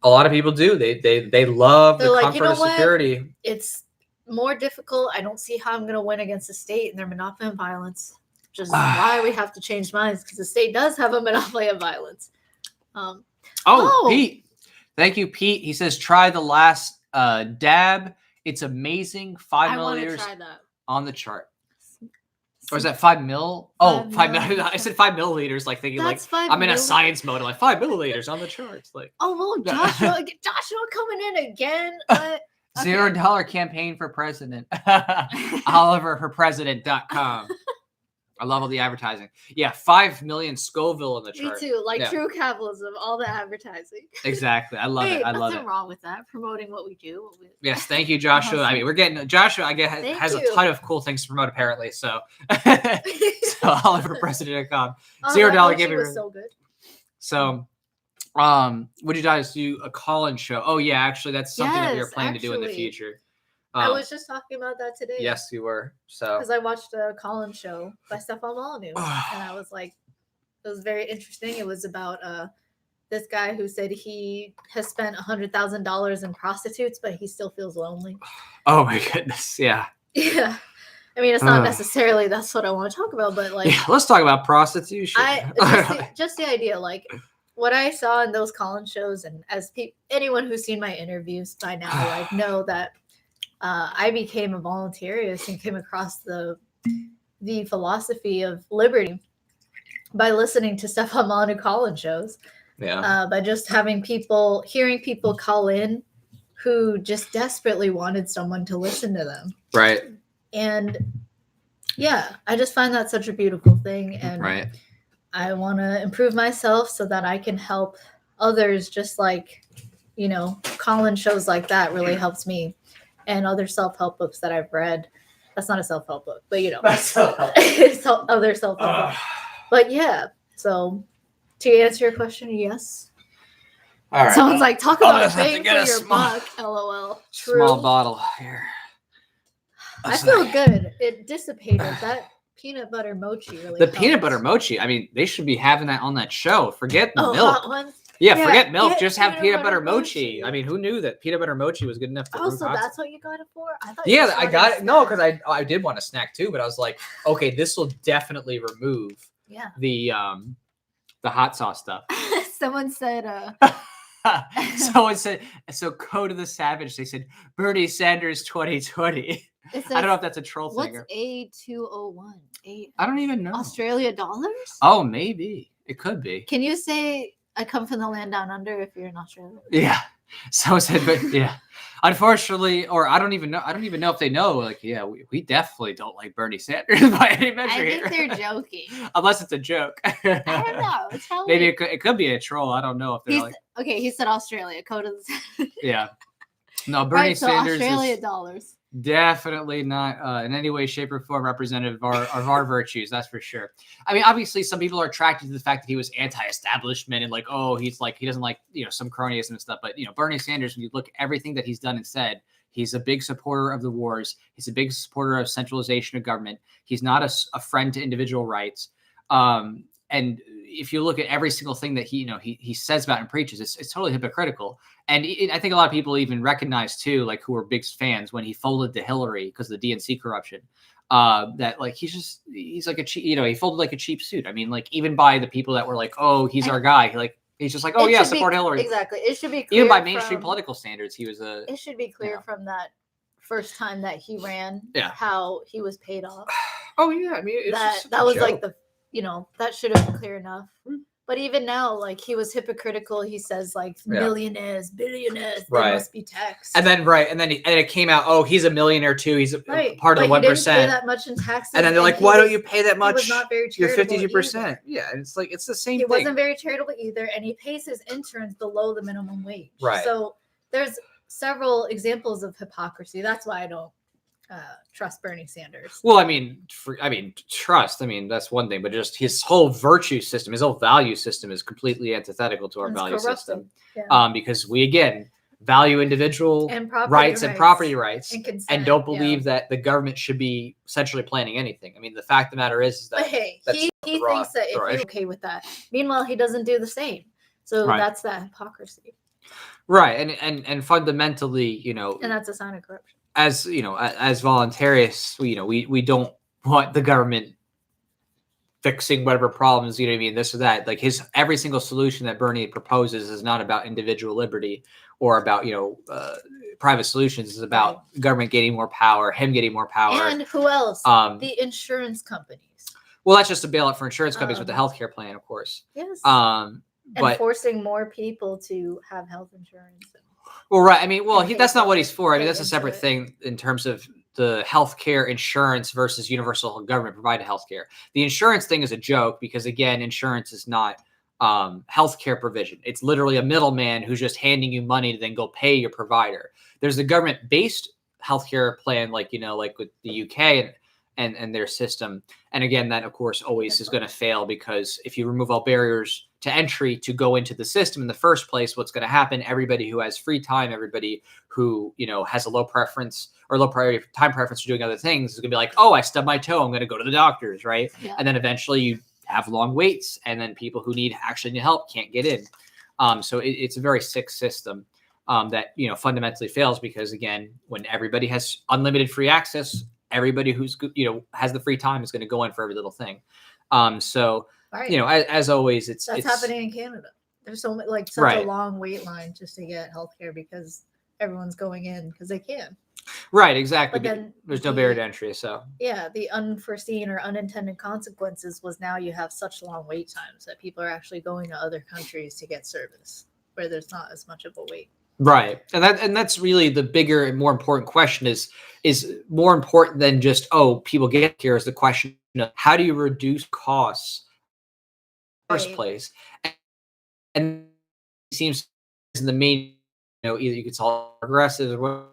A lot of people do. They love the comfort of security. What? It's more difficult. I don't see how I'm going to win against the state and their monopoly on violence. Which is why we have to change minds, because the state does have a monopoly of violence. Pete. Thank you, Pete. He says, try the last dab. It's amazing. 5 milliliters on the chart. Or is that 5 mil? Oh, 5 mil. I said 5 milliliters, like thinking that's like I'm in a science mode. I'm like 5 milliliters on the charts. Like, oh well, Joshua coming in again. $0 campaign for president. OliverforPresident.com. I love all the advertising. Yeah, 5 million Scoville in the chart. Me too. Like true capitalism, all the advertising. Exactly. I love it. I love it. Nothing wrong with that. Promoting what we do. Yes, thank you, Joshua. I mean, we're getting Joshua. I guess has a ton of cool things to promote apparently. So, OliverForPresident.com. $0 giving. Was so good. So, would you guys do a call-in show? Oh yeah, actually, that's something that we are planning to do in the future. I was just talking about that today. Yes, you were. So because I watched a call-in show by Stefan Molyneux, and I was like, it was very interesting. It was about this guy who said he has spent $100,000 in prostitutes, but he still feels lonely. Oh my goodness! Yeah. Yeah. I mean, it's not necessarily that's what I want to talk about, but like, let's talk about prostitution. Just the idea, like what I saw in those call-in shows, and as anyone who's seen my interviews by now, like know that. I became a voluntarist and came across the philosophy of liberty by listening to Stefan Molyneux call-in shows. Yeah. By just hearing people call in who just desperately wanted someone to listen to them. Right. And yeah, I just find that such a beautiful thing. And right. I want to improve myself so that I can help others, just like, call-in shows like that really helps me. And other self-help books that I've read. That's not a self-help book, but it's other self-help books. But yeah, so to answer your question, yes. All right. Someone's like, talk about paying for your buck, LOL. True. Small bottle here. I feel good. It dissipated. That peanut butter mochi really helped. Peanut butter mochi, I mean, they should be having that on that show. Forget the milk. Hot ones? Yeah, forget milk. Just have peanut butter mochi. I mean, who knew that peanut butter mochi was good enough to so that's what you got it for? I thought I got it. No, because I did want a snack too, but I was like, okay, this will definitely remove the hot sauce stuff. Someone said so Code of the Savage, they said Bernie Sanders 2020. I don't know if that's a troll thing. What's A201? I don't even know. Australia dollars? Oh, maybe. It could be. Can you say I come from the land down under if you're in Australia? Yeah. So said, but yeah. Unfortunately, or I don't even know if they know. Like, yeah, we definitely don't like Bernie Sanders by any measure. I think they're joking. Unless it's a joke. I don't know. Maybe it could be a troll. I don't know if they're okay, he said Australia. Code of the Yeah. No, Bernie Sanders Australia dollars. Definitely not in any way, shape, or form representative of our virtues. That's for sure. I mean, obviously, some people are attracted to the fact that he was anti-establishment and like, oh, he's like, he doesn't like, some cronyism and stuff. But, Bernie Sanders, when you look at everything that he's done and said, he's a big supporter of the wars. He's a big supporter of centralization of government. He's not a friend to individual rights. And if you look at every single thing that he says about and preaches, it's totally hypocritical. And I think a lot of people even recognize too, like who are big fans when he folded to Hillary because of the DNC corruption, that like he's like a cheap, he folded like a cheap suit. I mean, like even by the people that were like, oh, he's our guy. He's just like, oh yeah, support Hillary. Exactly. It should be clear even by mainstream political standards. He was It should be clear from that first time that he ran, how he was paid off. Oh yeah, I mean that was joke. Like that should have been clear enough. But even now, like, he was hypocritical. He says, like, millionaires, billionaires, they must be taxed. And then it came out, oh, he's a millionaire too. He's a part of the 1%. He didn't pay that much in taxes. And then they're like, why don't you pay that much? He was not very charitable. You're 52%. Yeah, and it's like it's the same thing. He wasn't very charitable either, and he pays his interns below the minimum wage. Right. So there's several examples of hypocrisy. That's why I don't trust Bernie Sanders. Well, trust. That's one thing, but just his whole virtue system, his whole value system is completely antithetical to our value system. Yeah. Because we, again, value individual rights and property rights and don't believe that the government should be centrally planning anything. I mean, the fact of the matter is that he thinks that if you're okay with that. Meanwhile, he doesn't do the same. So that's that hypocrisy. Right. And fundamentally, and that's a sign of corruption. As as voluntarists, we don't want the government fixing whatever problems, this or that. Like every single solution that Bernie proposes is not about individual liberty or about, private solutions. It's about government getting more power, him getting more power. And who else? The insurance companies. Well, that's just a bailout for insurance companies with the healthcare plan, of course. Yes. And forcing more people to have health insurance. Well, right. That's not what he's for. That's a separate thing in terms of the healthcare insurance versus universal government provided healthcare. The insurance thing is a joke because, again, insurance is not healthcare provision. It's literally a middleman who's just handing you money to then go pay your provider. There's a government-based healthcare plan, like with the UK and their system. And again, that of course always is going to fail because if you remove all barriers to entry to go into the system in the first place, what's going to happen? Everybody who has free time, everybody who, has a low preference or low priority time preference for doing other things is going to be like, oh, I stubbed my toe, I'm going to go to the doctors, right? Yeah. And then eventually you have long waits and then people who actually need help can't get in. So it's a very sick system that, fundamentally fails because, again, when everybody has unlimited free access, everybody who's, has the free time is going to go in for every little thing. As always, it's happening in Canada. There's such a long wait line just to get healthcare because everyone's going in because they can. Right, exactly. But then there's no barrier to entry. So the unforeseen or unintended consequences was now you have such long wait times that people are actually going to other countries to get service where there's not as much of a wait. Right. And that's really the bigger and more important question is more important than just, people get here, is the question of how do you reduce costs in the first place? And it seems in the main, either you could call it progressives or whatever,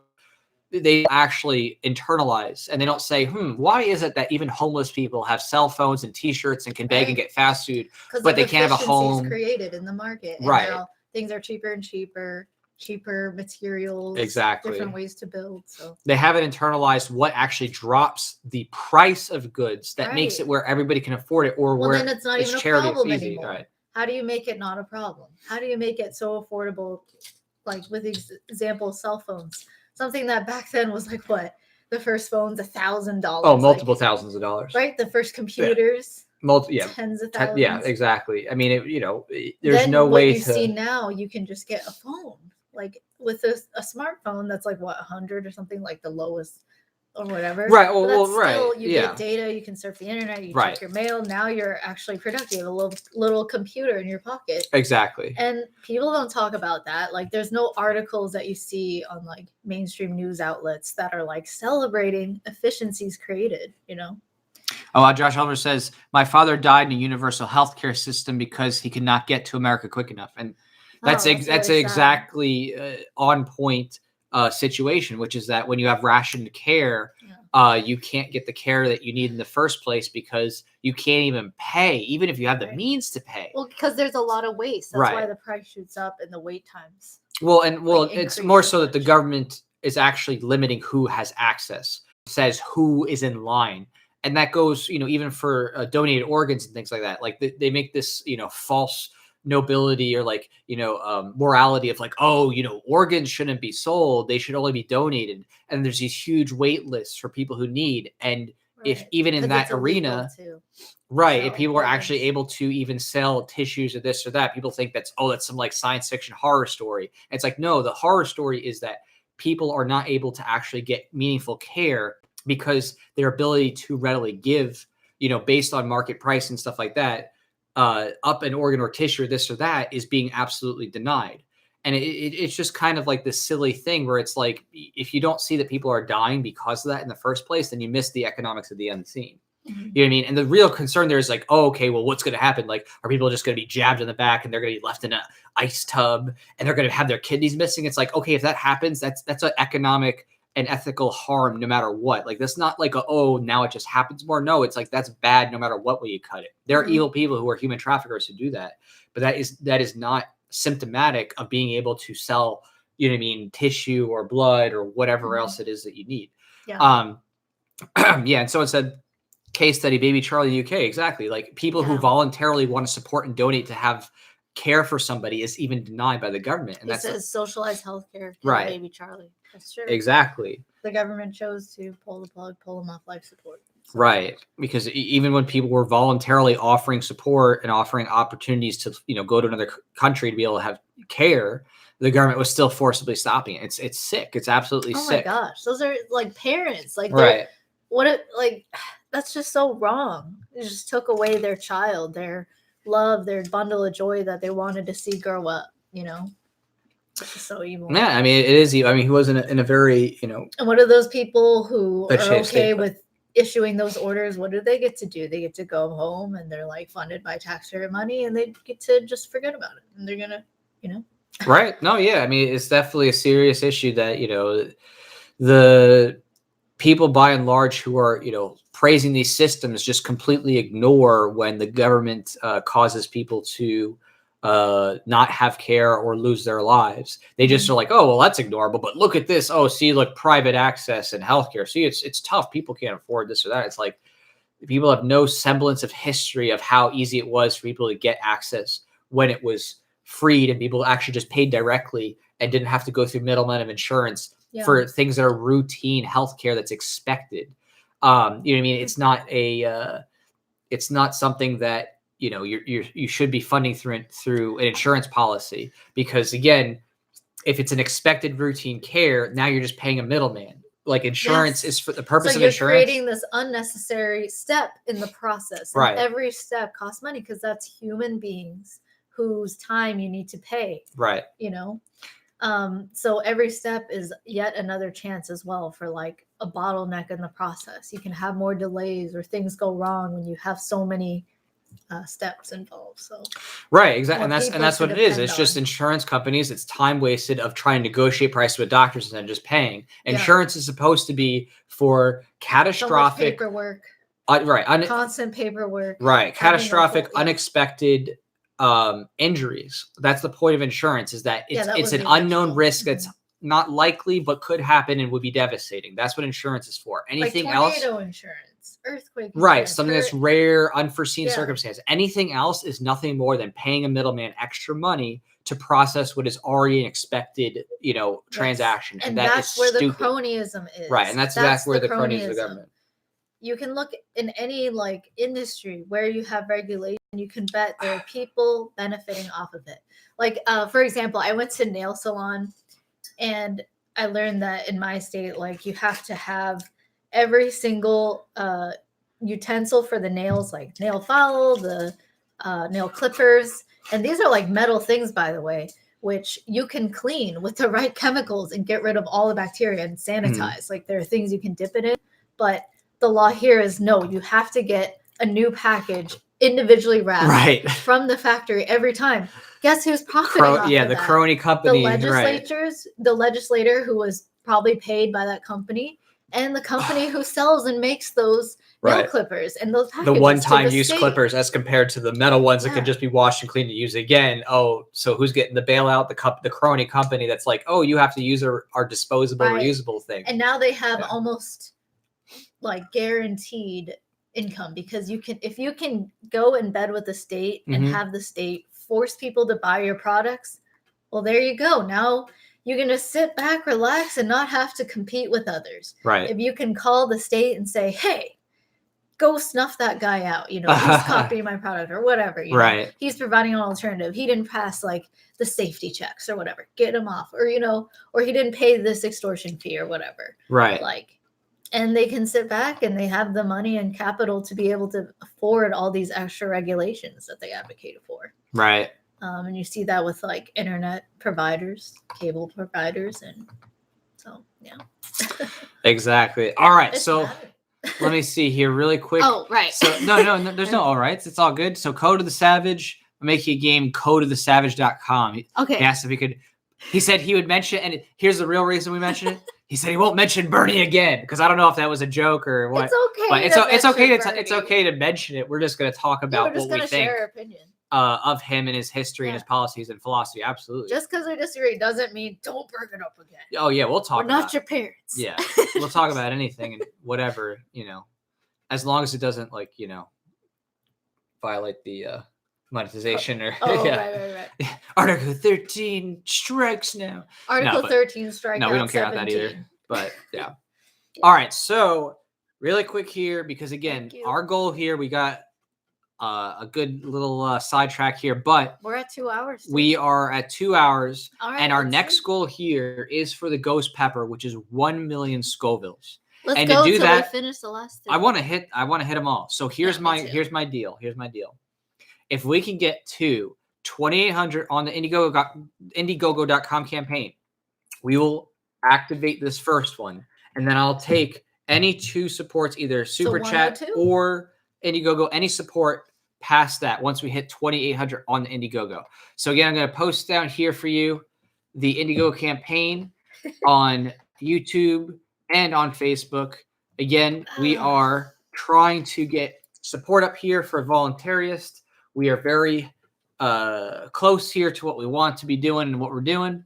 they actually internalize and they don't say, why is it that even homeless people have cell phones and t-shirts and can beg and get fast food, but they can't have a home created in the market. And now things are cheaper and cheaper materials, different ways to build. So they haven't internalized what actually drops the price of goods that makes it where everybody can afford it, or where then it's not even a problem anymore. Right. How do you make it not a problem? How do you make it so affordable? Like with example, cell phones, something that back then was like what the first phone's $1,000. Oh, multiple thousands of dollars. Right, the first computers. Tens of thousands. Yeah, exactly. I mean, there's then no way to. What you see now, you can just get a phone. Like with a smartphone, that's like what, 100 or something, like the lowest or whatever. Right. Well, you get data, you can surf the internet, you check your mail. Now you're actually productive. You have a little computer in your pocket. Exactly. And people don't talk about that. Like there's no articles that you see on like mainstream news outlets that are like celebrating efficiencies created, Oh, Josh Elmer says, my father died in a universal healthcare system because he could not get to America quick enough. And that's exactly on point situation, which is that when you have rationed care, you can't get the care that you need in the first place because you can't even pay, even if you have the means to pay. Well, because there's a lot of waste. That's why the price shoots up and the wait times. Well, it's more so that the government is actually limiting who has access, says who is in line. And that goes, even for donated organs and things like that. Like they make this, false nobility or like, morality of like, organs shouldn't be sold. They should only be donated. And there's these huge wait lists for people who need. And if even in that arena, if people are actually able to even sell tissues or this or that, people think that's some like science fiction horror story. And it's like, no, the horror story is that people are not able to actually get meaningful care because their ability to readily give, based on market price and stuff like that, up an organ or tissue or this or that is being absolutely denied. And it's just kind of like this silly thing where it's like, if you don't see that people are dying because of that in the first place, then you miss the economics of the end scene. You know what I mean? And the real concern there is like, oh, okay, well, what's going to happen? Like, are people just going to be jabbed in the back and they're going to be left in an ice tub and they're going to have their kidneys missing? It's like, okay, if that happens, that's an economic and ethical harm no matter what. Like, that's not like, oh, now it just happens more. No, it's like, that's bad no matter what way you cut it. There are evil people who are human traffickers who do that. But that is not symptomatic of being able to sell, you know what I mean, tissue or blood or whatever else it is that you need. Yeah. Yeah. And someone said, case study, baby Charlie, UK. Exactly. Like people who voluntarily want to support and donate to have care for somebody is even denied by the government. And that's socialized healthcare for baby Charlie. That's true. Exactly. The government chose to pull the plug, pull them off life support. So. Right. Because even when people were voluntarily offering support and offering opportunities to, you know, go to another country to be able to have care, the government was still forcibly stopping it. It's sick. It's absolutely sick. Oh my gosh. Those are like parents. Like, that's just so wrong. It just took away their child, their love, their bundle of joy that they wanted to see grow up, you know? It's just so evil. Yeah. I mean, it is evil. I mean, he was in a very, you know. And what are those people who are okay with issuing those orders? What do they get to do? They get to go home and they're like funded by taxpayer money and they get to just forget about it. And they're going to, you know. Right. No, yeah. I mean, it's definitely a serious issue that, you know, the people by and large who are, you know, praising these systems just completely ignore when the government causes people to not have care or lose their lives. They just are like, oh, well, that's ignorable. But look at this. Oh, see, look, private access and healthcare. See, it's tough. People can't afford this or that. It's like people have no semblance of history of how easy it was for people to get access when it was freed and people actually just paid directly and didn't have to go through middlemen of insurance for things that are routine healthcare that's expected. You know what I mean? It's not it's not something that, you know, you should be funding through an insurance policy, because again, if it's an expected routine care, now you're just paying a middleman. Like insurance is for the purpose of insurance. So you're creating this unnecessary step in the process. And every step costs money because that's human beings whose time you need to pay. Right. You know? So every step is yet another chance as well for like a bottleneck in the process. You can have more delays or things go wrong when you have so many steps involved. So right, exactly, and that's what it is. It's just insurance companies. It's time wasted of trying to negotiate price with doctors and then just paying. Insurance is supposed to be for catastrophic so much paperwork, constant paperwork, right? Catastrophic, unexpected injuries. That's the point of insurance, is that it's an unknown risk that's not likely but could happen and would be devastating. That's what insurance is for. Anything like tornado insurance, earthquake insurance, right, something that's rare, unforeseen circumstance. Anything else is nothing more than paying a middleman extra money to process what is already an expected, you know, transaction. And that's where the cronyism is. Right, and that's where the cronyism of the government. You can look in any like industry where you have regulation, you can bet there are people benefiting off of it. Like, for example, I went to nail salon and I learned that in my state, like you have to have every single utensil for the nails, like nail file, the nail clippers. And these are like metal things, by the way, which you can clean with the right chemicals and get rid of all the bacteria and sanitize. Like there are things you can dip it in, but the law here is no, you have to get a new package individually wrapped from the factory every time. Guess who's profiting off of that? The crony company. The legislator who was probably paid by that company, and the company who sells and makes those nail clippers and those packages. The one-time use clippers as compared to the metal ones that can just be washed and cleaned to use again. Oh, so who's getting the bailout? The crony company that's like, oh, you have to use our disposable, reusable thing. And now they have almost like guaranteed income, because if you can go in bed with the state and have the state force people to buy your products, well, there you go. Now you're going to sit back, relax, and not have to compete with others. Right. If you can call the state and say, hey, go snuff that guy out, you know, he's copying my product or whatever. You know, he's providing an alternative. He didn't pass like the safety checks or whatever. Get him off. Or, you know, or he didn't pay this extortion fee or whatever. Right. Like, And they can sit back and they have the money and capital to be able to afford all these extra regulations that they advocated for. Right. And you see that with like internet providers, cable providers, and so yeah. Exactly. All right. It's So matter. let me see here really quick. Oh, right. So no, there's no all rights. It's all good. So Code of the Savage, I'm making a game, codeofthesavage.com. Okay. He asked if he could. He said he would mention, and here's the real reason we mentioned it. He said he won't mention Bernie again because I don't know if that was a joke or what. It's okay. But it's okay to Bernie. It's okay to mention it. We're just going to talk about what we think share our opinion. Of him and his history and his policies and philosophy. Absolutely. Just because we disagree doesn't mean don't bring it up again. Oh yeah, we'll talk. We're not your parents. Yeah, we'll talk about anything and whatever, as long as it doesn't violate the monetization or right. Article 13 strikes now. Article 13 strikes. No, we don't care about that either. But yeah. All right, so really quick here because again, our goal here, we got a good little sidetrack here, but we're at 2 hours. We are at 2 hours, and our next see. goal here is for the Ghost Pepper, which is 1 million Scovilles. Let's and go to do till that, we finish the last 3. I want to hit them all. So here's my deal. If we can get to 2,800 on the Indiegogo.com campaign, we will activate this first one, and then I'll take any 2 supports, either Super Chat or Indiegogo, any support past that once we hit 2,800 on the Indiegogo. So again, I'm going to post down here for you the Indiegogo campaign on YouTube and on Facebook. Again, we are trying to get support up here for Voluntaryist. We are very close here to what we want to be doing and what we're doing.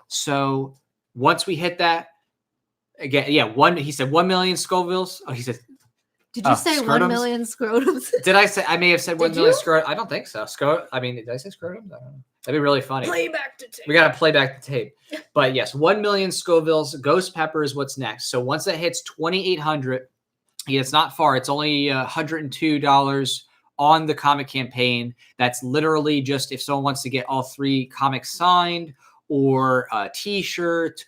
So once we hit that, again, he said 1 million Scovilles. Oh, he said. Did you say scrotums? 1 million scrotums? Did I say? I may have said 1 million scrotums. I don't think so. Did I say scrotums? I don't know. That'd be really funny. Play back the tape. We got to play back the tape. But yes, 1 million Scovilles. Ghost Pepper is what's next. So once that hits 2,800, it's not far. It's only $102 on the comic campaign. That's literally just if someone wants to get all 3 comics signed or a T-shirt.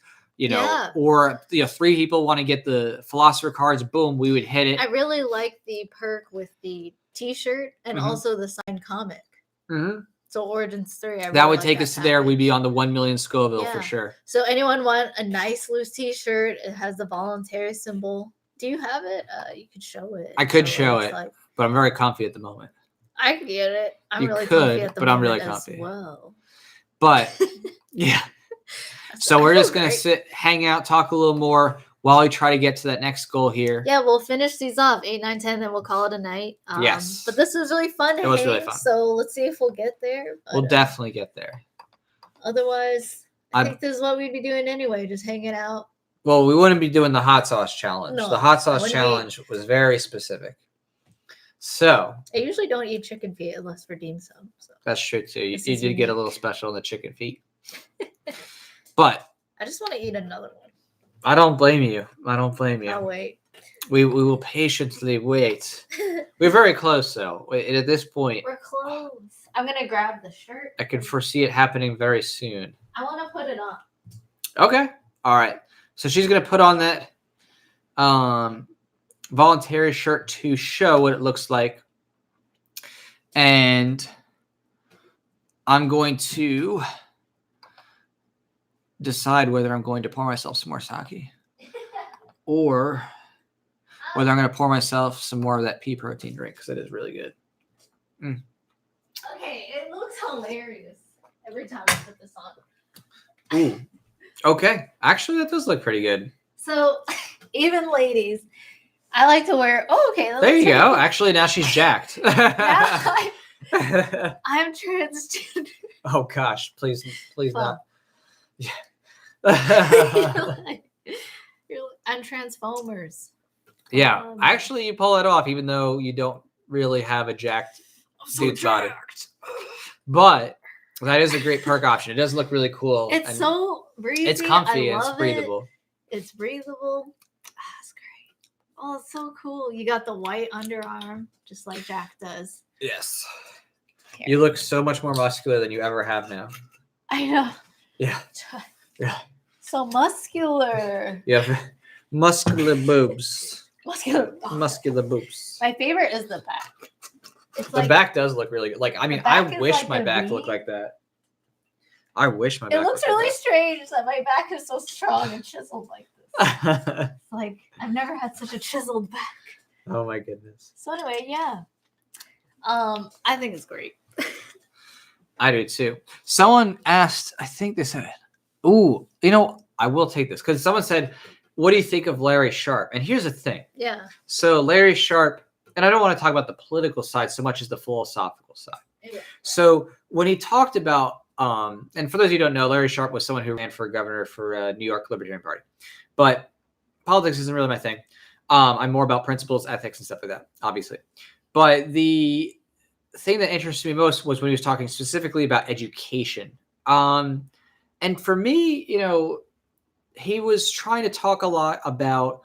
Or 3 people want to get the philosopher cards. Boom, we would hit it. I really like the perk with the T-shirt and also the signed comic. Mm-hmm. So Origins 3. That would take us to there. We'd be on the 1 million Scoville for sure. So anyone want a nice loose T-shirt? It has the voluntary symbol. Do you have it? You could show it. I could show it, but I'm very comfy at the moment. I get it. I'm really comfy at the moment. I'm really comfy as well. But yeah. So we're just going to hang out, talk a little more while we try to get to that next goal here. Yeah, we'll finish these off, 8, 9, 10, then we'll call it a night. Yes. But this was really fun. It was really fun. So let's see if we'll get there. But, we'll definitely get there. Otherwise, I think this is what we'd be doing anyway, just hanging out. Well, we wouldn't be doing the hot sauce challenge. No, the hot sauce challenge was very specific. So I usually don't eat chicken feet unless for dim sum. So. That's true too. You did get a little special on the chicken feet. But I just want to eat another one. I don't blame you. I'll wait. We will patiently wait. We're very close though. At this point, we're close. I'm gonna grab the shirt. I can foresee it happening very soon. I want to put it on. Okay. All right. So she's gonna put on that voluntary shirt to show what it looks like, and I'm going to decide whether I'm going to pour myself some more sake or whether I'm going to pour myself some more of that pea protein drink because it is really good. Okay, it looks hilarious every time I put this on. Ooh. Okay. Actually, that does look pretty good. So, even ladies, I like to wear. Oh, okay. There you go. Actually, now she's jacked. I'm transgender. Oh gosh, please not. Yeah. I'm Transformers. Yeah, actually, you pull it off, even though you don't really have a jacked dude's body. But that is a great perk option. It does look really cool. It's so breezy. It's comfy. It's breathable. It's breathable. That's great. Oh, it's so cool. You got the white underarm, just like Jack does. Yes. Here. You look so much more muscular than you ever have now. I know. Yeah. Yeah. So muscular. You have Muscular boobs. Muscular boobs. My favorite is the back. It's the back does look really good. Like, I mean, I wish my back looked like that. I wish my back. It looks really strange that my back is so strong and chiseled like this. Like, I've never had such a chiseled back. Oh my goodness. So anyway, yeah. I think it's great. I do too. Someone asked, I think they said, "Ooh, I will take this," because someone said, "What do you think of Larry Sharpe?" And here's the thing. Yeah. So Larry Sharpe, and I don't want to talk about the political side so much as the philosophical side. Yeah. So when he talked about, and for those of you who don't know, Larry Sharpe was someone who ran for governor for New York Libertarian Party, but politics isn't really my thing. I'm more about principles, ethics, and stuff like that, obviously. But the thing that interested me most was when he was talking specifically about education. And for me, he was trying to talk a lot about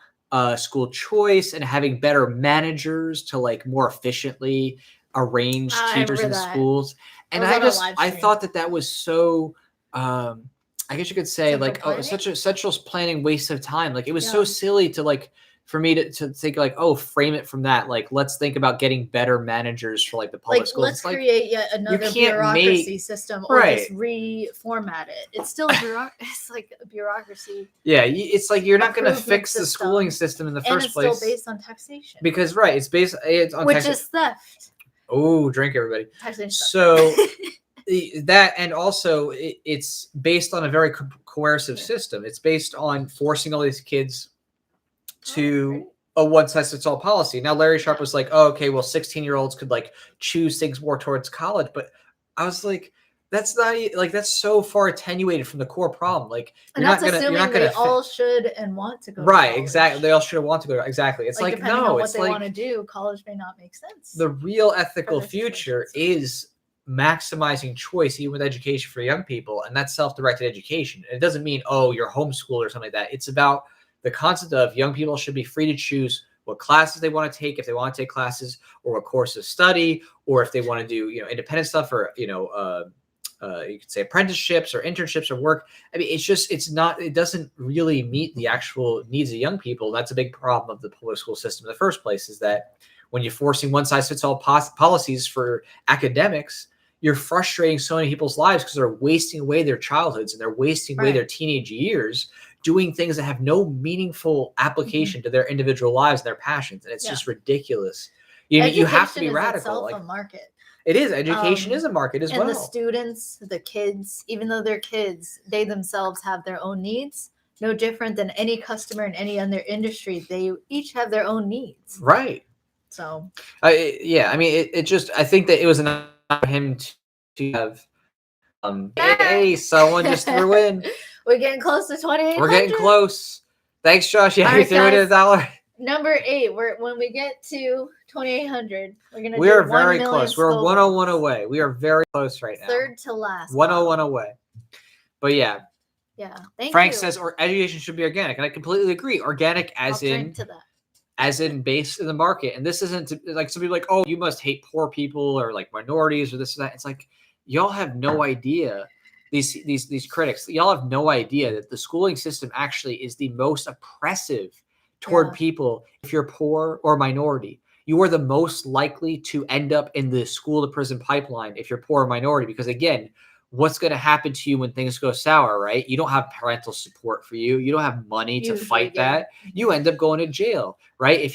school choice and having better managers to like more efficiently arrange teachers in schools. And I thought that was so, I guess you could say such a central planning waste of time. Like it was so silly to like, for me to think like, oh, frame it from that. Like, let's think about getting better managers for like the public schools. Let's create yet another bureaucracy system or just reformat it. It's still it's like a bureaucracy. Yeah, it's like you're not going to fix the schooling system in the first place. And it's still based on taxation. Because it's based on which is theft. Oh, drink everybody. So that, and also it's based on a very coercive system. It's based on forcing all these kids to a one-size-fits-all policy. Now, Larry Sharpe was like, oh, okay, well, 16-year-olds could like choose things more towards college. But I was like, that's not like, that's so far attenuated from the core problem. Like, you're not gonna they all should and want to go. Right, exactly. They all should have want to go. Exactly. It's like depending no, on it's what they want to do, college may not make sense. The real ethical future is maximizing choice, even with education for young people, and that's self-directed education. And it doesn't mean, oh, you're homeschooled or something like that. It's about the concept of young people should be free to choose what classes they want to take, if they want to take classes, or what course of study, or if they want to do, independent stuff, or, you could say apprenticeships or internships or work. I mean, it doesn't really meet the actual needs of young people. That's a big problem of the public school system in the first place, is that when you're forcing one size fits all policies for academics, you're frustrating so many people's lives because they're wasting away their childhoods and they're wasting away their teenage years doing things that have no meaningful application to their individual lives and their passions. And it's just ridiculous. You have to be radical. Like a market. It is. Education is a market as well. And the students, the kids, even though they're kids, they themselves have their own needs. No different than any customer in any other industry. They each have their own needs. Right. So. I mean, I think that it was enough for him to have. Hey, someone just threw in. We're getting close to 2,800. We're getting close. Thanks, Josh. Yeah, you threw in $1. Number 8. When we get to 2,800, we are very close. We're 101 away. We are very close right now. Third to last. 101 away. But yeah. Yeah. Frank says, education should be organic, and I completely agree. Organic as in based in the market. And this isn't like some people like, oh, you must hate poor people or like minorities or this or that. It's like, y'all have no idea. These critics, y'all have no idea that the schooling system actually is the most oppressive toward people. If you're poor or minority, you are the most likely to end up in the school to prison pipeline if you're poor or minority, because again, what's going to happen to you when things go sour, right? You don't have parental support for you. You don't have money to fight that. You end up going to jail, right?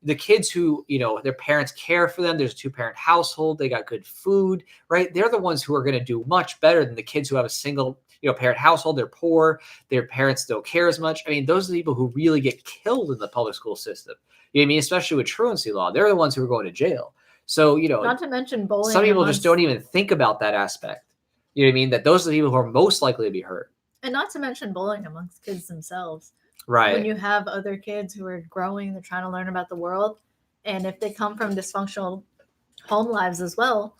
The kids who, their parents care for them, there's a 2-parent household, they got good food, right? They're the ones who are going to do much better than the kids who have a single, parent household. They're poor. Their parents don't care as much. I mean, those are the people who really get killed in the public school system. You know what I mean? Especially with truancy law. They're the ones who are going to jail. So, not to mention bullying. Some people just don't even think about that aspect. You know what I mean? That those are the people who are most likely to be hurt. And not to mention bullying amongst kids themselves. Right. When you have other kids who are growing, they're trying to learn about the world. And if they come from dysfunctional home lives as well,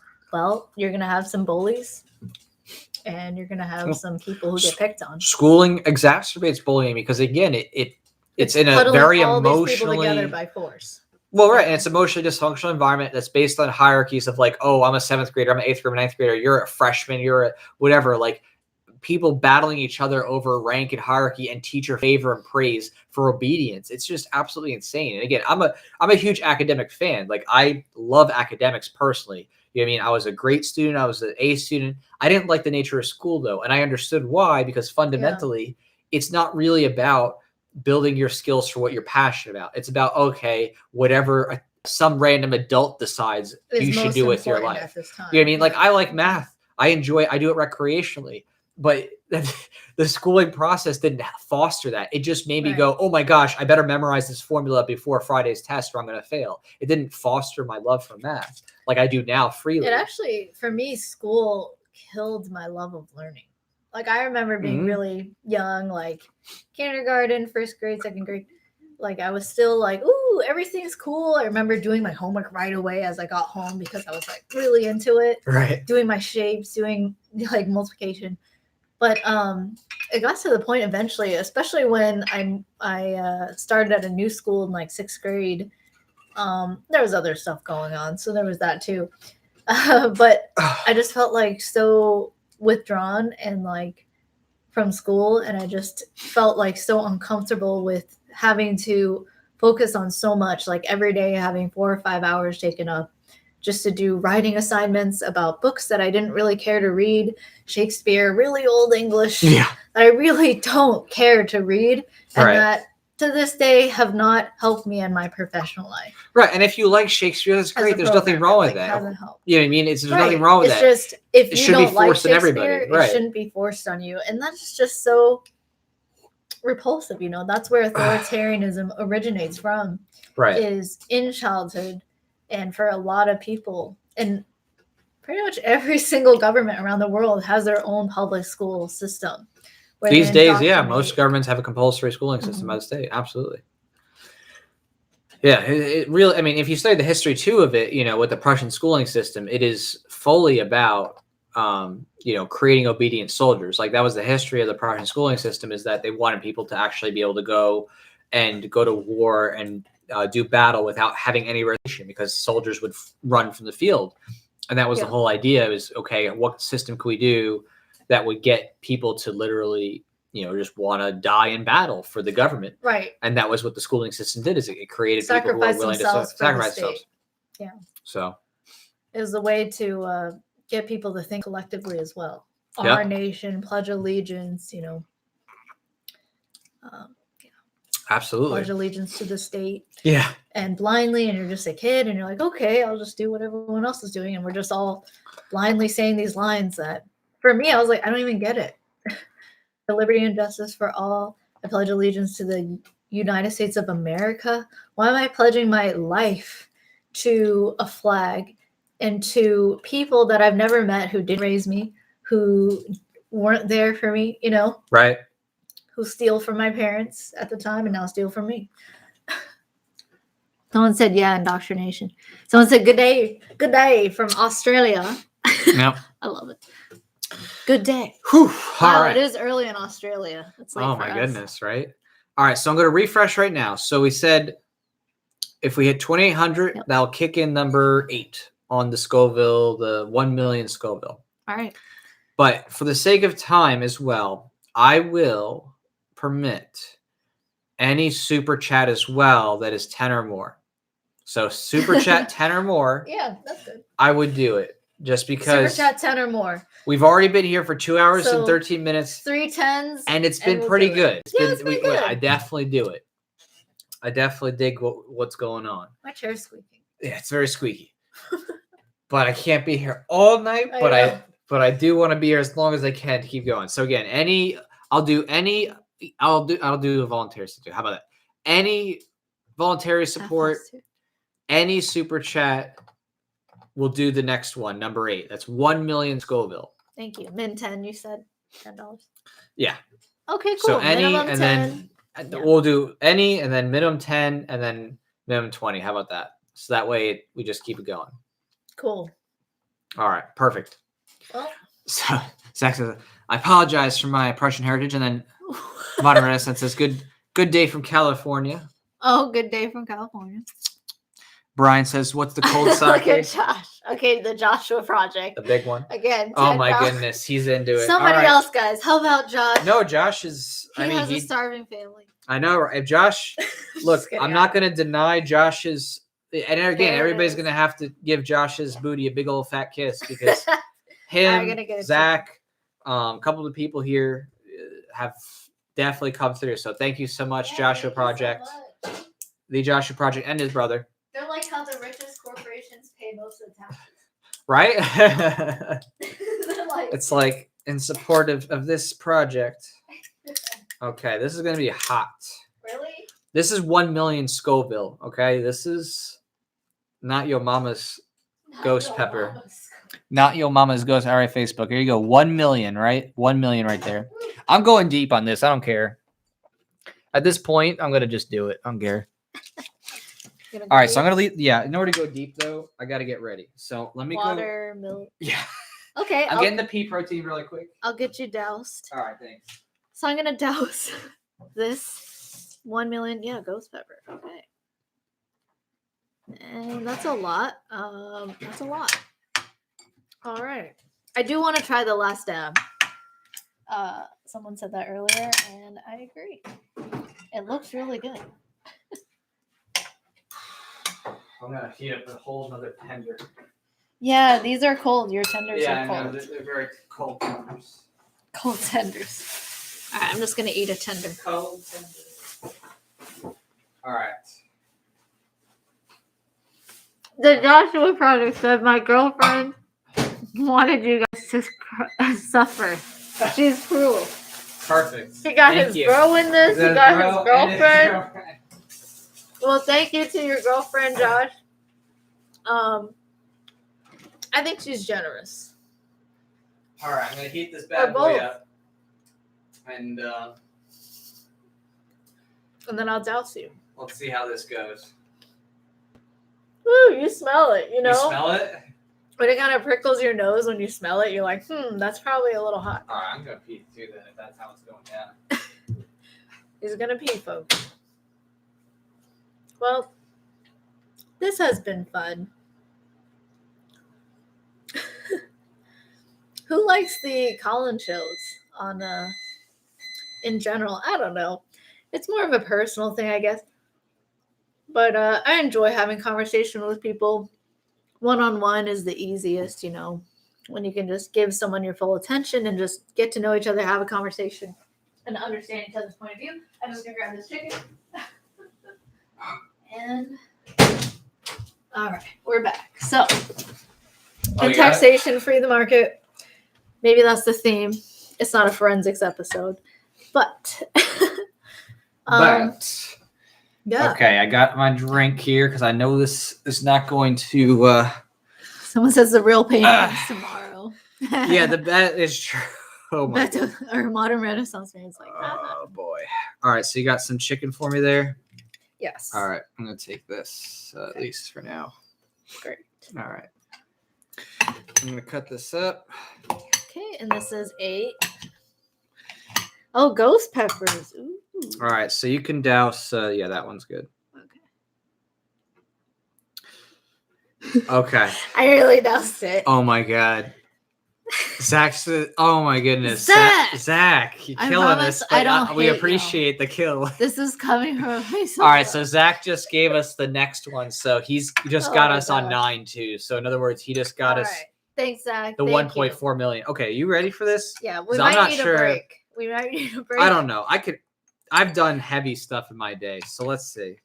you're going to have some bullies. And you're going to have some people who get picked on. Schooling exacerbates bullying because, again, it's in a very emotionally. These people together by force. Well, right. And it's emotionally dysfunctional environment that's based on hierarchies of like, oh, I'm a 7th grader, I'm an 8th grader, I'm a 9th grader, you're a freshman, you're a whatever. Like people battling each other over rank and hierarchy and teacher favor and praise for obedience. It's just absolutely insane. And again, I'm a huge academic fan. Like, I love academics personally. You know what I mean? I was a great student. I was an A student. I didn't like the nature of school though. And I understood why, because fundamentally it's not really about building your skills for what you're passionate about. It's about, okay, whatever some random adult decides you should do with your life. You know what I mean? Like, I like math. I do it recreationally, but the schooling process didn't foster that. It just made me go, oh my gosh, I better memorize this formula before Friday's test or I'm going to fail. It didn't foster my love for math like I do now freely. It actually, for me, school killed my love of learning. Like, I remember being really young, like kindergarten, first grade, second grade. Like, I was still like, ooh, everything's cool. I remember doing my homework right away as I got home because I was like really into it. Right. Doing my shapes, doing like multiplication. But it got to the point eventually, especially when I started at a new school in like sixth grade. There was other stuff going on, so there was that too. But I just felt like so withdrawn and like from school, and I just felt like so uncomfortable with having to focus on so much, like every day having 4 or 5 hours taken up just to do writing assignments about books that I didn't really care to read, Shakespeare, really old English that I really don't care to read, and that to this day have not helped me in my professional life. Right. And if you like Shakespeare, that's great. There's nothing wrong with that. Hasn't helped. You know what I mean? There's nothing wrong with that. It's just, if it you don't like Shakespeare, it shouldn't be forced on you. And that's just so repulsive, you know. That's where authoritarianism originates from. Right. Is in childhood, and for a lot of people, and pretty much every single government around the world has their own public school system. These days, most governments have a compulsory schooling system out of state. Absolutely. Yeah, it really, I mean, if you study the history too of it, you know, with the Prussian schooling system, it is fully about, you know, creating obedient soldiers. Like, that was the history of the Prussian schooling system, is that they wanted people to actually be able to go to war and do battle without having any relation, because soldiers would run from the field. And that was the whole idea, is, okay, what system could we do that would get people to literally, you know, just want to die in battle for the government. Right. And that was what the schooling system did, is it created people who were willing to sacrifice themselves. Yeah. So it was a way to get people to think collectively as well. Our nation, pledge allegiance, you know. Absolutely. Pledge allegiance to the state. Yeah. And blindly, and you're just a kid, and you're like, okay, I'll just do what everyone else is doing. And we're just all blindly saying these lines that, for me, I was like, I don't even get it. For liberty and justice for all. I pledge allegiance to the United States of America. Why am I pledging my life to a flag and to people that I've never met, who didn't raise me, who weren't there for me, you know? Right. Who steal from my parents at the time and now steal from me. Someone said, yeah, indoctrination. Someone said, good day from Australia. Yep. I love it. Good day. Whew. Wow, all right. It is early in Australia. It's late oh for my us. Goodness, right? All right, so I'm going to refresh right now. So we said if we hit 2,800, that'll kick in number 8 on the Scoville, the 1 million Scoville. All right. But for the sake of time as well, I will permit any super chat as well that is 10 or more. So super chat 10 or more. Yeah, that's good. I would do it, just because super chat 10 or more. We've already been here for 2 hours and 13 minutes. 3 10s. And it's been pretty good. It's been good. I definitely do it. I definitely dig what's going on. My chair's squeaking. Yeah, it's very squeaky. But I can't be here all night. But I do want to be here as long as I can to keep going. So again, I'll do a voluntary support. How about that? Any voluntary support, any super chat, we'll do the next one, number 8. That's 1 million Scoville. Thank you. Min 10, you said $10. Yeah. Okay, cool. So any, minimum and 10. then we'll do any, and then minimum 10, and then minimum 20. How about that? So that way we just keep it going. Cool. All right. Perfect. Well. So, Saxon, I apologize for my Prussian heritage, and then Modern Renaissance says good day from California. Oh, good day from California. Brian says, "What's the cold Look sake?" at Josh. Okay, the Joshua Project. The big one. Again. Oh my $10. goodness, he's into it. Somebody All right. else, guys. How about Josh? No, Josh is. He has a starving family. I know. If Josh, look, I'm not going to deny Josh's. And again, everybody's going to have to give Josh's booty a big old fat kiss because him, Zach, a couple of people here have definitely come through. So thank you so much, Joshua Project, the Joshua Project, and his brother. They're like how the richest corporations pay most of the taxes. Right? Like, it's like in support of this project. Okay, this is going to be hot. Really? This is 1 million Scoville. Okay, this is not your mama's ghost pepper. Not your mama's ghost. All right, Facebook. Here you go. 1 million, right? 1 million right there. I'm going deep on this. I don't care. At this point, I'm going to just do it. I don't care. All right, so I'm going to leave. Yeah, in order to go deep, though, I got to get ready. So let me Water, milk. Yeah. Okay. I'm getting the pea protein really quick. I'll get you doused. All right, thanks. So I'm going to douse this 1 million. Yeah, ghost pepper. Okay. And that's a lot. That's a lot. All right. I do want to try the last dab. Someone said that earlier, and I agree. It looks really good. I'm going to heat up a whole nother tender. Yeah, these are cold. Your tenders are cold. Yeah, they're very cold tenders. Cold tenders. All right, I'm just going to eat a tender. Cold tenders. All right. The Joshua Project said my girlfriend wanted you guys to suffer. She's cruel. Perfect. He got his bro in this. He got his girlfriend. Well, thank you to your girlfriend, Josh. I think she's generous. All right, I'm gonna heat this bad boy up, and then I'll douse you. Let's see how this goes. Woo! You smell it. You know. You smell it? But it kind of prickles your nose when you smell it. You're like, that's probably a little hot. All right, I'm gonna pee too then if that's how it's going down. He's gonna pee, folks. Well, this has been fun. Who likes the call-in shows on in general? I don't know. It's more of a personal thing, I guess. But I enjoy having conversation with people. One-on-one is the easiest, you know, when you can just give someone your full attention and just get to know each other, have a conversation, and understand each other's point of view. I'm just gonna grab this chicken. And all right, we're back. So, and taxation, free the market. Maybe that's the theme. It's not a forensics episode, but yeah. Okay, I got my drink here because I know this is not going to. Someone says the real pain comes tomorrow. Yeah, that is true. Oh my God. Our modern Renaissance fans like. Oh boy! All right, so you got some chicken for me there. Yes. All right, I'm gonna take this at least for now. Great. All right, I'm gonna cut this up. Okay, and this is 8. Oh, ghost peppers. Ooh. All right, so you can douse. Yeah, that one's good. Okay. Okay. I really doused it. Oh my God. Zach's. Oh my goodness. Zach, you're killing us. We appreciate the kill. This is coming from a face. All right, so Zach just gave us the next one, so he just got us on 9 too. So in other words, he just got us. Thanks, Zach. The 1.4 million. Okay, you ready for this? Yeah, we might need a break. We might need a break. I don't know. I've done heavy stuff in my day, so let's see.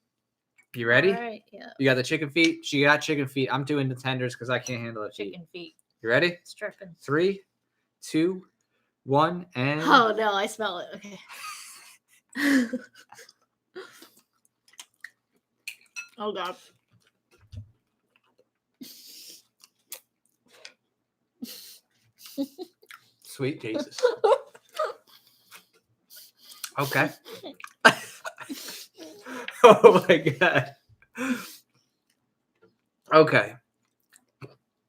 You ready? All right. Yeah. You got the chicken feet. She got chicken feet. I'm doing the tenders because I can't handle it. Chicken feet. You ready? Stripping. 3, 2, 1, and. Oh no! I smell it. Okay. Oh God. Sweet Jesus. Okay. Oh my God. Okay.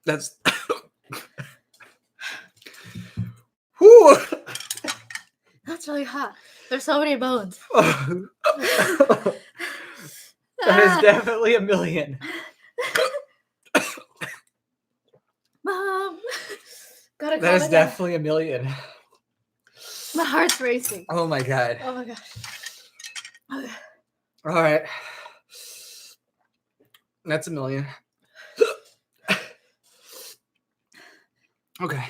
That's. Whew. That's really hot. There's so many bones. That is definitely a million. Mom. Gotta That is calm it down. definitely $1 million. My heart's racing. Oh my god. Oh my gosh. Okay. All right. That's $1 million. Okay.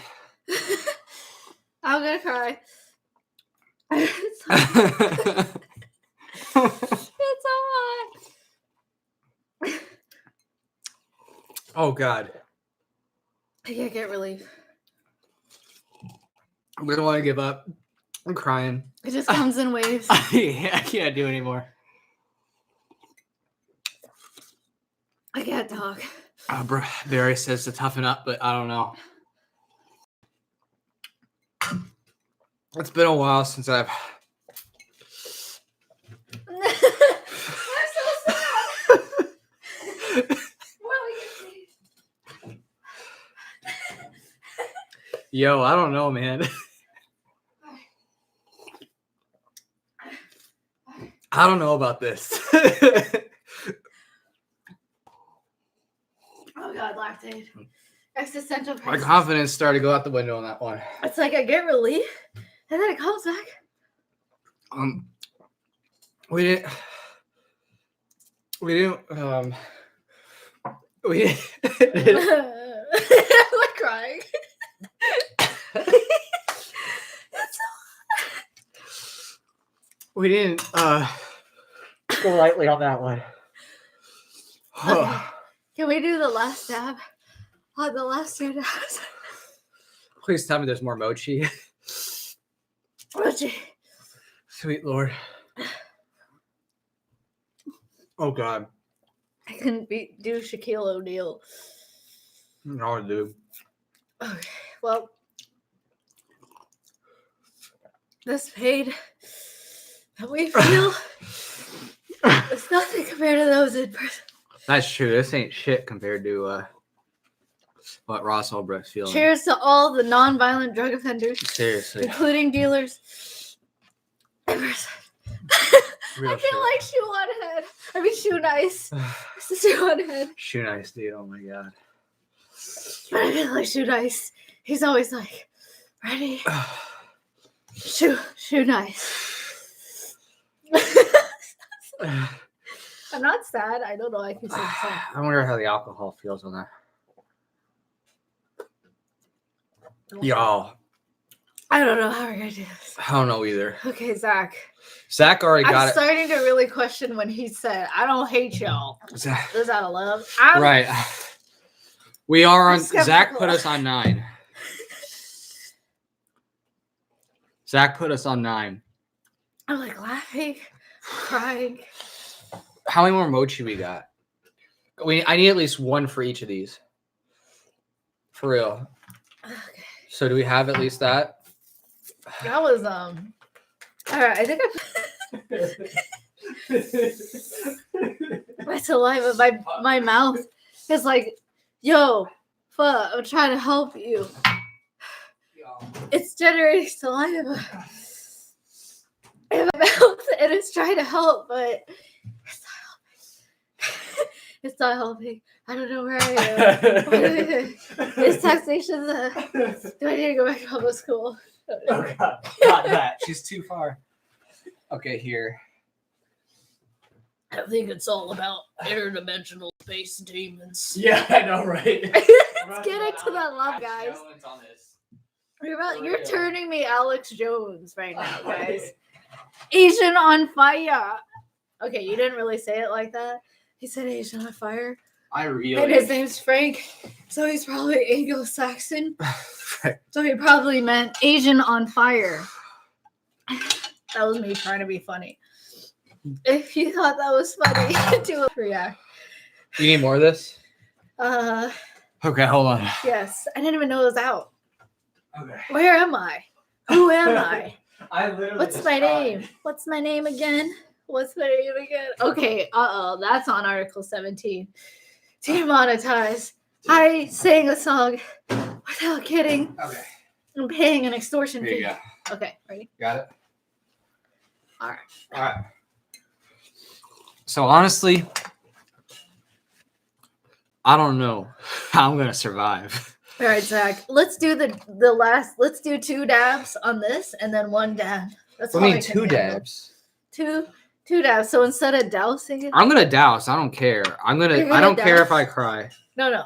I'm gonna cry. It's so hot. Oh god. I can't get relief. I don't want to give up. I'm crying. It just comes in waves. I can't do anymore. I can't talk. Bro, Barry says to toughen up, but I don't know. It's been a while since I've. I'm so sad. Yo, I don't know, man. I don't know about this. Oh god, lactate. Existential My crisis. confidence started to go out the window on that one. It's like I get relief, and then it comes back. We didn't. I'm like crying. We didn't go lightly on that one. Okay. Can we do the last dab? On the last 2 dabs. Please tell me there's more mochi. Mochi. Sweet Lord. Oh God. I couldn't do Shaquille O'Neal. No, dude. Okay, well, this pain that we feel is nothing compared to those in person. That's true. This ain't shit compared to what Ross Ulbricht's feeling. Cheers to all the non-violent drug offenders, Seriously. including dealers. I feel like Shoe on Head. I mean, Shoe Nice. This is Shoe on Head. Shoe Nice, dude. Oh my God. But I feel like Shoe Nice. He's always like, ready? Shoe Nice. I'm not sad. I don't know. I can sing a song. I wonder how the alcohol feels on that. Y'all. I don't know how we're gonna do this. I don't know either. Okay, Zach. Zach already got I'm it. starting to really question when he said, "I don't hate y'all." Zach. Is that a love? Right. We are on. skeptical. Zach put us on 9. Zach put us on 9. I'm like laughing, crying. How many more mochi we got? I need at least one for each of these. For real. Okay. So do we have at least that? That was All right, I think my saliva, my mouth is like, yo, fuck, I'm trying to help you. It's generating saliva in my mouth, and it's trying to help, but it's not helping. It's not helping. I don't know where I am. Is taxation do I need to go back to public school? Oh God, not that. She's too far. Okay, here. I think it's all about interdimensional space demons. Yeah, I know, right? Let's get into that love, guys. You're turning me Alex Jones right now, guys. Asian on fire. Okay, you didn't really say it like that. He said Asian on fire. And his name's Frank, so he's probably Anglo-Saxon. So he probably meant Asian on fire. That was me trying to be funny. If you thought that was funny, do a react. You need more of this? Okay, hold on. Yes, I didn't even know it was out. Okay. Where am I? Who am I? I literally. What's my name? What's my name again? What's my name again? Okay, that's on Article 17. Demonetized. I sang a song without kidding. Okay. I'm paying an extortion Here fee. you go. Okay, ready? Got it? All right. All right. So honestly, I don't know how I'm gonna survive. All right, Zach. Let's do the last. Let's do 2 dabs on this, and then 1 dab. That's What do all you mean I can 2 handle. dabs? Two dabs. So instead of dousing it, I'm gonna douse. I don't care. I don't care if I cry. No.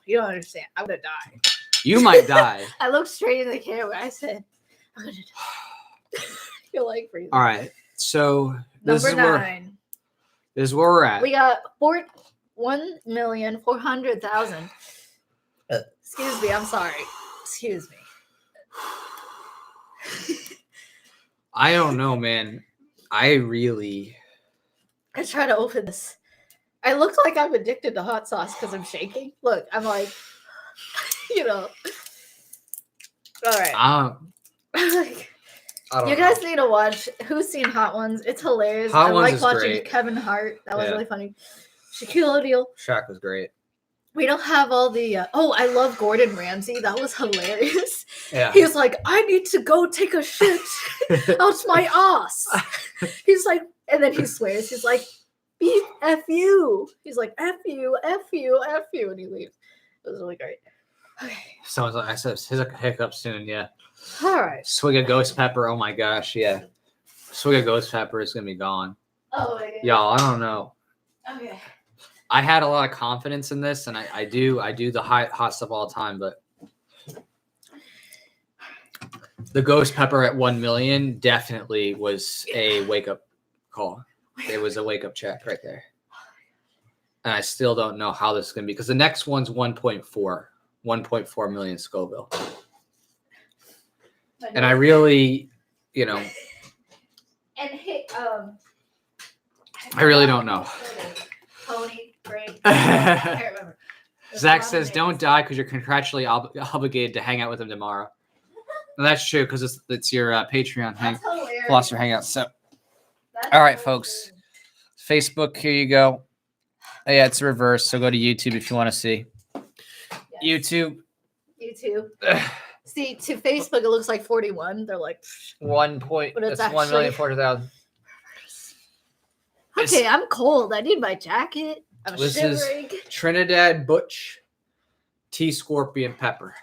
You don't understand. I'm gonna die. You might die. I looked straight in the camera. I said, I'm gonna die. You're like breathing. All right. So this Number 9. This is where we're at. We got 1,400,000. Excuse me. I'm sorry. Excuse me. I don't know, man. I try to open this. I look like I'm addicted to hot sauce because I'm shaking. Look, I'm like, All right. You guys need to watch. Who's seen Hot Ones? It's hilarious. I like watching great. Kevin Hart. That was really funny. Shaquille O'Neal. Shaq was great. We don't have all the. I love Gordon Ramsay. That was hilarious. Yeah. He was like, I need to go take a shit out my ass. He's like, and then he swears. He's like, beep, F you. He's like, F you, F you, F you. And he leaves. It was really great. Okay. Sounds like I said his hiccup soon. Yeah. All right. Swig of ghost pepper. Oh my gosh. Yeah. Swig of ghost pepper is going to be gone. Oh, my God. Y'all, I don't know. Okay. I had a lot of confidence in this, and I do the hot stuff all the time, but the ghost pepper at 1 million definitely was a wake-up call. It was a wake-up check right there. And I still don't know how this is going to be, because the next one's 1.4 million Scoville. And I really, And hey, I really don't know. Pony, break. I can't remember. Zach says, don't die because you're contractually obligated to hang out with him tomorrow. And that's true, because it's your Patreon Philosopher Hangout. So, all right, folks. Facebook, here you go. Oh, yeah, it's reverse. So go to YouTube if you want to see. Yes. YouTube. See, to Facebook, it looks like 41. They're like 1 point. But it's 1,400,000. Okay, I'm cold. I need my jacket. I'm shivering. Is Trinidad Butch Tea Scorpion Pepper.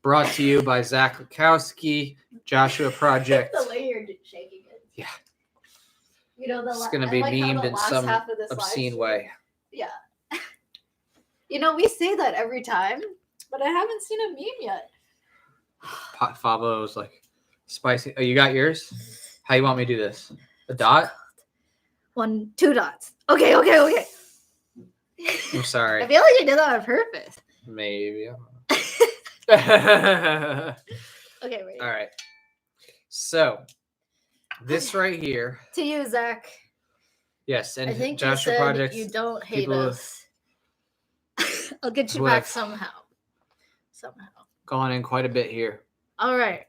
Brought to you by Zach Lukowski, Joshua Project. The way you're shaking it. Yeah. It's going to be memed in some obscene way. Yeah. We say that every time, but I haven't seen a meme yet. Pot Favo's like spicy. Oh, you got yours? How you want me to do this? A dot? 1, 2 dots. Okay. I'm sorry. I feel like you did that on purpose. Maybe. Okay, wait. All right. So, this right here. To you, Zach. Yes, and I think Joshua Project. You don't hate us. I'll get you back somehow. Gone in quite a bit here. All right.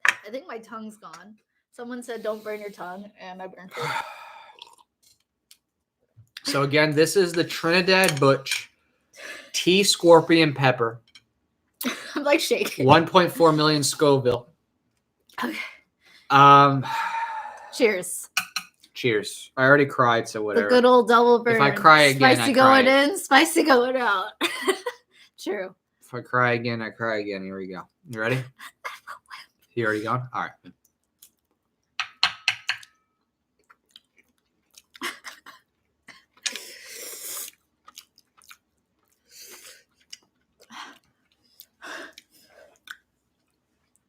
I think my tongue's gone. Someone said don't burn your tongue, and I burned it. So again, this is the Trinidad Butch Tea Scorpion Pepper. I'm like shaking. 1.4 million Scoville. Okay. Cheers. I already cried, so whatever. The good old double burn. If I cry again, spicy going in, spicy going out. True. If I cry again, I cry again. Here we go. You ready? You already gone? All right.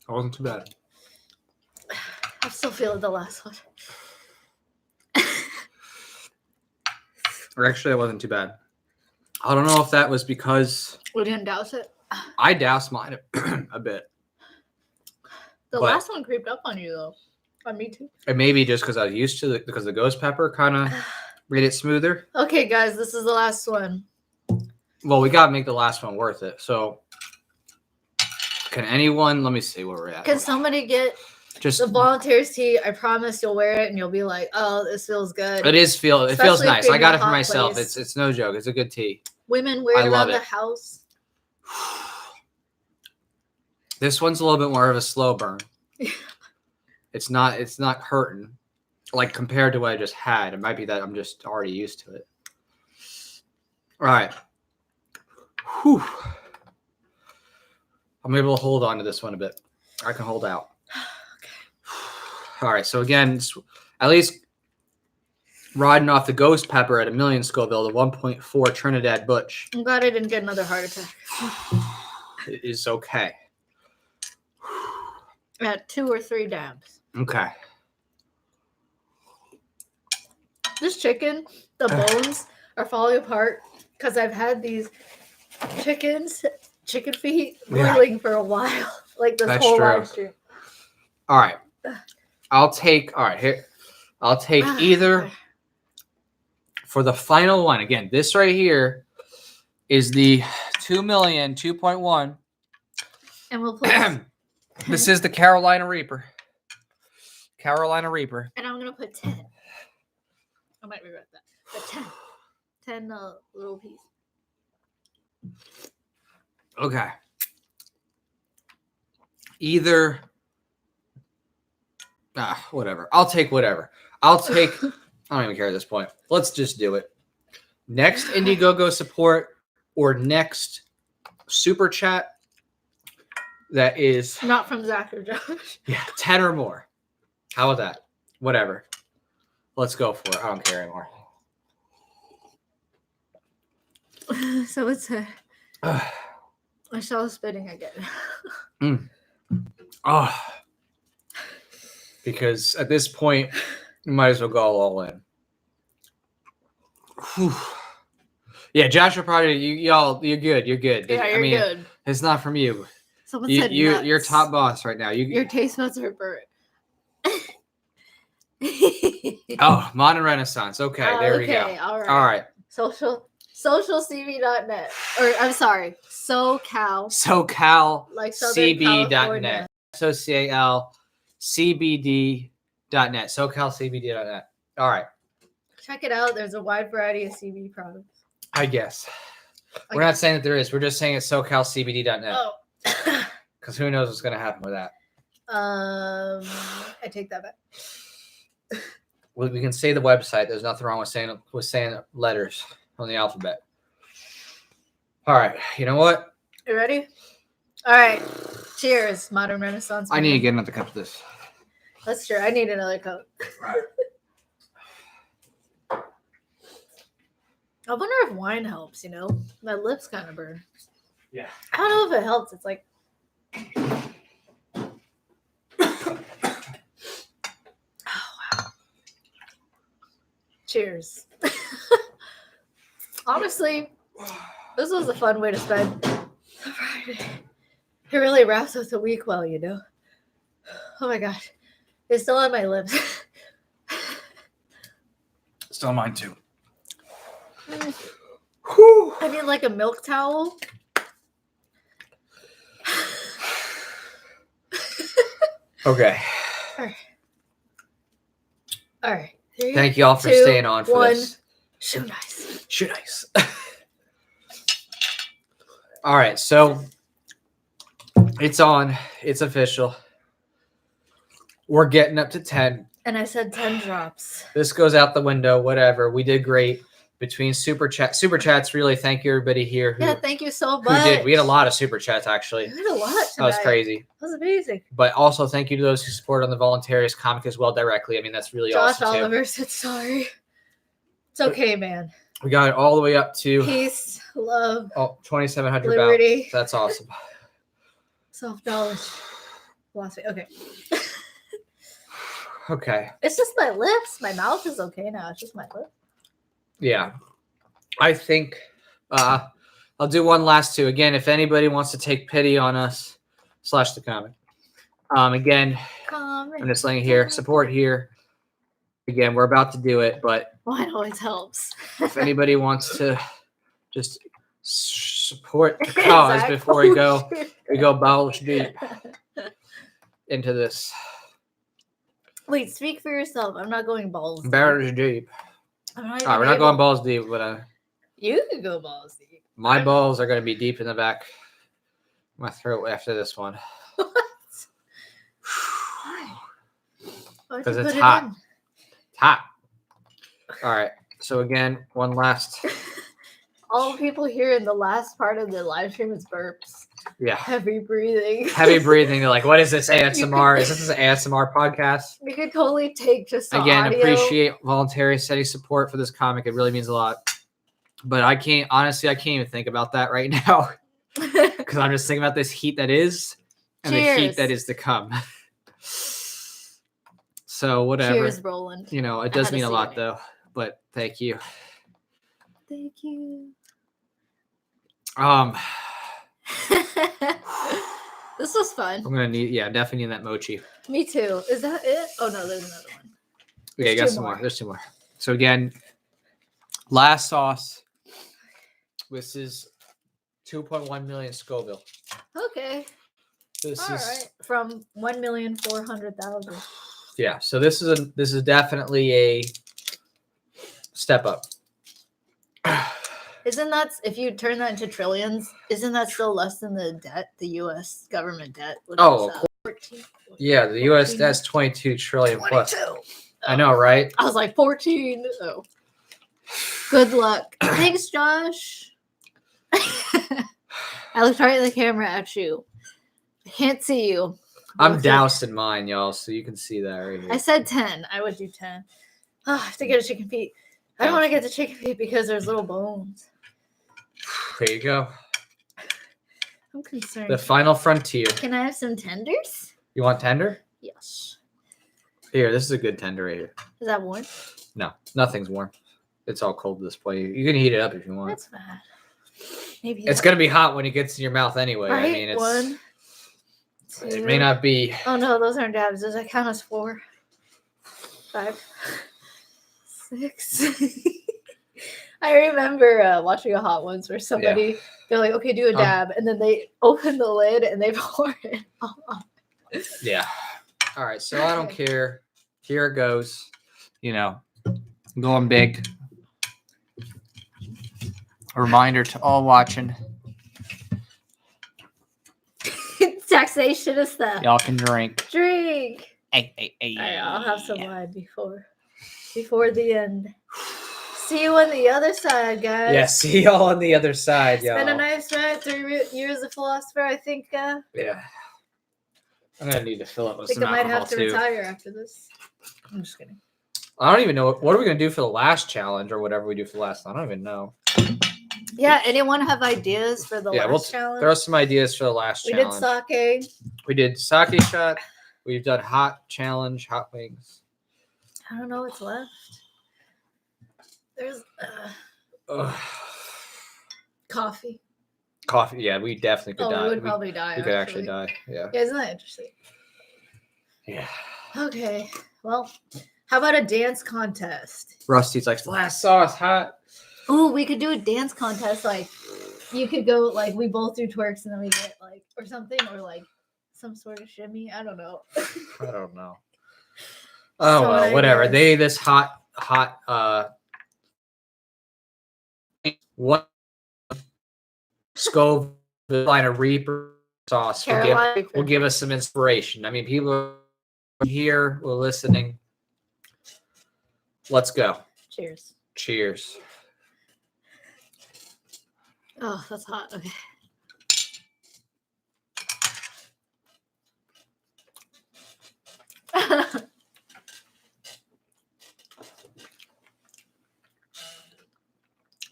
That wasn't too bad. I'm still feeling the last one. Or actually, that wasn't too bad. I don't know if that was because we didn't douse it. I doused mine a bit. The last one creeped up on you, though. On me, too. And maybe just because I was used to it, because the ghost pepper kind of made it smoother. Okay, guys, this is the last one. Well, we got to make the last one worth it. So, can anyone, let me see where we're at. Can somebody get the Voluntaryist tea? I promise you'll wear it and you'll be like, oh, this feels good. It feels nice. I got it for myself. Place. It's no joke. It's a good tea. Women wear it around the house. This one's a little bit more of a slow burn. It's not hurting. Like compared to what I just had. It might be that I'm just already used to it. All right. Whew. I'm able to hold on to this one a bit. I can hold out. Okay. All right. So again, at least riding off the ghost pepper at 1,000,000 Scoville, the 1.4 Trinidad Butch. I'm glad I didn't get another heart attack. It is okay. At 2 or 3 dabs. Okay. This chicken, the bones are falling apart because I've had these chicken feet boiling for a while. Like this That's whole true. live stream. All right. I'll take either for the final one. Again, this right here is the 2,000,000 2.1. And we'll put This is the Carolina Reaper. Carolina Reaper. And I'm gonna put 10. I might regret that. But 10. 10 little pieces. Okay. Either whatever. I'll take whatever. I don't even care at this point. Let's just do it. Next Indiegogo support or next super chat that is not from Zach or Josh. Yeah, 10 or more. How about that? Whatever. Let's go for it. I don't care anymore. So it's I saw spitting again. Oh. Because at this point, you might as well go all in. Whew. Yeah, Josh will probably you're good. You're good. Yeah, you're good. It's not from you. Someone said nuts. You're top boss right now. Your taste buds are burnt. Oh, Modern Renaissance. Okay, there we go. All right. Socialcb.net. Or I'm sorry, SoCal like CB.net. SoCalCBD.net. SoCalCBD.net. All right. Check it out. There's a wide variety of CBD products. I guess. We're not saying that there is. We're just saying it's SoCalCBD.net. Oh. Because who knows what's going to happen with that. I take that back. Well, we can say the website. There's nothing wrong with saying letters on the alphabet. All right. You know what? You ready? All right. Cheers, Modern Renaissance. I need to get another cup of this. That's true. I need another cup. Right. I wonder if wine helps, My lips kind of burn. Yeah. I don't know if it helps. It's like... Cheers. Honestly, this was a fun way to spend Friday. It really wraps up the week well, Oh my gosh. It's still on my lips. Still on mine too. I need like a milk towel. Okay. All right. Thank you all for staying on for this. Shoot ice. Shoot ice. All right, so it's on. It's official. We're getting up to 10. And I said 10 drops. This goes out the window, whatever. We did great between super chats. Really, thank you everybody here. Thank you so much. We had a lot of super chats actually. We had a lot tonight. That was crazy. That was amazing. But also thank you to those who support on the Voluntaryist comic as well directly. I mean, that's really awesome. Josh Oliver said sorry. It's okay, man. We got it all the way up to peace, love, 2,700 liberty. That's awesome. Self-knowledge. Philosophy. Okay. Okay. It's just my lips. My mouth is okay now. It's just my lips. Yeah. I think I'll do one last two. Again, if anybody wants to take pity on us / the comic. Again, I'm just laying here. Support here. Again, we're about to do it, but wine always helps. If anybody wants to just support the cause before we go balls deep into this. Wait, speak for yourself. I'm not going balls deep. Barrels deep. All right, we're not going balls deep, but you can go balls deep. My balls are going to be deep in the back of my throat after this one. What? Why? Because it's hot. It's hot. All right. So again, one last All people hear in the last part of the live stream is burps. Yeah. Heavy breathing. Heavy breathing. They're like, what is this ASMR? Is this an ASMR podcast? We could totally take just the Again, audio. appreciate Voluntaryist steady support for this comic. It really means a lot. But I can't even think about that right now. Because I'm just thinking about this heat that is and Cheers. the heat that is to come. So whatever. Cheers, Roland. You know, it does mean a lot though. But thank you. Thank you. This was fun. I'm gonna definitely need that mochi. Me too. Is that it? Oh no, there's another one. Yeah, you got some more. There's 2 more. So again, last sauce. This is 2.1 million Scoville. Okay. This All is right. From 1,400,000. Yeah, so this is definitely a step up. Isn't that, if you turn that into trillions, isn't that still less than the debt, the U.S. government debt? Which is, 14, yeah, the U.S. debt's 22 trillion 22. plus. I know, right? I was like 14. Oh. Good luck. Thanks, Josh. I looked right at the camera at you. I can't see you. I'm doused in mine, y'all, so you can see that right here. I said 10. I would do 10. Oh, I have to get a chicken feet. I don't want to get the chicken feet because there's little bones. There you go. I'm concerned. The final frontier. Can I have some tenders? You want tender? Yes. Here, this is a good tender right here. Is that warm? No, nothing's warm. It's all cold at this point. You can heat it up if you want. That's bad. Maybe it's gonna be hot when it gets in your mouth anyway. Right? I mean, it's 1, 2. It may not be. Oh no, those aren't dabs. Does that count as 4, 5, 6? I remember watching a Hot Ones where somebody they're like, "Okay, do a dab," and then they open the lid and they pour it all up. Yeah. All right. So I don't care. Here it goes. You know, going big. A reminder to all watching. Taxation is theft. Y'all can drink. Drink. Hey. Right, I'll have some wine before the end. See you on the other side, guys. Yeah, see y'all on the other side, y'all. It's been a nice ride. 3 years of philosopher. I think. Yeah. I'm gonna need to fill up with I think some I might alcohol have to too. retire after this. I'm just kidding. I don't even know what are we gonna do for the last challenge or whatever we do for the last. I don't even know. Yeah. Anyone have ideas for the last challenge? Throw some ideas for the last challenge. Did sake. We did sake shot. We've done hot challenge, hot wings. I don't know what's left. There's coffee. Coffee. Yeah, we definitely could die. We would probably die. We could actually die. Yeah. Yeah, isn't that interesting? Yeah. Okay. Well, how about a dance contest? Rusty's like, last sauce hot. Oh, we could do a dance contest. Like, you could go, like, we both do twerks and then we get, like, or something, or, like, some sort of shimmy. I don't know. I don't know. Oh, so well, whatever. This hot, one Scoville line of Reaper sauce will give us some inspiration. I mean, people are here, we're listening. Let's go. Cheers. Cheers. Oh, that's hot. Okay.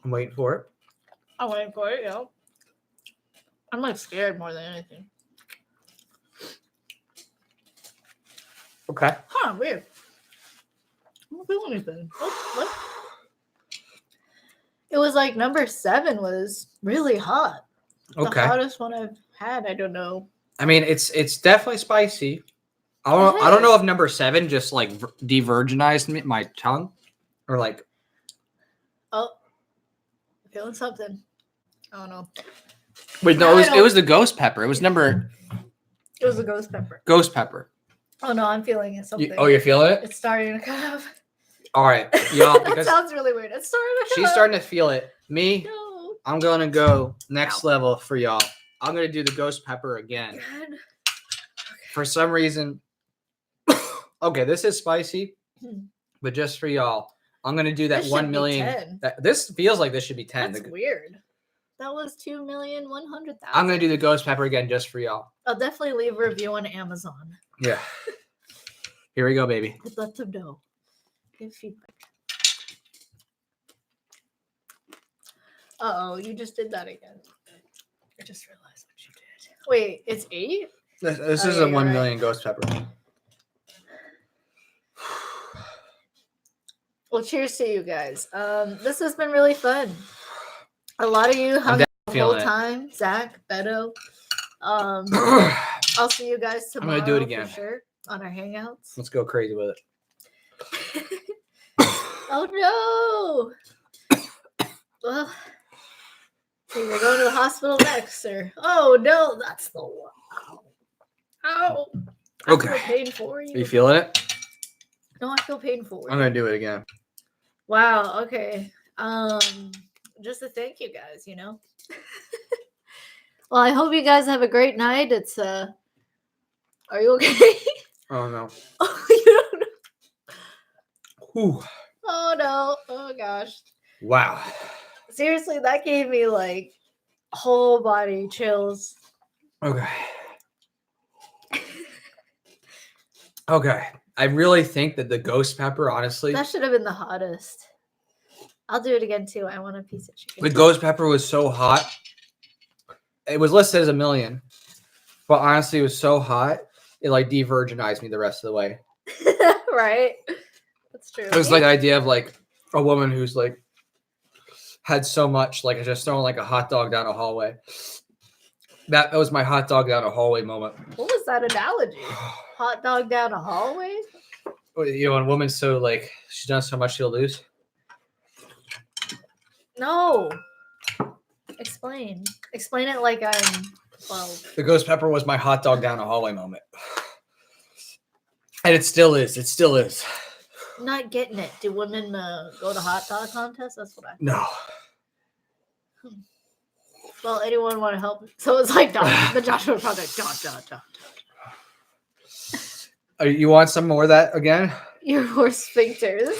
I'm waiting for it. I'm waiting for it, yeah. I'm like scared more than anything. Okay. Huh, weird. I don't feel anything. What? It was like number 7 was really hot. Okay. The hottest one I've had, I don't know. I mean, it's definitely spicy. I don't know if number 7 just like de-virginized my tongue or like. Oh, I'm feeling something. I don't know. Wait, no, it was the ghost pepper. It was number. It was a ghost pepper. Ghost pepper. Oh no, I'm feeling it. Something. You're feeling it? It's starting to kind of. All right, y'all. That sounds really weird. It's starting to. She's starting to feel it. Me, no. I'm gonna go next level for y'all. I'm gonna do the ghost pepper again. God. Okay. For some reason. Okay, this is spicy, but just for y'all, I'm gonna do that This 1 should be million. 10. This feels like this should be 10. That's weird. That was 2,100,000. I'm gonna do the ghost pepper again just for y'all. I'll definitely leave a review on Amazon. Yeah. Here we go, baby. Let them know. Give feedback. Uh-oh, you just did that again. I just realized what you did. Wait, it's 8? This is a 1 million ghost pepper. Well, cheers to you guys. This has been really fun. A lot of you hung out the whole time. Zach, Beto. I'll see you guys tomorrow. I'm gonna do it again for sure on our hangouts. Let's go crazy with it. Oh no! Well, we're going to the hospital next, or oh no, that's the one. Ow! I Okay. feel pain for you. Are you feeling it? No, I feel pain for you. I'm gonna do it again. Wow. Okay. Just to thank you guys. Well, I hope you guys have a great night. It's Are you okay? Oh no. Oh, you don't know. Whew. Oh no. Oh gosh. Wow. Seriously, that gave me like whole body chills. Okay. Okay. I really think that the ghost pepper, honestly, That should have been the hottest. I'll do it again too. I want a piece of chicken. the ghost pepper was so hot. It was listed as 1 million, but honestly, it was so hot, it like de-virginized me the rest of the way. Right? That's true. It was like the idea of like a woman who's like had so much, like just throwing like a hot dog down a hallway. That was my hot dog down a hallway moment. What was that analogy? Hot dog down a hallway? When a woman's so like she's done so much she'll lose. No. Explain. Explain it like I'm 12. The ghost pepper was my hot dog down a hallway moment. And it still is. It still is. I'm not getting it. Do women go to hot dog contests? That's what I No. Well, anyone want to help? So it's like the Joshua Project. You want some more of that again? Your horse sphincters.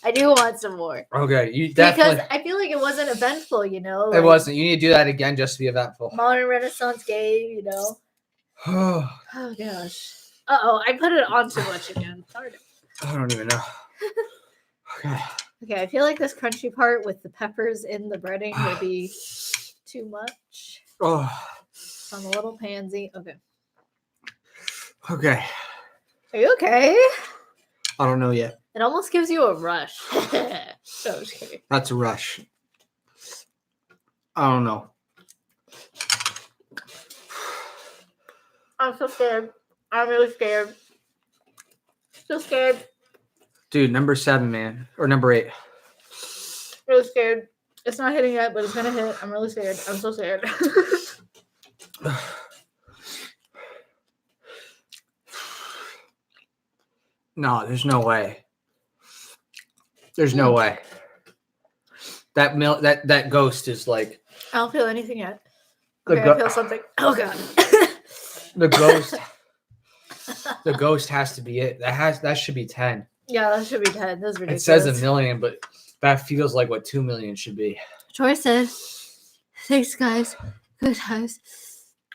I do want some more. Okay, you definitely. Because I feel like it wasn't eventful, Like it wasn't. You need to do that again just to be eventful. Modern Renaissance game, Oh gosh. Uh-oh, I put it on too much again. Sorry. I don't even know. Okay. Okay, I feel like this crunchy part with the peppers in the breading would be too much. Oh. So I'm a little pansy. Okay. Okay. Are you okay? I don't know yet. It almost gives you a rush. No, just kidding. That's a rush. I don't know. I'm so scared. I'm really scared. So scared. Dude, number 7, man. Or number 8. Really scared. It's not hitting yet, but it's gonna hit. I'm really scared. I'm so scared. No, there's no way. There's no way. That ghost is like. I don't feel anything yet. Okay, I feel something. Oh god. The ghost. The ghost has to be it. That should be 10. Yeah, that should be 10. That's ridiculous. It says 1 million, but that feels like what 2 million should be. Troy said, "Thanks, guys. Good times.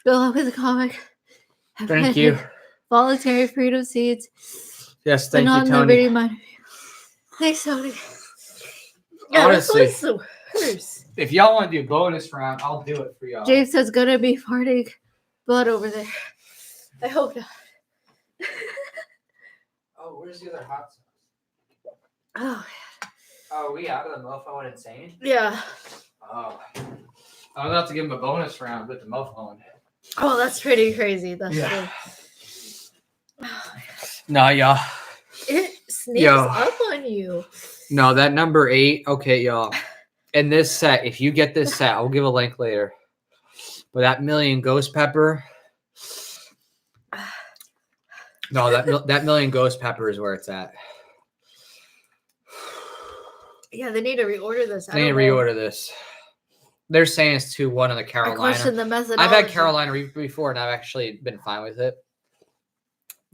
Good luck with the comic. Thank you. Voluntary freedom seeds. Yes, thank you, Tony. Thanks, Tony. Yeah, honestly, this was worse. If y'all want to do bonus round, I'll do it for y'all. James says gonna be farting blood over there. I hope not. Oh, where's the other hot sauce? Oh, oh, are we out of the mofo and insane? Yeah. Oh. I'm about to give him a bonus round with the mofo. Oh, that's pretty crazy. That's true. Oh, no, y'all. It sneaks up on you. No, that number 8. Okay, y'all. And this set, if you get this set, I'll give a link later. But that 1 million ghost pepper. No, that 1 million ghost pepper is where it's at. Yeah, they need to reorder this. They need to reorder this. They're saying it's 2-1 in the Carolina. I question the methodology. I've had Carolina before, and I've actually been fine with it.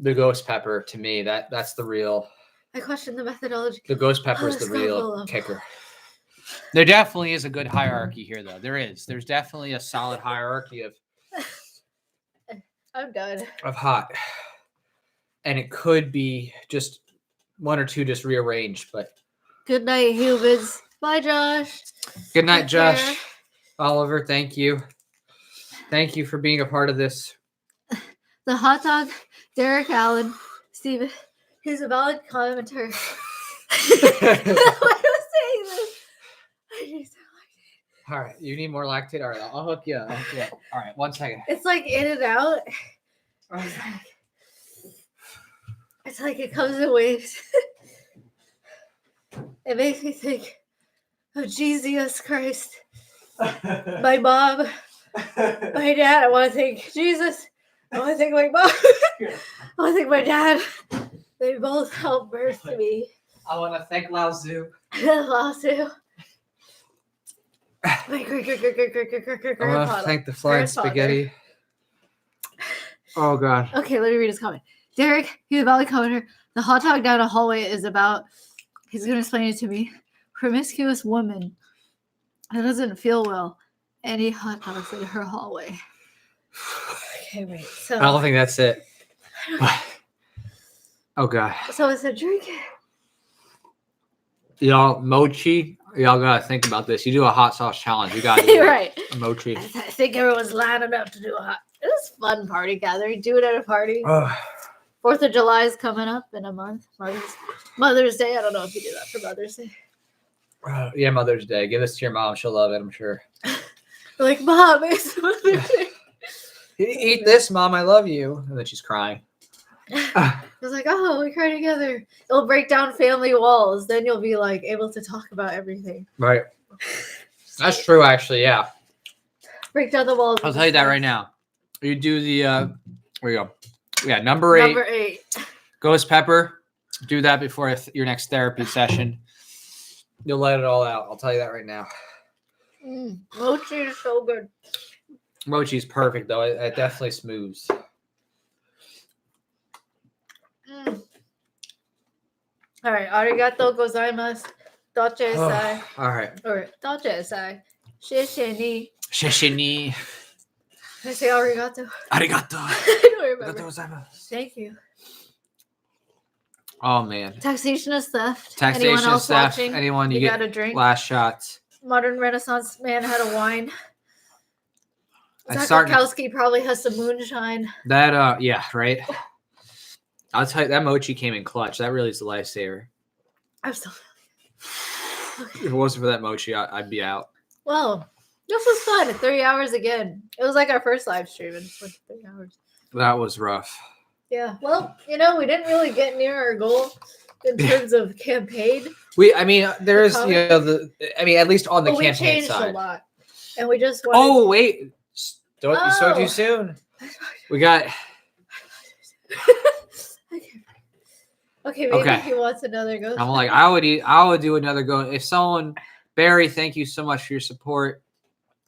The ghost pepper, to me, that's the real. I question the methodology. The ghost pepper is the real kicker. There definitely is a good hierarchy here, though. There's definitely a solid hierarchy of. I'm done. Of hot, and it could be just one or two just rearranged, but. Good night, humans. Bye, Josh. Good night, Josh. Oliver, thank you. Thank you for being a part of this. The hot dog, Derek Allen, Steven. He's a valid commenter. Why am I saying this? I need some lactate. All right, you need more lactate? All right, I'll hook you up. All right, 1 second. It's like in and out. It's like it comes in waves. It makes me think of Jesus Christ. My mom, my dad. I want to think Jesus. I want to think my mom. I want to think my dad. They both helped birth me. I want to thank Lao Tzu. Lao Tzu. My great I want to thank the flying spaghetti. Oh, God. Okay, let me read his comment. Derek, he's a valid commenter. The hot dog down a hallway is about, he's going to explain it to me, promiscuous woman that doesn't feel well. Any hot dogs in her hallway. Okay, wait. So I don't think that's it. Oh, God. So it's a drink. Y'all, mochi, y'all got to think about this. You do a hot sauce challenge. You got to do right. A mochi. I think everyone's lining up to do a hot. It was a fun party gathering. Do it at a party. 4th of July is coming up in a month. Mother's Day. I don't know if you do that for Mother's Day. Yeah, Mother's Day. Give this to your mom. She'll love it, I'm sure. Like, Mom, it's Mother's Day. Eat this, Mom. I love you. And then she's crying. I was like, oh, we cry together. It'll break down family walls. Then you'll be like able to talk about everything. Right. That's true, actually. Yeah. Break down the walls. I'll tell you that right now. You do the, where you go? Yeah, number 8. Number 8. Ghost pepper. Do that before your next therapy session. You'll let it all out. I'll tell you that right now. Mochi is so good. Mochi's perfect, though. It definitely smooths. All right. Arigato gozaimasu. Dochesai. All right. Or dochesai. Shishini. Shishini. Can I say arigato? Arigato. I don't remember. Thank you. Oh, man. Taxation is theft. Taxation Anyone else is theft. watching? Anyone you got get a drink? last shots. Modern Renaissance man had a wine. Zach Zakowski probably has some moonshine. That, yeah, right? I'll tell you, that mochi came in clutch. That really is a lifesaver. I'm still okay. If it wasn't for that mochi, I'd be out. Well, this was fun. 3 hours again. It was like our first live stream in 3 hours. That was rough. Yeah. Well, we didn't really get near our goal in terms of campaign. There is, at least on the campaign we changed side. A lot. And we just wanted wait. Don't you so too soon. We got... Okay, maybe he wants another ghost. I'm like, I would do another go. If someone, Barry, thank you so much for your support.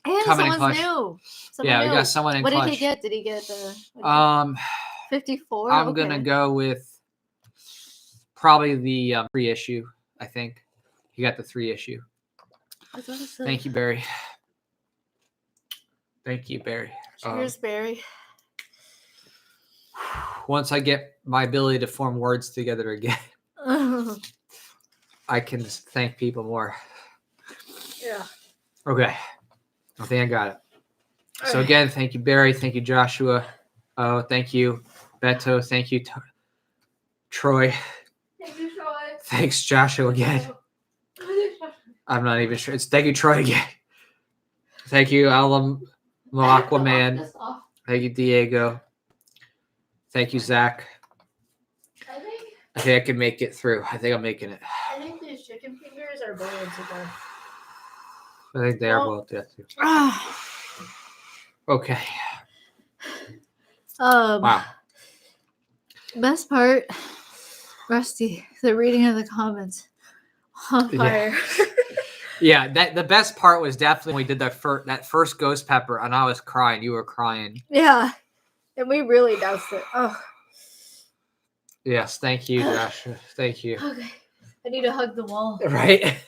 And someone's new. We got someone in clutch. What did he get? Did he get 54? I'm gonna go with probably the 3 issue. I think he got the 3 issue. Thank you, Barry. Thank you, Barry. Cheers, Barry. Once I get my ability to form words together again, I can thank people more. Yeah. Okay. I think I got it. So again, thank you, Barry. Thank you, Joshua. Oh, thank you, Beto. Thank you, Troy. Thank you, Troy. Thanks, Joshua, again. I'm not even sure. It's thank you, Troy, again. Thank you, Alam Aquaman. Thank you, Diego. Thank you, Zach. I think I can make it through. I think I'm making it. I think these chicken fingers are boiled together. I think they are boiled together too. Okay. Wow. Best part, Rusty, the reading of the comments. On fire. Yeah, the best part was definitely when we did that first ghost pepper, and I was crying. You were crying. Yeah, and we really doused it. Oh. Yes, thank you, Josh. Thank you. Okay, I need to hug the wall. Right?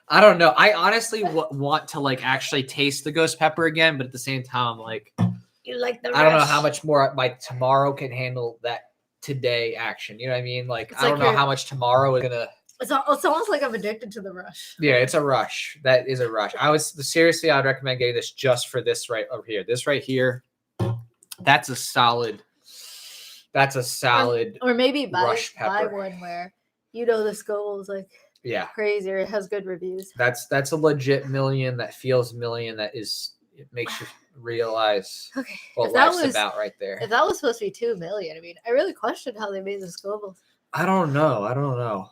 I don't know. I honestly want to like actually taste the ghost pepper again, but at the same time, I'm like, You like the rush. I don't know how much more my tomorrow can handle that today action. You know what I mean? Like, It's I don't like know how much tomorrow is gonna. It's almost like I'm addicted to the rush. Yeah, it's a rush. That is a rush. Seriously, I would recommend getting this just for this right over here. This right here, that's a solid. That's a solid. Or maybe buy pepper. one where the Scoville is like crazy or it has good reviews. That's a legit million. That feels million. That is. It makes you realize what life's about right there. If that was supposed to be 2 million, I mean, I really questioned how they made the Scovilles. I don't know.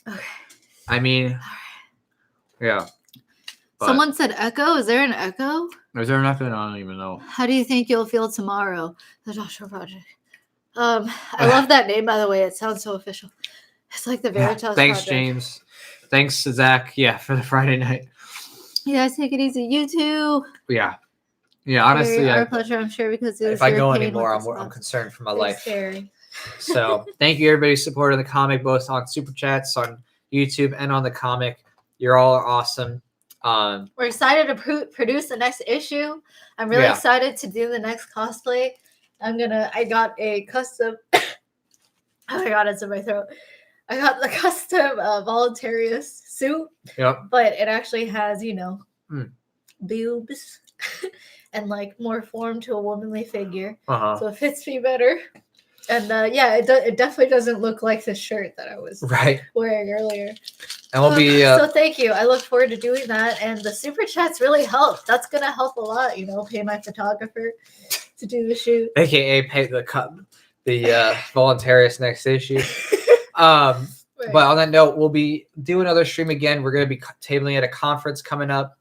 Okay. I mean, yeah. Someone said echo. Is there an echo? Is there nothing? I don't even know. How do you think you'll feel tomorrow? The Joshua Project. I love that name, by the way. It sounds so official. It's like the Veritas Thanks, Project. James. Thanks to Zach. Yeah, for the Friday night. You guys take it easy. You too. Yeah. Yeah, honestly. Our pleasure, I'm sure, because if I go anymore, I'm concerned for my life. Scary. So thank you, everybody, supporting the comic, both on Super Chats, on YouTube, and on the comic. You're all awesome. We're excited to produce the next issue. I'm really excited to do the next cosplay. I got a custom. Oh my God, it's in my throat. I got the custom voluntarist suit. Yep. But it actually has, boobs and like more form to a womanly figure. So it fits me better. And it definitely doesn't look like the shirt that I was wearing earlier. And we'll be. So thank you. I look forward to doing that. And the super chats really help. That's gonna help a lot. Pay my photographer to do the shoot. AKA pay the voluntarist next issue. But on that note, we'll be doing another stream again. We're going to be tabling at a conference coming up.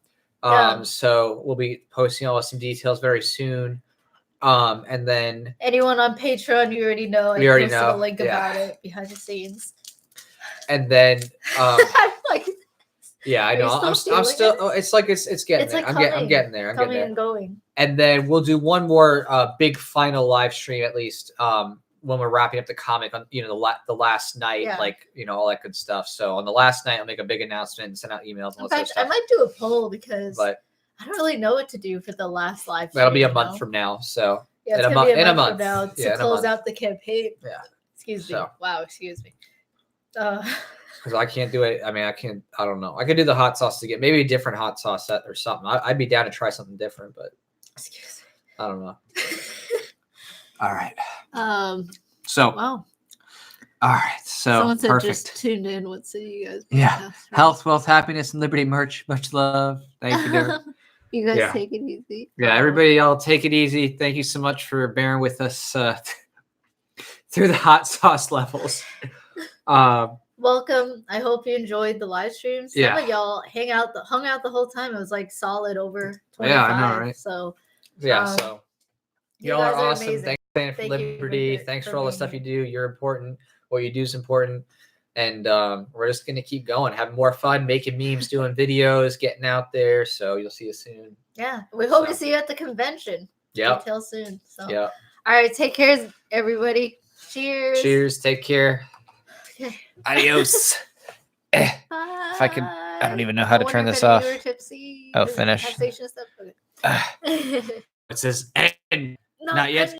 So we'll be posting all some details very soon. And then anyone on Patreon, you already know. We already posted know. a link about it behind the scenes. And then I'm like, I know. I'm still. It's like it's getting there. I'm getting there. I'm coming getting there. And going. And then we'll do one more big final live stream at least. When we're wrapping up the comic on the last night, all that good stuff. So on the last night, I'll make a big announcement and send out emails. In fact, I might do a poll because I don't really know what to do for the last live stream. That'll be a month from now. So it's gonna be a month from now to close out the campaign. Yeah. Excuse me. Wow. Excuse me. Because I can't do it. I mean, I don't know. I could do the hot sauce again. Maybe a different hot sauce set or something. I'd be down to try something different, but excuse me. I don't know. All right. So wow. All right. So someone said perfect. Just tuned in. What say you guys? Yeah. Health, wealth, happiness, and liberty merch. Much love. Thank you, dear. You guys take it easy. Yeah, everybody, y'all take it easy. Thank you so much for bearing with us through the hot sauce levels. Welcome. I hope you enjoyed the live stream. Some of y'all hung out the whole time. It was like solid over 25. Yeah, I know, right? So so y'all are awesome. Amazing. Thanks for liberty. Thanks for all the stuff you do. You're important. What you do is important. And we're just gonna keep going, having more fun, making memes, doing videos, getting out there. So you'll see us soon. Yeah, we hope to see you at the convention. Yeah. Until soon. So yeah. All right, take care, everybody. Cheers. Cheers. Take care. Okay. Adios. Bye. If I could, I don't even know how to turn this off. Oh, finish. Okay. It says end. Not yet.